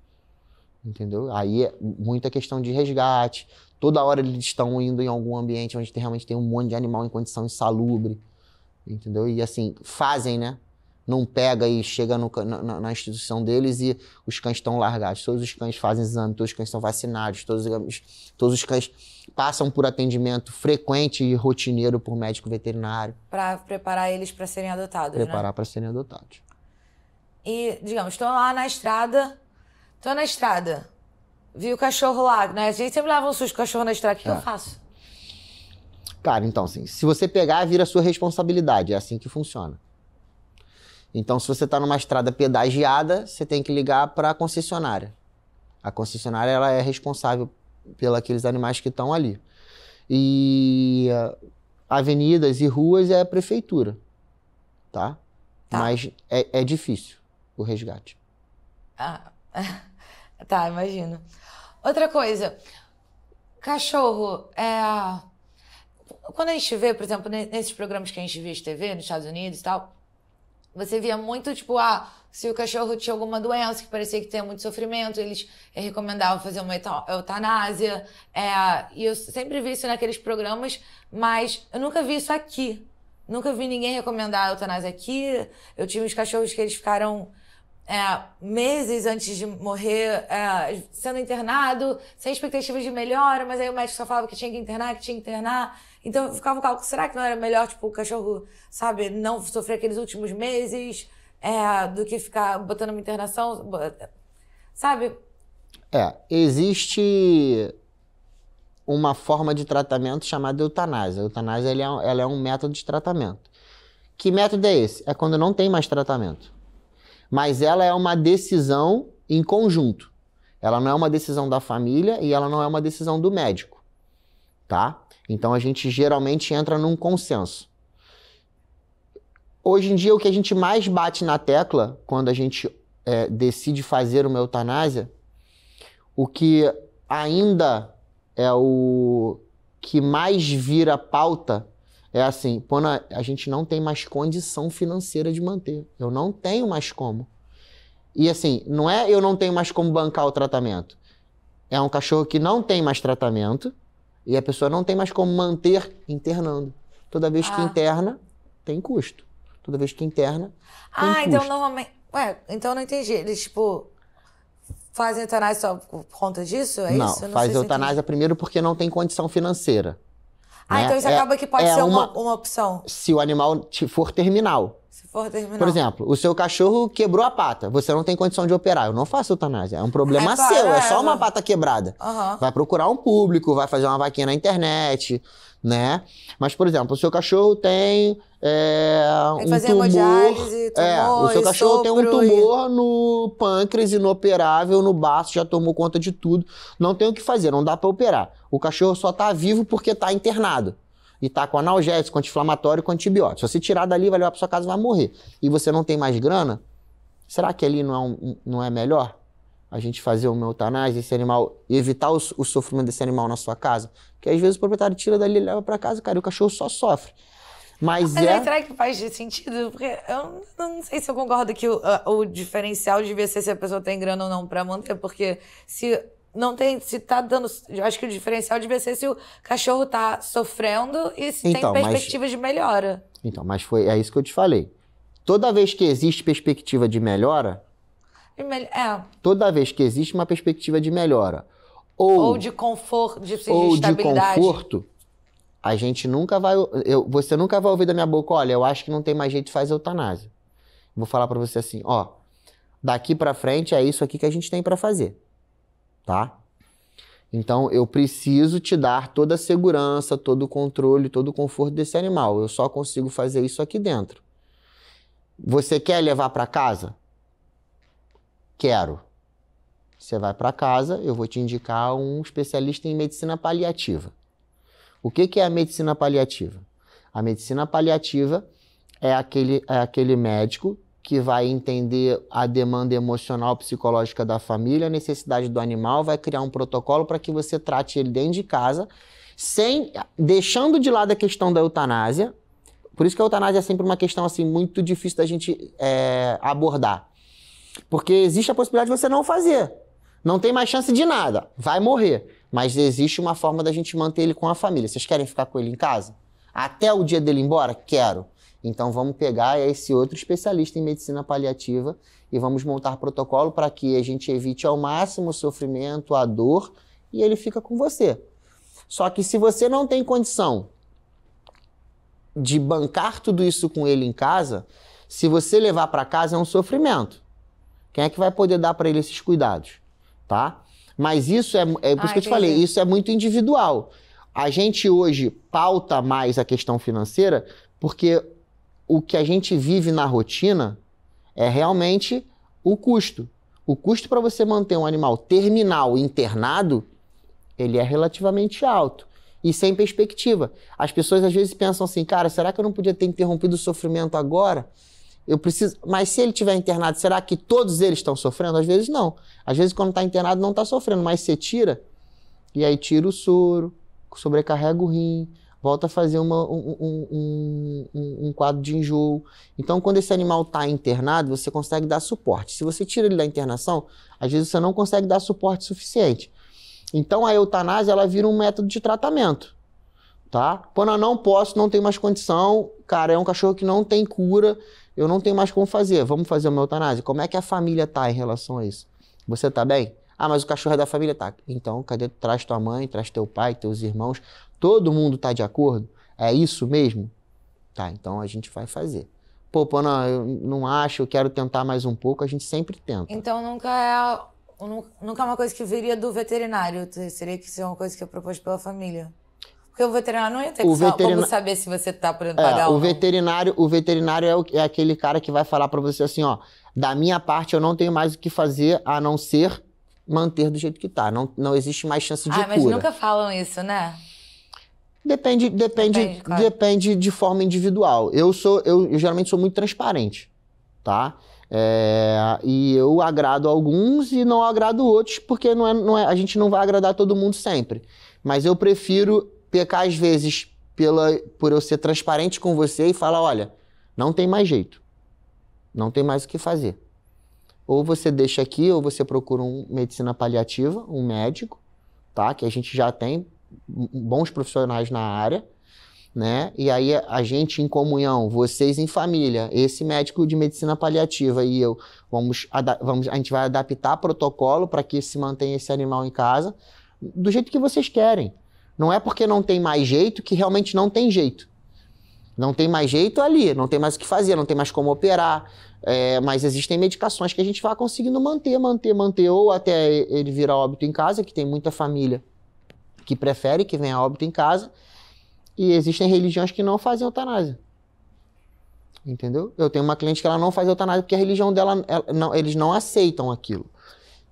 Entendeu? Aí é muita questão de resgate. Toda hora eles estão indo em algum ambiente onde realmente tem um monte de animal em condição insalubre. Entendeu? E assim, fazem, né? Não pega e chega na instituição deles e os cães estão largados. Todos os cães fazem exame, todos os cães são vacinados, todos os cães passam por atendimento frequente e rotineiro por médico veterinário. Para preparar eles para serem adotados, né? Preparar para serem adotados. E, digamos, estou lá na estrada, vi o cachorro lá, né? A gente sempre leva um susto com o cachorro na estrada, o que eu faço? Cara, então, assim, se você pegar, vira sua responsabilidade, é assim que funciona. Então, se você está numa estrada pedagiada, você tem que ligar para a concessionária. A concessionária, ela é responsável pelos aqueles animais que estão ali. E avenidas e ruas é a prefeitura, tá? Mas é difícil o resgate. Tá, imagino. Outra coisa, cachorro, quando a gente vê, por exemplo, nesses programas que a gente vê de TV, nos Estados Unidos e tal, você via muito, tipo, se o cachorro tinha alguma doença que parecia que tinha muito sofrimento, eles recomendavam fazer uma eutanásia. E eu sempre vi isso naqueles programas, mas eu nunca vi isso aqui. Nunca vi ninguém recomendar a eutanásia aqui. Eu tive uns cachorros que eles ficaram meses antes de morrer sendo internado, sem expectativas de melhora, mas aí o médico só falava que tinha que internar. Então eu ficava com cálculo, será que não era melhor, tipo, o cachorro, sabe, não sofrer aqueles últimos meses do que ficar botando uma internação, sabe? Existe uma forma de tratamento chamada eutanásia. A eutanásia ela é um método de tratamento. Que método é esse? É quando não tem mais tratamento. Mas ela é uma decisão em conjunto. Ela não é uma decisão da família e ela não é uma decisão do médico, tá? Então a gente geralmente entra num consenso. Hoje em dia o que a gente mais bate na tecla quando a gente decide fazer uma eutanásia, o que ainda é o que mais vira pauta é assim, quando a gente não tem mais condição financeira de manter. Eu não tenho mais como. E assim, não é eu não tenho mais como bancar o tratamento. É um cachorro que não tem mais tratamento e a pessoa não tem mais como manter internando. Toda vez que interna, tem custo. Toda vez que interna, tem custo. Então normalmente... então eu não entendi. Eles, tipo, fazem eutanásia só por conta disso? Não, faz eutanásia primeiro porque não tem condição financeira. Então isso acaba que pode ser uma opção. Se o animal for terminal. Se for terminal. Por exemplo, o seu cachorro quebrou a pata, você não tem condição de operar. Eu não faço eutanásia, é um problema seu, é só uma pata quebrada. Vai procurar um público, vai fazer uma vaquinha na internet, né? Mas, por exemplo, o seu cachorro tem um tumor... o seu cachorro tem um tumor no pâncreas inoperável, no baço, já tomou conta de tudo. Não tem o que fazer, não dá pra operar. O cachorro só tá vivo porque tá internado. E tá com analgésico, anti-inflamatório, com antibiótico. Se você tirar dali, vai levar pra sua casa e vai morrer. E você não tem mais grana, será que ali não é melhor a gente fazer uma eutanásia, esse animal, evitar o sofrimento desse animal na sua casa? Porque às vezes o proprietário tira dali e leva pra casa, cara, e o cachorro só sofre. Mas aí, será que faz sentido? Porque eu não sei se eu concordo que o diferencial devia ser se a pessoa tem grana ou não pra manter, porque se tá dando... Eu acho que o diferencial devia ser se o cachorro tá sofrendo e se tem perspectivas de melhora. Então, mas é isso que eu te falei. Toda vez que existe perspectiva de melhora... Toda vvez que existe uma perspectiva de melhora ou de conforto, de conforto, a gente nunca vai... você nunca vai ouvir da minha boca, olha, eu acho que não tem mais jeito, faz eutanásia. Vou falar pra você assim, ó, daqui pra frente é isso aqui que a gente tem pra fazer. Tá? Então, eu preciso te dar toda a segurança, todo o controle, todo o conforto desse animal. Eu só consigo fazer isso aqui dentro. Você quer levar para casa? Quero. Você vai para casa, eu vou te indicar um especialista em medicina paliativa. O que é a medicina paliativa? A medicina paliativa é aquele médico que vai entender a demanda emocional, psicológica da família, a necessidade do animal, vai criar um protocolo para que você trate ele dentro de casa, deixando de lado a questão da eutanásia. Por isso que a eutanásia é sempre uma questão assim, muito difícil da gente abordar. Porque existe a possibilidade de você não fazer. Não tem mais chance de nada. Vai morrer. Mas existe uma forma da gente manter ele com a família. Vocês querem ficar com ele em casa? Até o dia dele ir embora? Quero. Então vamos pegar esse outro especialista em medicina paliativa e vamos montar protocolo para que a gente evite ao máximo o sofrimento, a dor, e ele fica com você. Só que se você não tem condição de bancar tudo isso com ele em casa, se você levar para casa é um sofrimento. Quem é que vai poder dar para ele esses cuidados? Tá? Mas isso por isso que eu te falei, isso é muito individual. A gente hoje pauta mais a questão financeira porque o que a gente vive na rotina é realmente o custo. O custo para você manter um animal terminal internado, ele é relativamente alto e sem perspectiva. As pessoas às vezes pensam assim, cara, será que eu não podia ter interrompido o sofrimento agora? Eu preciso... Mas se ele estiver internado, será que todos eles estão sofrendo? Às vezes não. Às vezes quando está internado não está sofrendo, mas você tira, e aí tira o soro, sobrecarrega o rim, volta a fazer um quadro de enjoo. Então, quando esse animal está internado, você consegue dar suporte. Se você tira ele da internação, às vezes você não consegue dar suporte suficiente. Então, a eutanásia, ela vira um método de tratamento, tá? Pô, não posso, não tenho mais condição, cara, é um cachorro que não tem cura, eu não tenho mais como fazer, vamos fazer uma eutanásia? Como é que a família tá em relação a isso? Você tá bem? Ah, mas o cachorro é da família? Tá. Então, cadê? Traz tua mãe, traz teu pai, teus irmãos. Todo mundo tá de acordo? É isso mesmo? Tá, então a gente vai fazer. Pô, não, eu não acho, eu quero tentar mais um pouco, a gente sempre tenta. Então nunca é uma coisa que viria do veterinário, seria que ser uma coisa que é proposta pela família. Porque o veterinário não ia ter como saber se você tá podendo pagar ou não. O veterinário é aquele cara que vai falar pra você assim, ó, da minha parte eu não tenho mais o que fazer a não ser manter do jeito que tá. Não existe mais chance de cura. Mas nunca falam isso, né? Depende de forma individual. Eu geralmente sou muito transparente, tá? E eu agrado alguns e não agrado outros, porque a gente não vai agradar todo mundo sempre. Mas eu prefiro pecar às vezes por eu ser transparente com você e falar, olha, não tem mais jeito. Não tem mais o que fazer. Ou você deixa aqui, ou você procura uma medicina paliativa, um médico, tá? Que a gente já tem bons profissionais na área, né? E aí a gente em comunhão, vocês em família, esse médico de medicina paliativa e eu, a gente vai adaptar protocolo para que se mantenha esse animal em casa do jeito que vocês querem. Não é porque não tem mais jeito que realmente não tem jeito. Não tem mais jeito ali, não tem mais o que fazer, não tem mais como operar. Mas existem medicações que a gente vai conseguindo manter, ou até ele virar óbito em casa, que tem muita família que prefere que venha óbito em casa. E existem religiões que não fazem eutanásia. Entendeu? Eu tenho uma cliente que ela não faz eutanásia porque a religião dela, eles não aceitam aquilo.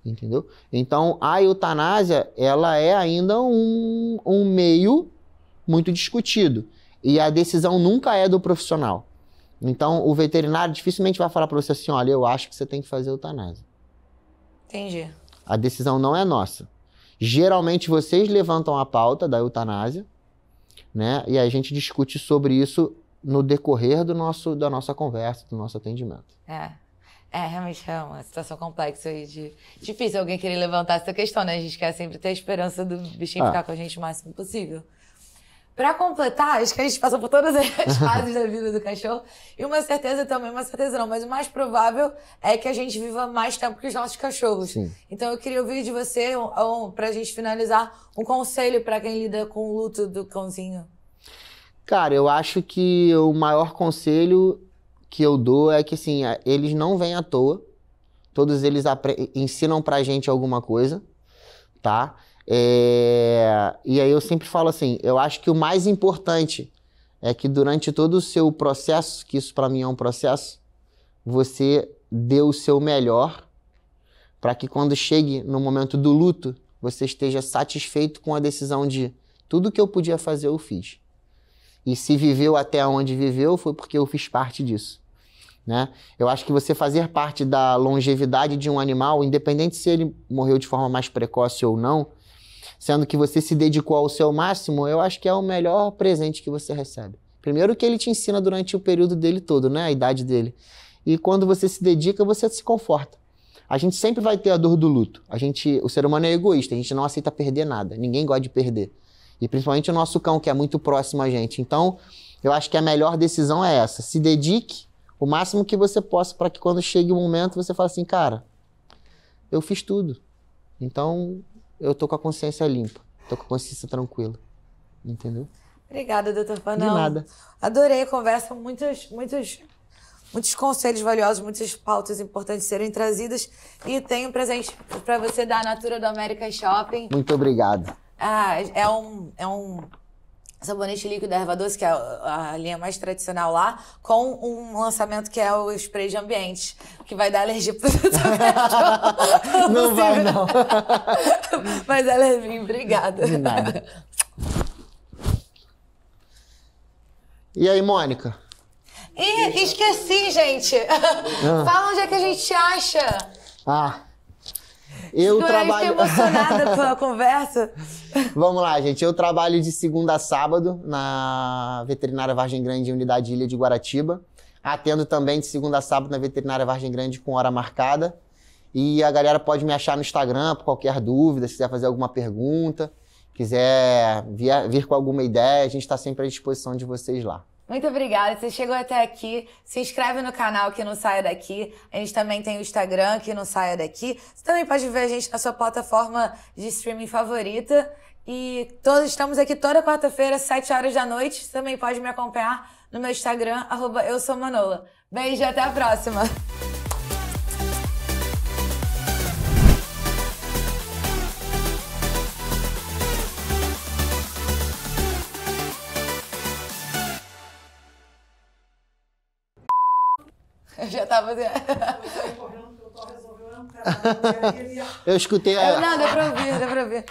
Entendeu? Então, a eutanásia, ela é ainda um meio muito discutido. E a decisão nunca é do profissional. Então, o veterinário dificilmente vai falar para você assim, olha, eu acho que você tem que fazer eutanásia. Entendi. A decisão não é nossa. Geralmente, vocês levantam a pauta da eutanásia, né? E a gente discute sobre isso no decorrer da nossa conversa, do nosso atendimento. Realmente é uma situação complexa e difícil alguém querer levantar essa questão, né? A gente quer sempre ter a esperança do bichinho ficar com a gente o máximo possível. Pra completar, acho que a gente passou por todas as fases da vida do cachorro. E uma certeza também, uma certeza não, mas o mais provável é que a gente viva mais tempo que os nossos cachorros. Sim. Então eu queria ouvir de você, pra gente finalizar, um conselho pra quem lida com o luto do cãozinho. Cara, eu acho que o maior conselho que eu dou é que, assim, eles não vêm à toa. Todos eles ensinam pra gente alguma coisa, tá? E aí eu sempre falo assim, eu acho que o mais importante é que durante todo o seu processo, que isso pra mim é um processo, você dê o seu melhor para que quando chegue no momento do luto, você esteja satisfeito com a decisão de tudo que eu podia fazer eu fiz. E se viveu até onde viveu, foi porque eu fiz parte disso. Né? Eu acho que você fazer parte da longevidade de um animal, independente se ele morreu de forma mais precoce ou não, sendo que você se dedicou ao seu máximo, eu acho que é o melhor presente que você recebe. Primeiro que ele te ensina durante o período dele todo, né? A idade dele. E quando você se dedica, você se conforta. A gente sempre vai ter a dor do luto. O ser humano é egoísta, a gente não aceita perder nada. Ninguém gosta de perder. E principalmente o nosso cão, que é muito próximo a gente. Então, eu acho que a melhor decisão é essa. Se dedique o máximo que você possa para que quando chegue o momento você fale assim, cara, eu fiz tudo. Então, eu tô com a consciência limpa. Tô com a consciência tranquila. Entendeu? Obrigada, doutor Panão. De nada. Adorei a conversa. Muitos conselhos valiosos, muitas pautas importantes serem trazidas. E tem um presente para você da Natura do América Shopping. Muito obrigado. É um sabonete líquido erva doce, que é a linha mais tradicional lá, com um lançamento que é o spray de ambiente, que vai dar alergia pro tratamento. Não vai, não. Mas ela é minha, obrigada. De nada. E aí, Mônica? Ih, esqueci, gente. Fala onde é que a gente te acha. Eu trabalho... Estou emocionada pela conversa. Vamos lá, gente. Eu trabalho de segunda a sábado na Veterinária Vargem Grande, Unidade Ilha de Guaratiba. Atendo também de segunda a sábado na Veterinária Vargem Grande com hora marcada. E a galera pode me achar no Instagram por qualquer dúvida, se quiser fazer alguma pergunta, quiser vir com alguma ideia, a gente está sempre à disposição de vocês lá. Muito obrigada. Você chegou até aqui. Se inscreve no canal que não saia daqui. A gente também tem o Instagram que não saia daqui. Você também pode ver a gente na sua plataforma de streaming favorita. E estamos aqui toda quarta-feira, 7 horas da noite. Você também pode me acompanhar no meu Instagram, @eusoumanola. Beijo e até a próxima. Eu já tava... Eu escutei Não, dá pra ouvir.